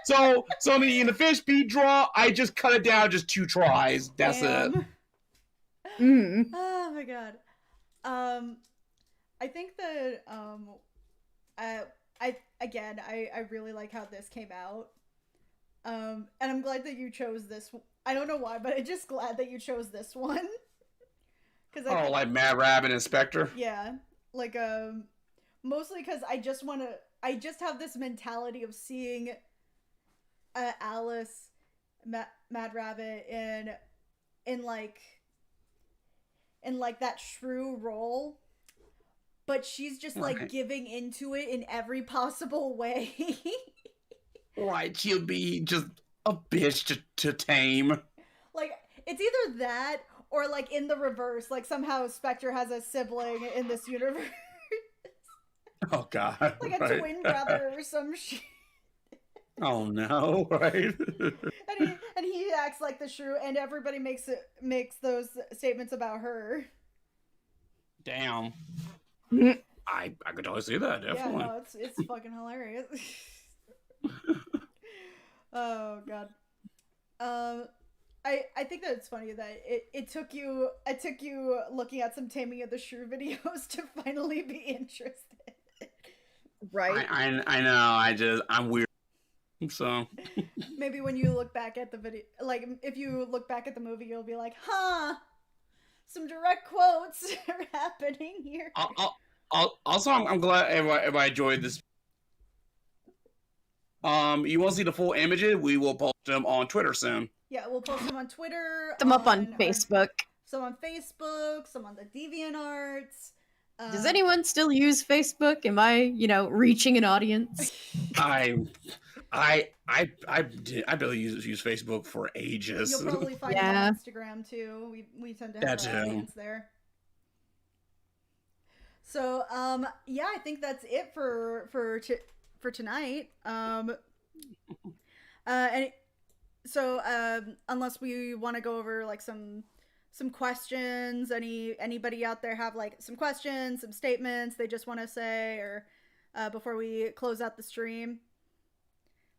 So in the fish speed draw, I just cut it down just 2 tries. That's it. Oh my god. I think that I really like how this came out. And I'm glad that you chose this. I don't know why, but I'm just glad that you chose this one. Cause like Mad Rabbit Inspector. Yeah, like mostly because I just have this mentality of seeing Alice, Mad Rabbit in like that shrew role, but she's just like giving into it in every possible way. Right, she'll be just a bitch to tame. Like, it's either that or like in the reverse, like somehow Spectre has a sibling in this universe. Oh god. Like a twin brother or some shit. Oh no, right? and he acts like the shrew, and everybody makes those statements about her. Damn. I could totally see that, definitely. Yeah, no, it's fucking hilarious. Oh god. I think that it's funny that it took you looking at some Taming of the Shrew videos to finally be interested. Right. I know. I'm weird. So maybe when you look back at the video, like if you look back at the movie, you'll be like, "Huh, some direct quotes are happening here." Also, I'm glad everybody enjoyed this. You want to see the full images? We will post them on Twitter soon. Yeah, we'll post them on Twitter. Put them up on Facebook. Some on Facebook. Some on the DeviantArts. Does anyone still use Facebook? Am I, reaching an audience? I barely use Facebook for ages. You'll probably find it on Instagram too. We tend to have an audience there. So yeah, I think that's it for tonight. And so unless we want to go over like some questions, anybody out there have like some questions, some statements they just want to say, or before we close out the stream,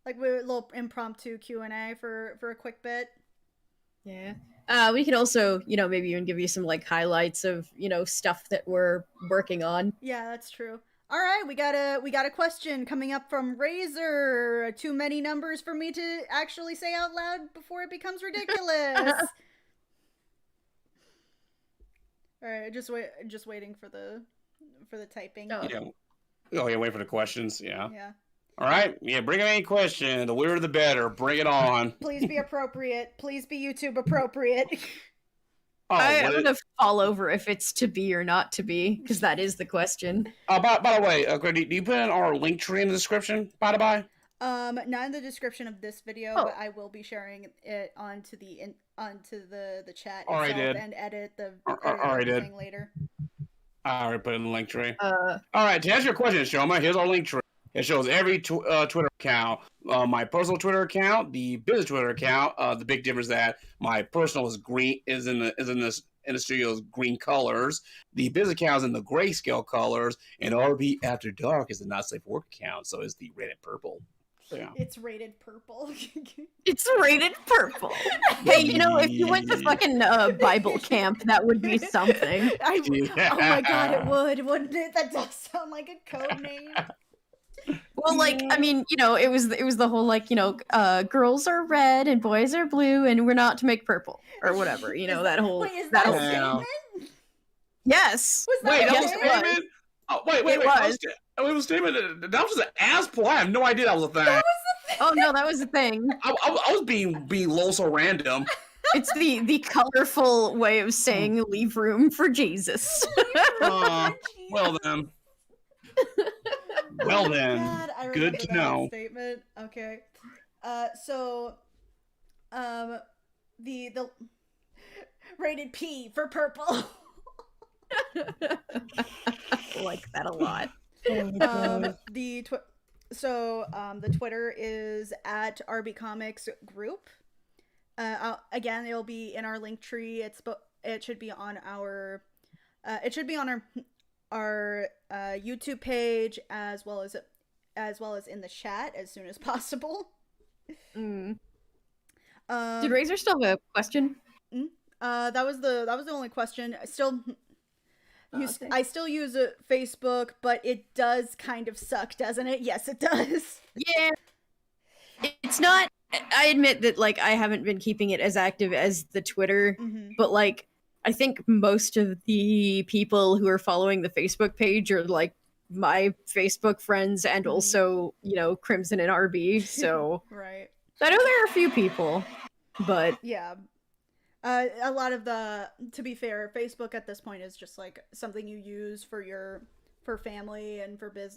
like a little impromptu Q&A for a quick bit. Yeah. We can also, maybe even give you some like highlights of, stuff that we're working on. Yeah, that's true. All right, we got a question coming up from Razor. Too many numbers for me to actually say out loud before it becomes ridiculous. All right, just waiting for the typing. Oh yeah, wait for the questions. Yeah. Yeah. All right. Yeah, bring in any question. The weirder the better. Bring it on. Please be appropriate. Please be YouTube appropriate. I'm going to fall over if it's to be or not to be, because that is the question. By the way, do you put in our link tree in the description, by the by? Not in the description of this video, but I will be sharing it onto the chat itself and edit the thing later. I already put in the link tree. All right, to answer your question, Shoma, here's our link tree. It shows every Twitter account. My personal Twitter account, the business Twitter account. The big difference is that my personal is green, is in the studio's green colors. The business account is in the grayscale colors, and RB After Dark is the not safe work account, so it's the rated purple. So, yeah. It's rated purple. It's rated purple. Hey, if you went to fucking Bible camp, that would be something. Oh my god, it would, wouldn't it? That does sound like a code name. Well, it was the whole girls are red and boys are blue, and we're not to make purple or whatever. That whole. Wait, is that a statement? Yes. Was that wait, that was a statement? Oh, wait. It was. It was a statement. That was an ass pull. I have no idea that was a thing. That was the thing. Oh no, that was the thing. I was being low so random. It's the colorful way of saying leave room for Jesus. Well then. Well then, God, good to know. Statement. Okay, so, the rated P for purple. I like that a lot. The Twitter is at RB Comics Group. Again, it'll be in our link tree. It should be on our our YouTube page as well as in the chat as soon as possible. Did Razor still have a question? That was the only question. I still use Facebook, but it does kind of suck, doesn't it? Yes, it does. Yeah. It's not. I admit that like I haven't been keeping it as active as the Twitter, but like I think most of the people who are following the Facebook page are like my Facebook friends and also, you know, Crimson and RB. So right. I know there are a few people, but yeah. A lot of to be fair, Facebook at this point is just like something you use for family and for for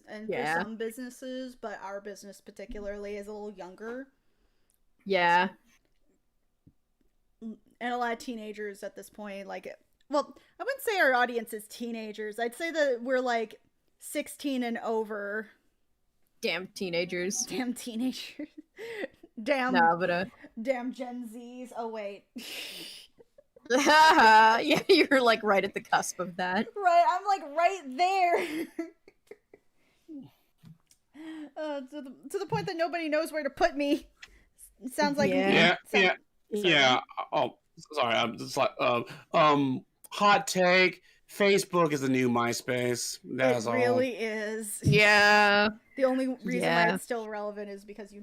some businesses, but our business particularly is a little younger. Yeah. And a lot of teenagers at this point, like, well, I wouldn't say our audience is teenagers. I'd say that we're like 16 and over. Damn teenagers. Damn teenagers. Damn. No, but damn Gen Zs. Oh wait. Yeah, you're like right at the cusp of that. Right, I'm like right there. To the point that nobody knows where to put me. It sounds like yeah. Oh, sorry. I'm just like hot take. Facebook is the new MySpace. That's it really is. Yeah. The only reason why it's still relevant is because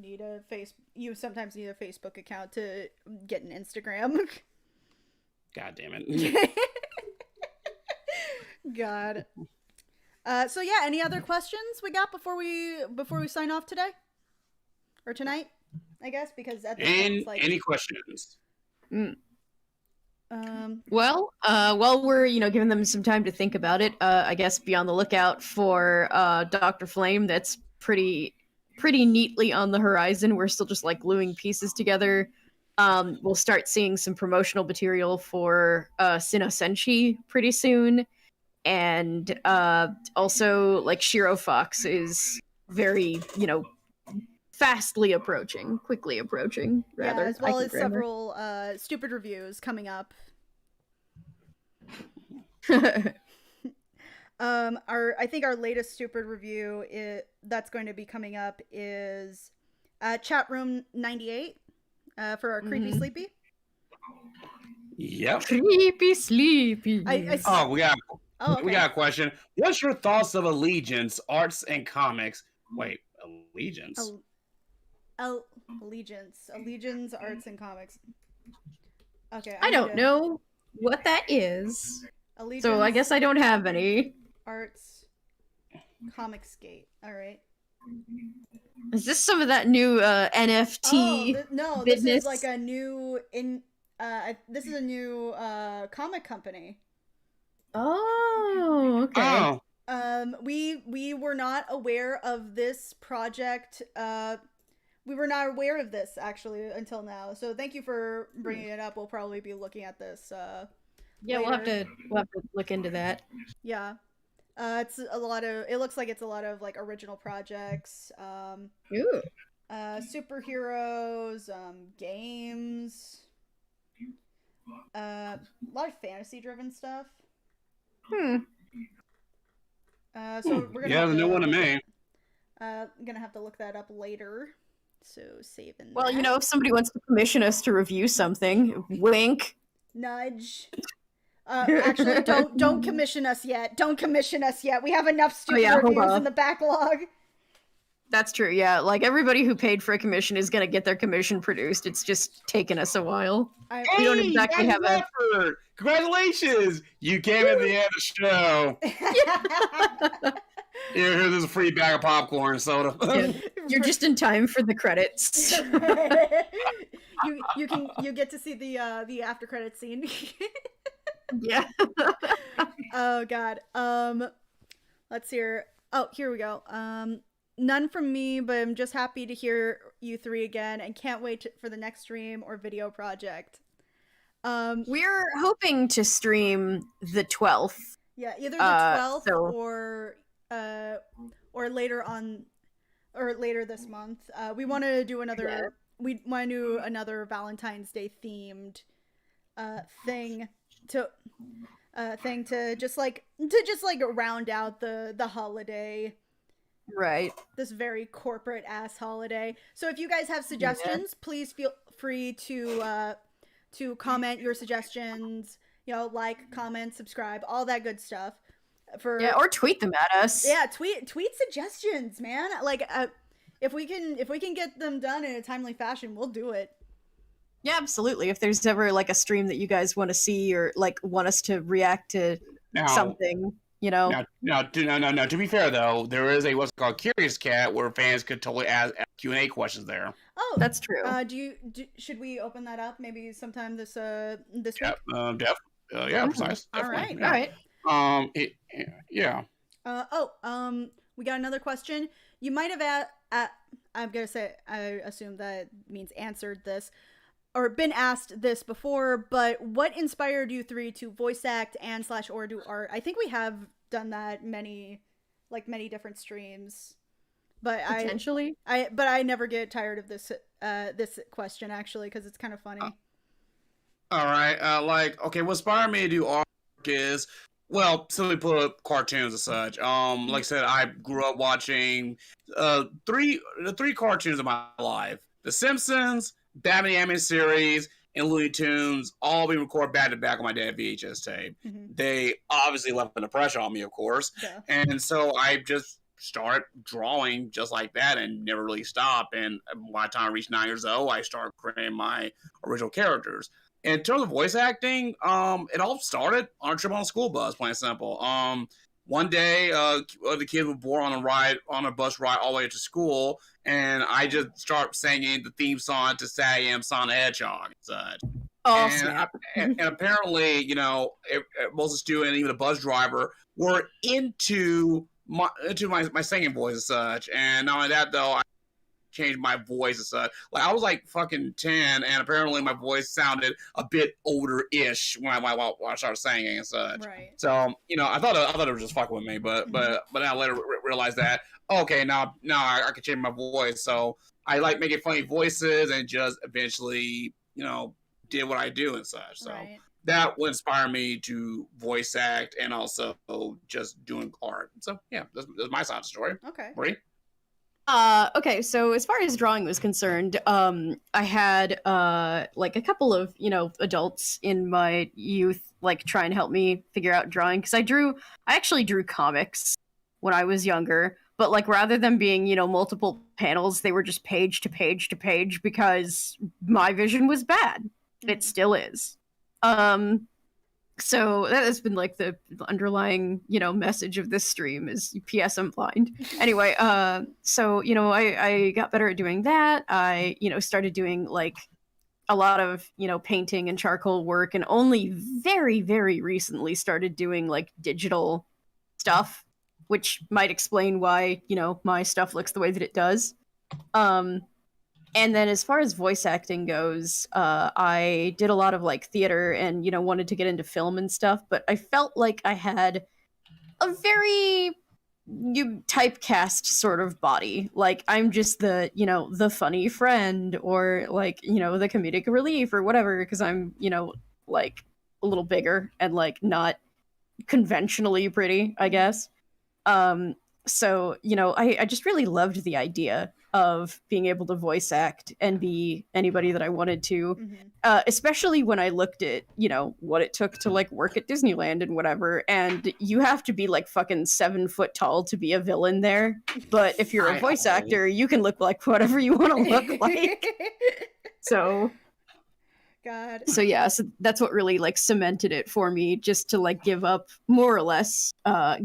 you sometimes need a Facebook account to get an Instagram. God damn it. God. So yeah, any other questions we got before we sign off today? Or tonight, I guess, because at the end it's like any questions? Well, while we're, you know, giving them some time to think about it, I guess be on the lookout for Dr. Flame. That's pretty neatly on the horizon. We're still just like gluing pieces together. We'll start seeing some promotional material for Sino Senshi pretty soon. And also, like, Shiro Fox is very, you know, quickly approaching, rather. Yeah, as well as several stupid reviews coming up. I think our latest stupid review that's going to be coming up is Chat Room 98 for our Creepy Sleepy. Yep. Creepy Sleepy. We got a question. What's your thoughts of Allegiance, arts and comics? Wait, Allegiance? Allegiance, arts and comics. Okay. I don't know what that is. Allegiance, so I guess I don't have any. Arts, Comics Gate. All right. Is this some of that new NFT? No, business? This is like a new this is a new comic company. Oh, okay. Oh. We were not aware of this project. We were not aware of this actually until now. So thank you for bringing it up. We'll probably be looking at this. Yeah, we'll have to look into that. Yeah, it's a lot of. It looks like it's a lot of like original projects. Ooh. Superheroes, games. A lot of fantasy-driven stuff. So we're gonna the new one to me. I'm gonna have to look that up later. So saving. Well, you know, if somebody wants to commission us to review something, wink. Nudge. Actually, don't commission us yet. Don't commission us yet. We have enough stupid reviews in the backlog. That's true. Yeah, like everybody who paid for a commission is gonna get their commission produced. It's just taken us a while. We don't exactly have effort. Congratulations! You came at the end of the show. Here's a free bag of popcorn and soda. Yeah. You're just in time for the credits. you get to see the after credits scene. Yeah. Oh God. Let's hear. Oh, here we go. None from me, but I'm just happy to hear you three again, and can't wait for the next stream or video project. We're hoping to stream the 12th. Yeah, either the 12th or later on. or later this month. We want to do another. We want to do another Valentine's Day themed thing to just like round out the holiday. Right. This very corporate ass holiday. So if you guys have suggestions, please feel free to comment your suggestions. Like, comment, subscribe, all that good stuff. Or tweet them at us. Yeah, tweet suggestions, man. Like, if we can get them done in a timely fashion, we'll do it. Yeah, absolutely. If there's ever like a stream that you guys want to see or like want us to react to something, No. To be fair though, there is what's called Curious Cat where fans could totally ask Q&A questions there. Oh, that's true. Should we open that up maybe sometime this week? Yeah, precise. All right. Yeah. We got another question. You might have I'm gonna say, I assume that means answered this or been asked this before, but what inspired you three to voice act and / or do art? I think we have done that many different streams, but potentially. I never get tired of this question actually because it's kind of funny. All right. Okay, what inspired me to do art is, well, simply put, cartoons and such. Like I said, I grew up watching the three cartoons of my life: The Simpsons, Batman the Animated Series, and Looney Tunes, all being recorded back to back on my dad's VHS tape. Mm-hmm. They obviously left an impression on me, of course, and so I just started drawing just like that and never really stopped. And by the time I reached 9 years old, I started creating my original characters. In terms of voice acting, it all started on a trip on a school bus, plain and simple. One day, the kids were bored on a bus ride all the way to school, and I just started singing the theme song to Saturday AM Sonic the Hedgehog and such. Oh, snap. And apparently, most of the students and even the bus driver were into my singing voice and such. And not only that, though, I changed my voice and such. Like, I was like fucking 10, and apparently my voice sounded a bit older-ish when I started singing and such. Right. So, I thought it was just fucking with me, but I later realized that, okay, now I can change my voice. So I like making funny voices and just eventually, did what I do and such. So that would inspire me to voice act and also just doing art. So yeah, that's my side of the story. Okay. Bree? Okay, so as far as drawing was concerned, I had like a couple of adults in my youth like try and help me figure out drawing, because I actually drew comics when I was younger, but like rather than being multiple panels, they were just page to page to page because my vision was bad. Mm-hmm. It still is. So that has been like the underlying, message of this stream is P.S. I'm blind. Anyway, so, I got better at doing that. I, started doing like a lot of, painting and charcoal work, and only very, very recently started doing like digital stuff, which might explain why, my stuff looks the way that it does. And then as far as voice acting goes, I did a lot of like theater and, wanted to get into film and stuff, but I felt like I had a very typecast sort of body. Like I'm just the, the funny friend or like, the comedic relief or whatever, because I'm, like a little bigger and like not conventionally pretty, I guess. So, I just really loved the idea of being able to voice act and be anybody that I wanted to, especially when I looked at, what it took to like work at Disneyland and whatever. And you have to be like fucking 7 foot tall to be a villain there. But if you're a voice actor, you can look like whatever you want to look like. So... God. So yeah, so that's what really like cemented it for me, just to like give up more or less,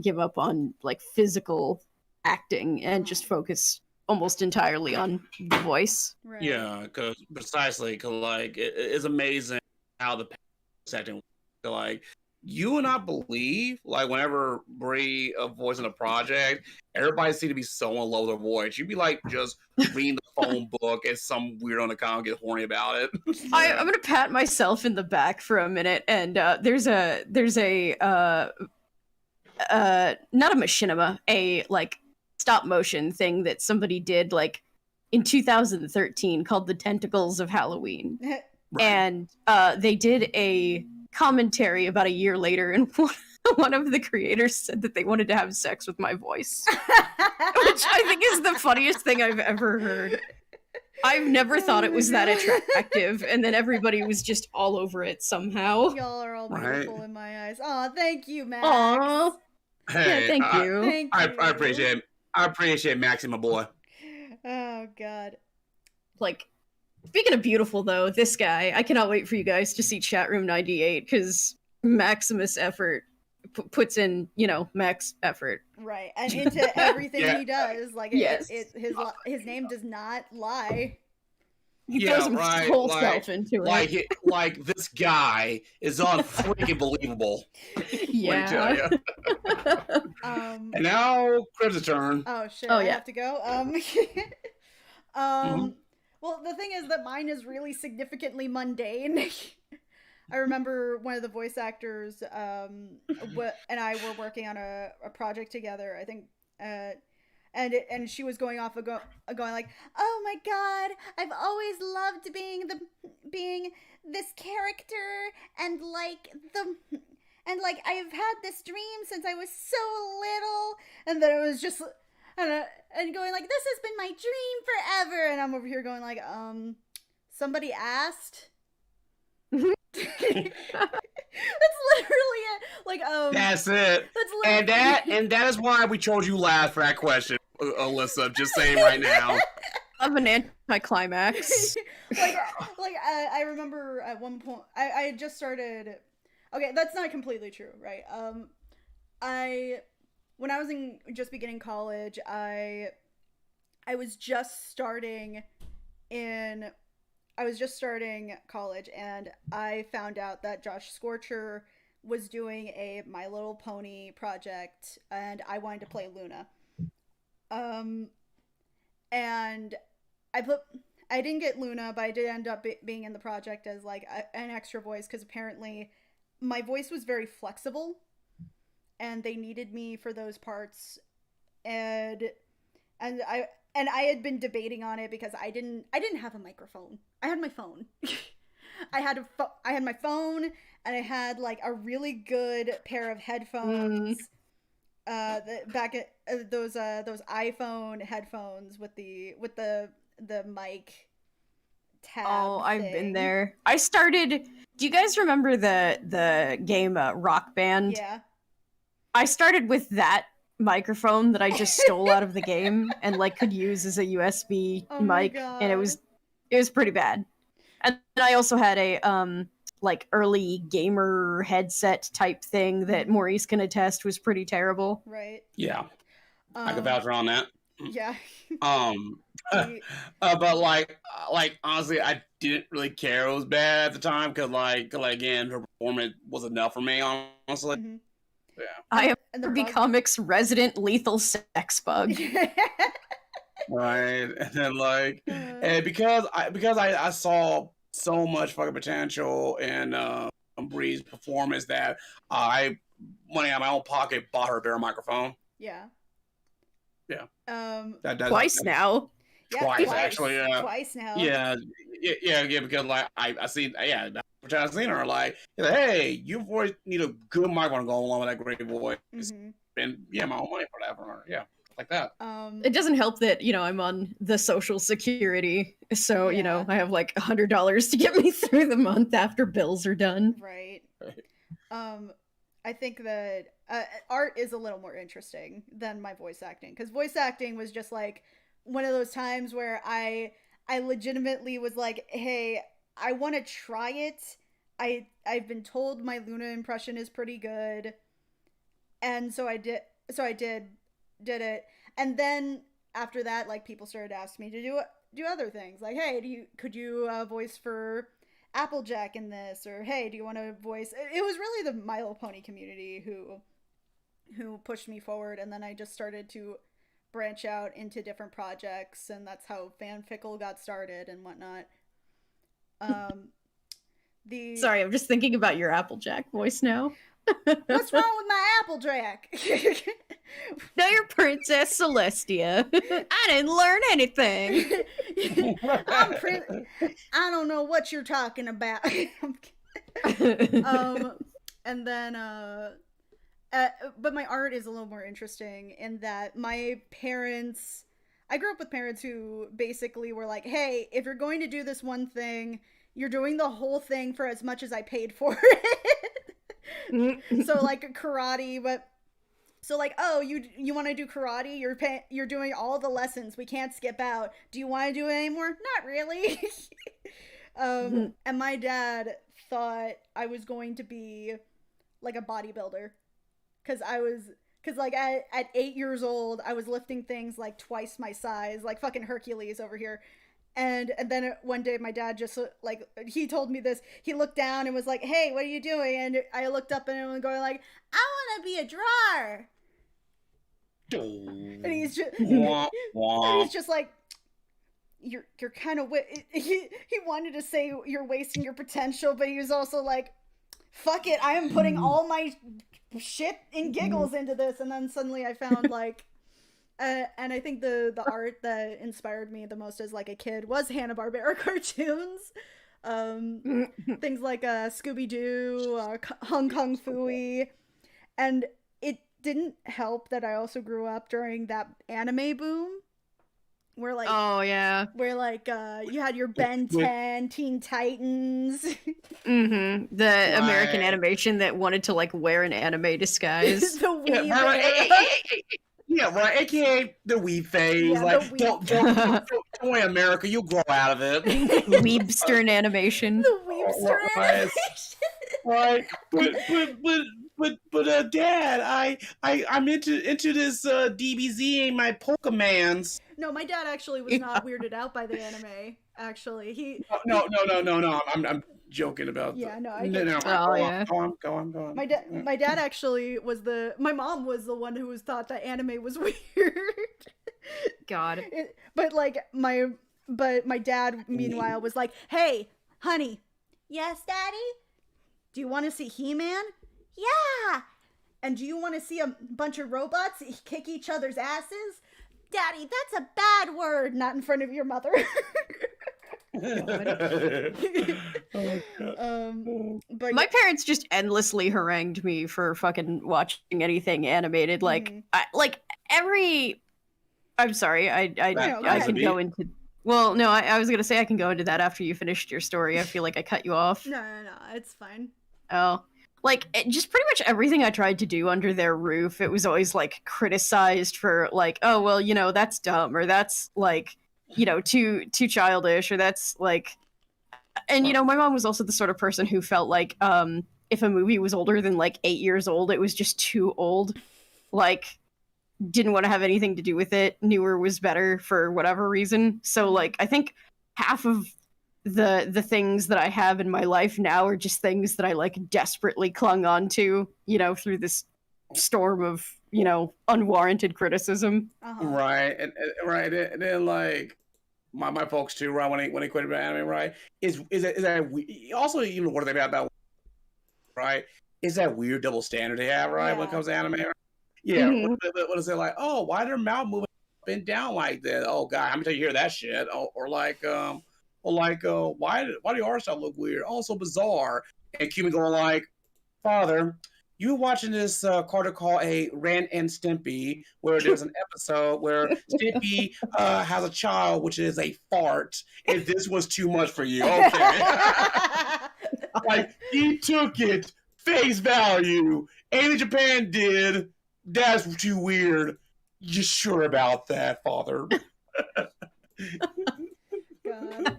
give up on like physical acting and just focus almost entirely on the voice. Right. Yeah, because like it's amazing how the acting, like you would not believe, like whenever Bree voicing a project, everybody seems to be so in love with her voice. You'd be like just reading the phone book and some weirdo in the comment get horny about it. I'm gonna pat myself in the back for a minute, and there's a not a machinima, a like stop motion thing that somebody did like in 2013 called The Tentacles of Halloween. Right. And they did a commentary about a year later, and one of the creators said that they wanted to have sex with my voice, which I think is the funniest thing I've ever heard. I've never thought it was that attractive, and then everybody was just all over it somehow. Y'all are all Right. beautiful in my eyes. Aw, thank you, Max. Aww. Hey, Yeah, thank you. Thank you. I appreciate it. I appreciate Maxie, my boy. Oh, God. Like, speaking of beautiful, though, this guy, I cannot wait for you guys to see Chatroom 98, because Maximus Effort puts in, you know, max effort. Right, and into everything Yeah. he does. Like, Yes. his name does not lie. He Yeah, throws his right, whole like- self into it. Like this guy is unfreaking believable. Yeah. Let me tell ya. And now Crib's turn. Oh shit! Oh, I yeah. have to go. Mhm. Well, the thing is that mine is really significantly mundane. I remember one of the voice actors, and I were working on a project together. I think, and she was going off going like, "Oh my god, I've always loved being this character, and I've had this dream since I was so little," and then it was just. And going like, "This has been my dream forever," and I'm over here going like, somebody asked. That's literally it. Like, That's it. That's literally And that is why we chose you last for that question, Alyssa. Just saying right now. Of an anticlimax. I remember at one point I had just started. Okay, that's not completely true, right? When I was just beginning college, I was just starting college, and I found out that Josh Scorcher was doing a My Little Pony project, and I wanted to play Luna. And I didn't get Luna, but I did end up being in the project as like an extra voice, because apparently my voice was very flexible, and they needed me for those parts, and I had been debating on it because I didn't have a microphone. I had my phone. I had my phone, and I had like a really good pair of headphones. Those iPhone headphones with the mic tab. Oh, I've thing. been there. I started. Do you guys remember the game Rock Band? Yeah. I started with that microphone that I just stole out of the game and like could use as a USB Oh my mic, God. and it was pretty bad. And then I also had a like early gamer headset type thing that Maurice can attest was pretty terrible. Right. Yeah, I can vouch on that. Yeah. But like honestly, I didn't really care it was bad at the time, because like again, her performance was enough for me, honestly. Mm-hmm. Yeah. I am And the Kirby bug- Comics resident lethal sex bug. Right, and then like, and because I saw so much fucking potential in Bree's performance that I, money out of my own pocket, bought her a better microphone. Yeah. Yeah. That Twice now. Yeah, Twice, actually, yeah. Twice now. Yeah, because like I see, which I've seen her like, hey, your voice need a good microphone to go along with that great voice, Mm-hmm. and my own money for that for her, like that. It doesn't help that, you know, I'm on the Social Security, so, you know, I have like $100 to get me through the month after bills are done. Right. I think that art is a little more interesting than my voice acting, because voice acting was just like one of those times where I legitimately was like, hey, I want to try it. I've been told my Luna impression is pretty good, and so I did it. And then after that, like, people started asking me to do other things, like, hey, could you voice for Applejack in this, or hey, do you want to voice? It was really the My Little Pony community who pushed me forward, and then I just started to branch out into different projects, and that's how Fanfickle got started and whatnot. Sorry, I'm just thinking about your Applejack voice now. What's wrong with my Applejack? Now you're Princess Celestia. I didn't learn anything. I don't know what you're talking about. And then but my art is a little more interesting in that I grew up with parents who basically were like, hey, if you're going to do this one thing, you're doing the whole thing for as much as I paid for it. So like karate, but so like, oh, you want to do karate? You're doing all the lessons. We can't skip out. Do you want to do it anymore? Not really. And my dad thought I was going to be like a bodybuilder because like at 8 years old, I was lifting things like twice my size, like fucking Hercules over here. And then one day my dad just like, he told me this, he looked down and was like, hey, what are you doing? And I looked up at him and going like, I want to be a drawer. And he's just like, you're kind of he wanted to say you're wasting your potential, but he was also like, fuck it, I am putting all my shit and giggles into this. And then suddenly I found like and I think the art that inspired me the most as like a kid was Hanna-Barbera cartoons. Things like Scooby-Doo, Hong Kong Phooey. And it didn't help that I also grew up during that anime boom. Where like, oh yeah, where like you had your Ben 10, Teen Titans. The American animation that wanted to like wear an anime disguise. The weeb yeah, right. AKA the weeb phase. Yeah, like, don't worry, America, you'll grow out of it. Weebstern animation. The weebster animation. Right. But Dad, I'm into this DBZ and my Pokemans. No, my dad actually was not weirded out by the anime. Actually, No. I'm joking about. Yeah, no. Go on. My dad actually was my mom was the one who thought that anime was weird. God. But my dad meanwhile was like, hey, honey. Yes, Daddy? Do you want to see He-Man? Yeah. And do you want to see a bunch of robots kick each other's asses? Daddy, that's a bad word. Not in front of your mother. But my parents just endlessly harangued me for fucking watching anything animated. Like, I'm sorry, I can go into. Well, no, I was gonna say I can go into that after you finished your story. I feel like I cut you off. No, it's fine. Oh. Like, just pretty much everything I tried to do under their roof, it was always, like, criticized for, like, oh, well, you know, that's dumb, or that's, like, you know, too childish, or that's, like... And, you know, my mom was also the sort of person who felt like, if a movie was older than, like, 8 years old, it was just too old. Like, didn't want to have anything to do with it, newer was better for whatever reason. So, like, I think half of the things that I have in my life now are just things that I like desperately clung on to, you know, through this storm of, you know, unwarranted criticism. Right. And then like my folks too, right, when they quit about anime, right? Is that also, you know, what are they about, right? Is that weird double standard they have, right, when it comes to anime? Right? Yeah. What is it like? Oh, why their mouth moving up and down like that? Oh God, I'm until you hear that shit. Or like why do your art style look weird? Oh, so bizarre. And Cuban going like, Father, you watching this cartoon called a Ren and Stimpy, where there's an episode where Stimpy has a child, which is a fart, and this was too much for you. Okay. Like, he took it face value. Ain't Japan did. That's too weird. You sure about that, Father? God.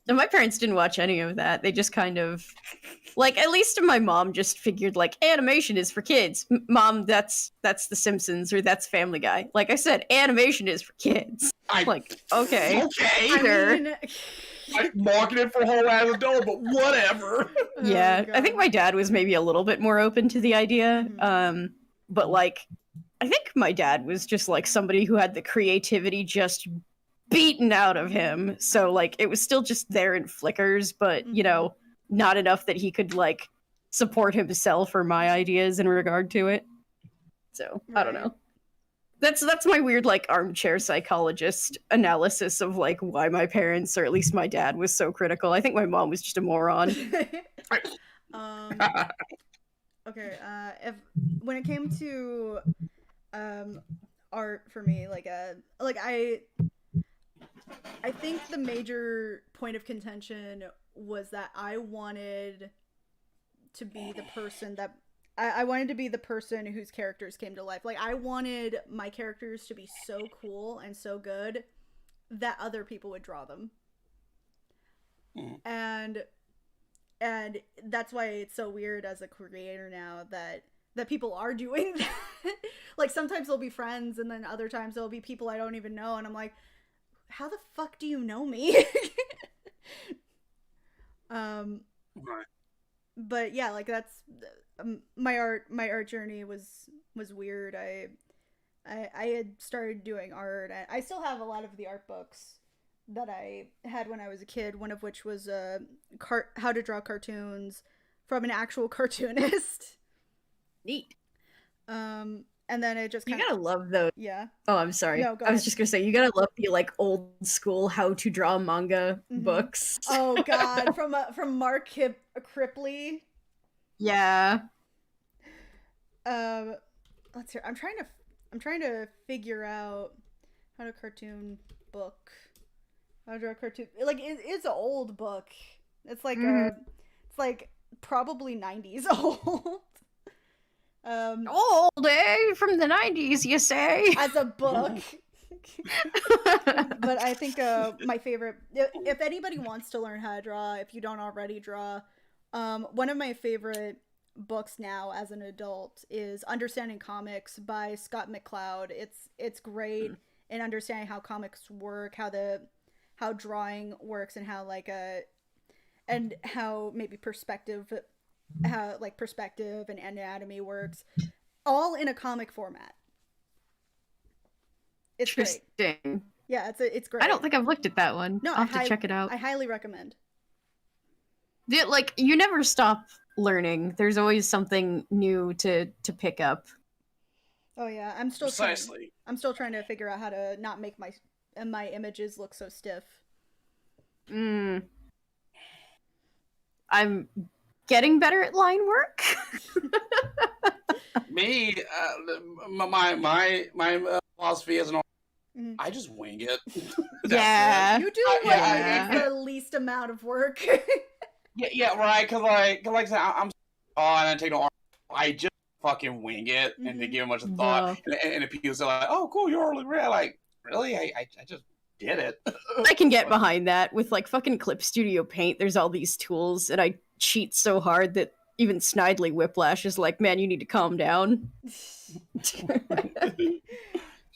No, my parents didn't watch any of that. They just kind of, like, at least my mom just figured, like, animation is for kids. Mom, that's The Simpsons, or that's Family Guy. Like I said, animation is for kids. Okay. Okay. I mean, like marketed for whole ass adult, but whatever. Yeah, I think my dad was maybe a little bit more open to the idea. But like, I think my dad was just like somebody who had the creativity just beaten out of him. So like, it was still just there in flickers, but you know, not enough that he could like support himself or my ideas in regard to it. So I don't know. That's my weird like armchair psychologist analysis of like why my parents, or at least my dad, was so critical. I think my mom was just a moron. Okay, if when it came to art for me, like I think the major point of contention was that I wanted to be the person that I wanted to be the person whose characters came to life. Like, I wanted my characters to be so cool and so good that other people would draw them. And that's why it's so weird as a creator now that people are doing that. Like, sometimes they'll be friends, and then other times there'll be people I don't even know, and I'm like, how the fuck do you know me? Right. But yeah, like, that's my art journey was weird. I had started doing art. I still have a lot of the art books that I had when I was a kid, one of which was how to draw cartoons from an actual cartoonist. Neat. And then it just you gotta love those. Yeah. Oh, I'm sorry. No, go I was ahead. just gonna say you gotta love the like old school how to draw manga books. Oh god, from Mark Cripley. Yeah. Let's hear. I'm trying to figure out how to cartoon book. How to draw a cartoon. Like, it's an old book. It's like it's like probably 90s old. Old, eh? From the 90s, you say? As a book. But I think my favorite, if anybody wants to learn how to draw, if you don't already draw, one of my favorite books now as an adult is Understanding Comics by Scott McCloud. It's great in understanding how comics work, how drawing works, and how and how maybe perspective and anatomy works, all in a comic format. It's great. Yeah, it's great. I don't think I've looked at that one. No, I'll have to check it out. I highly recommend. Like, you never stop learning. There's always something new to pick up. Oh yeah, I'm still trying to figure out how to not make my images look so stiff. I'm getting better at line work. Me, my philosophy is I just wing it. Yeah. You do what needs the least amount of work. yeah, right. Cause like I said, I'm and I take no. I just fucking wing it and to give it much thought. And the people say like, "Oh, cool, you're really real." Like, really? I just did it. I can get behind that with like fucking Clip Studio Paint. There's all these tools, and I cheat so hard that even Snidely Whiplash is like, "Man, you need to calm down."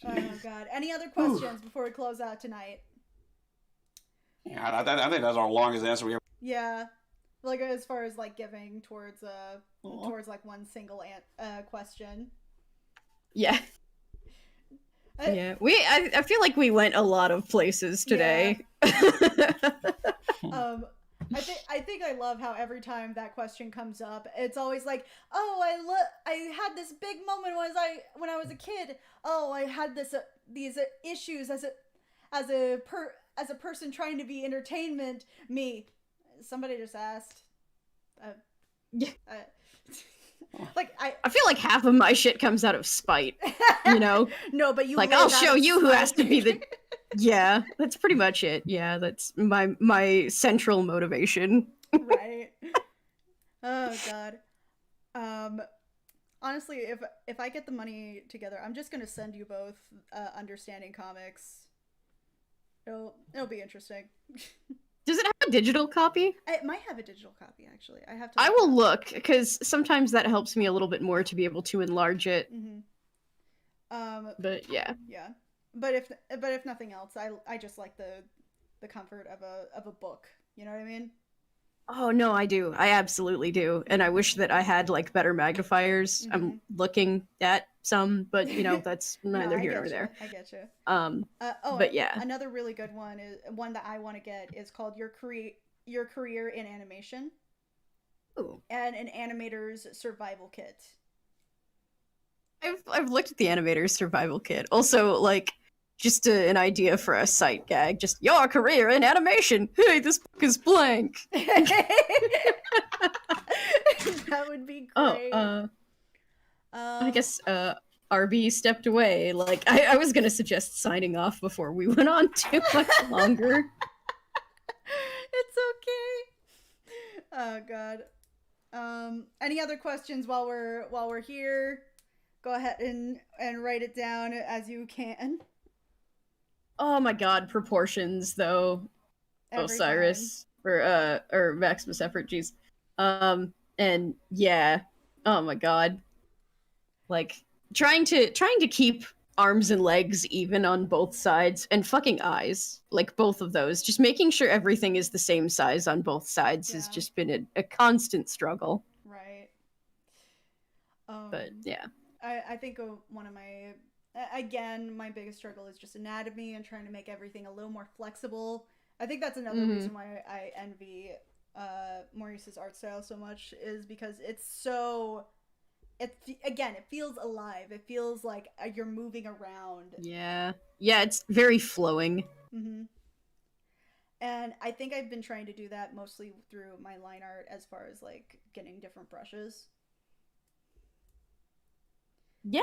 Oh god. Any other questions before we close out tonight? Yeah, I think that's our longest answer we ever. Yeah, like as far as like giving towards like one single question. Yeah. Yeah, I feel like we went a lot of places today. Yeah. I think I love how every time that question comes up, it's always like, oh, I had this big moment when I was a kid. Oh, I had these issues as a person trying to be entertainment. Me, somebody just asked. Like I feel like half of my shit comes out of spite, you know. No, but you like I'll show you who has to be the. Yeah, that's pretty much it. Yeah, that's my central motivation. Right. Oh god. Honestly, if I get the money together, I'm just gonna send you both Understanding Comics. It'll be interesting. Does it have a digital copy? It might have a digital copy, actually. I have to. I will look, because sometimes that helps me a little bit more to be able to enlarge it. But yeah. Yeah, but if nothing else, I just like the comfort of a book. You know what I mean? Oh no, I do. I absolutely do, and I wish that I had like better magnifiers. I'm looking at some, but you know that's neither here nor there. I get you. But yeah, another really good one is one that I want to get is called Your Career in Animation. Ooh. and an animator's survival kit. I've looked at the animator's survival kit. Also, like, just an idea for a sight gag. Just your career in animation. Hey, this book is blank. That would be Oh, great. I guess RB stepped away. Like, I was gonna suggest signing off before we went on too much longer. It's okay. Oh god. Any other questions while we're here? Go ahead and write it down as you can. Oh my god, proportions though. Every Osiris or Maximus Effort, jeez. And yeah. Oh my god. Like trying to keep arms and legs even on both sides and fucking eyes. Like both of those. Just making sure everything is the same size on both sides has just been a constant struggle. Right. But yeah. I think one of my again, my biggest struggle is just anatomy and trying to make everything a little more flexible. I think that's another reason why I envy Maurice's art style so much, is because it's so... It feels alive. It feels like you're moving around. Yeah. Yeah, it's very flowing. Mm-hmm. And I think I've been trying to do that mostly through my line art, as far as like getting different brushes. Yeah.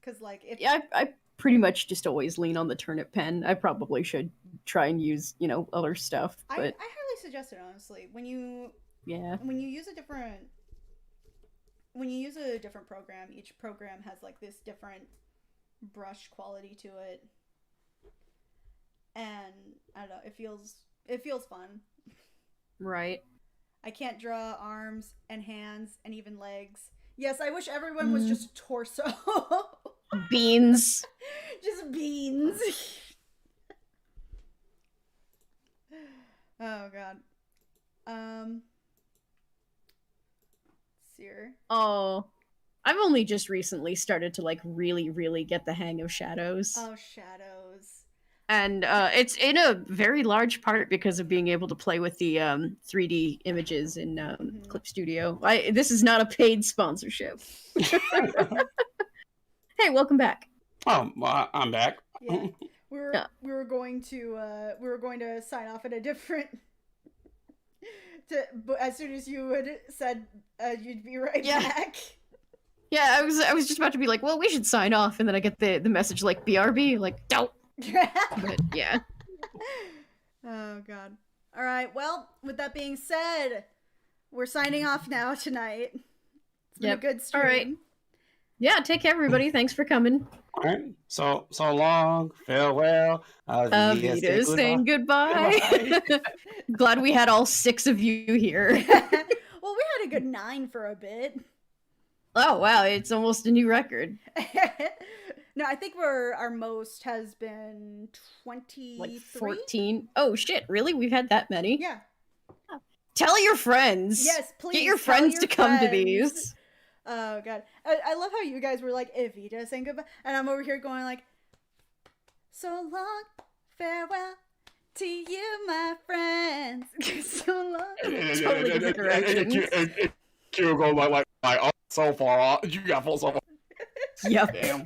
Because like if I pretty much just always lean on the turnip pen. I probably should try and use, other stuff. But I highly suggest it, honestly. When you use a different program, each program has like this different brush quality to it, and I don't know, it feels fun. Right. I can't draw arms and hands and even legs. Yes, I wish everyone was just torso. Beans. Just beans. Oh god. Seer. Oh, I've only just recently started to like really, really get the hang of shadows. Oh, shadows. And it's in a very large part because of being able to play with the 3D images in Clip Studio. This is not a paid sponsorship. Hey, welcome back. Oh, well, I'm back. Yeah, we were going to sign off at a different. But as soon as you had said you'd be right back. Yeah, I was just about to be like, well, we should sign off, and then I get the message like BRB, like don't. But yeah. Oh god. All right. Well, with that being said, we're signing off now tonight. It's been a good stream. All right. Yeah, take care, everybody. Thanks for coming. All right. So long. Farewell. Avita saying goodbye. Glad we had all 6 of you here. Well, we had a good 9 for a bit. Oh wow, it's almost a new record. No, I think our most has been 23? Like 14. Oh shit, really? We've had that many? Yeah. Tell your friends. Yes, please. Get your friends to come to these. Oh god. I love how you guys were like, Evita saying goodbye, and I'm over here going like, so long, farewell to you, my friends. So long. Totally different directions. You go like so far off. You got full so far. Yep. Damn.